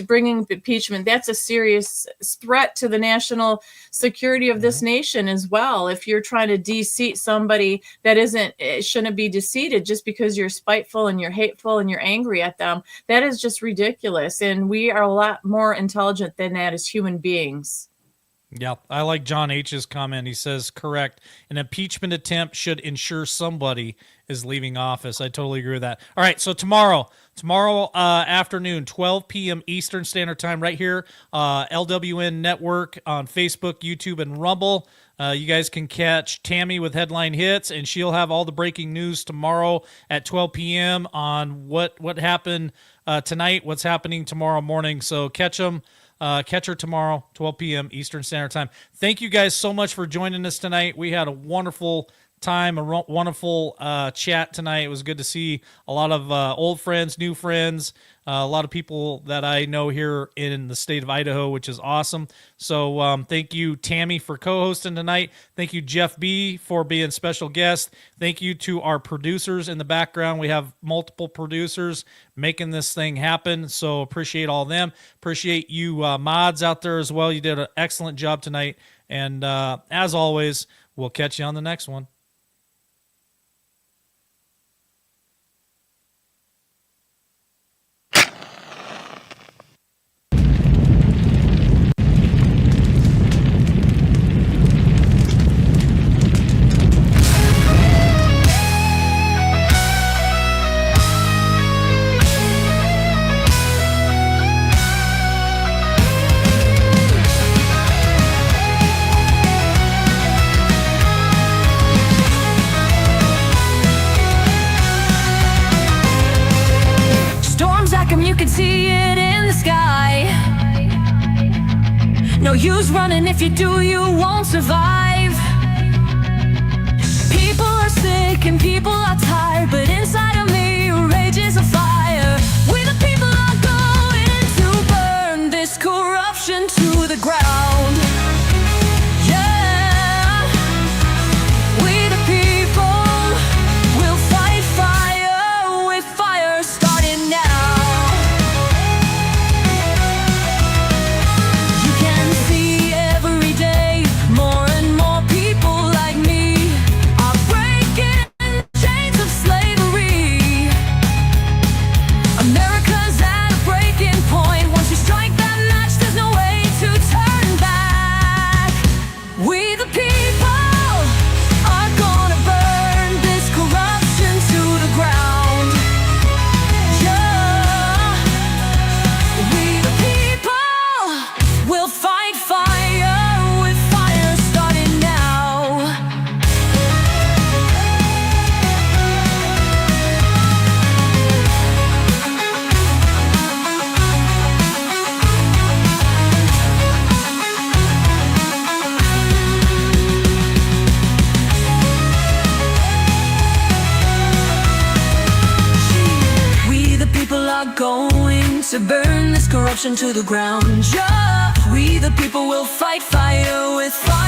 bringing impeachment, that's a serious threat to the national security of this nation as well. If you're trying to de-seat somebody that shouldn't be de-seated just because you're spiteful and you're hateful and you're angry at them, that is just ridiculous. And we are a lot more intelligent than that as human beings. Yeah, I like John H's comment. He says, correct. An impeachment attempt should ensure somebody is leaving office. I totally agree with that. All right, so tomorrow afternoon, 12 p.m. Eastern Standard Time, right here, LWN Network on Facebook, YouTube, and Rumble. You guys can catch Tammy with Headline Hits, and she'll have all the breaking news tomorrow at 12 p.m. on what happened tonight, what's happening tomorrow morning. So catch her tomorrow, 12 p.m. Eastern Standard Time. Thank you guys so much for joining us tonight. We had a wonderful time, a wonderful chat tonight. It was good to see a lot of old friends, new friends, a lot of people that I know here in the state of Idaho, which is awesome. So thank you, Tammy, for co-hosting tonight. Thank you, Jeff B., for being special guest. Thank you to our producers in the background. We have multiple producers making this thing happen, so appreciate all of them. Appreciate you mods out there as well. You did an excellent job tonight. And as always, we'll catch you on the next one. You can see it in the sky. No use running, if you do, you won't survive. People are sick and people are tired, but inside of me rages a fire. We the people are going to burn this corruption to the ground. Yeah, we the people will fight fire with fire starting now. More and more to burn this corruption to the ground. Yeah, we the people will fight fire with fire.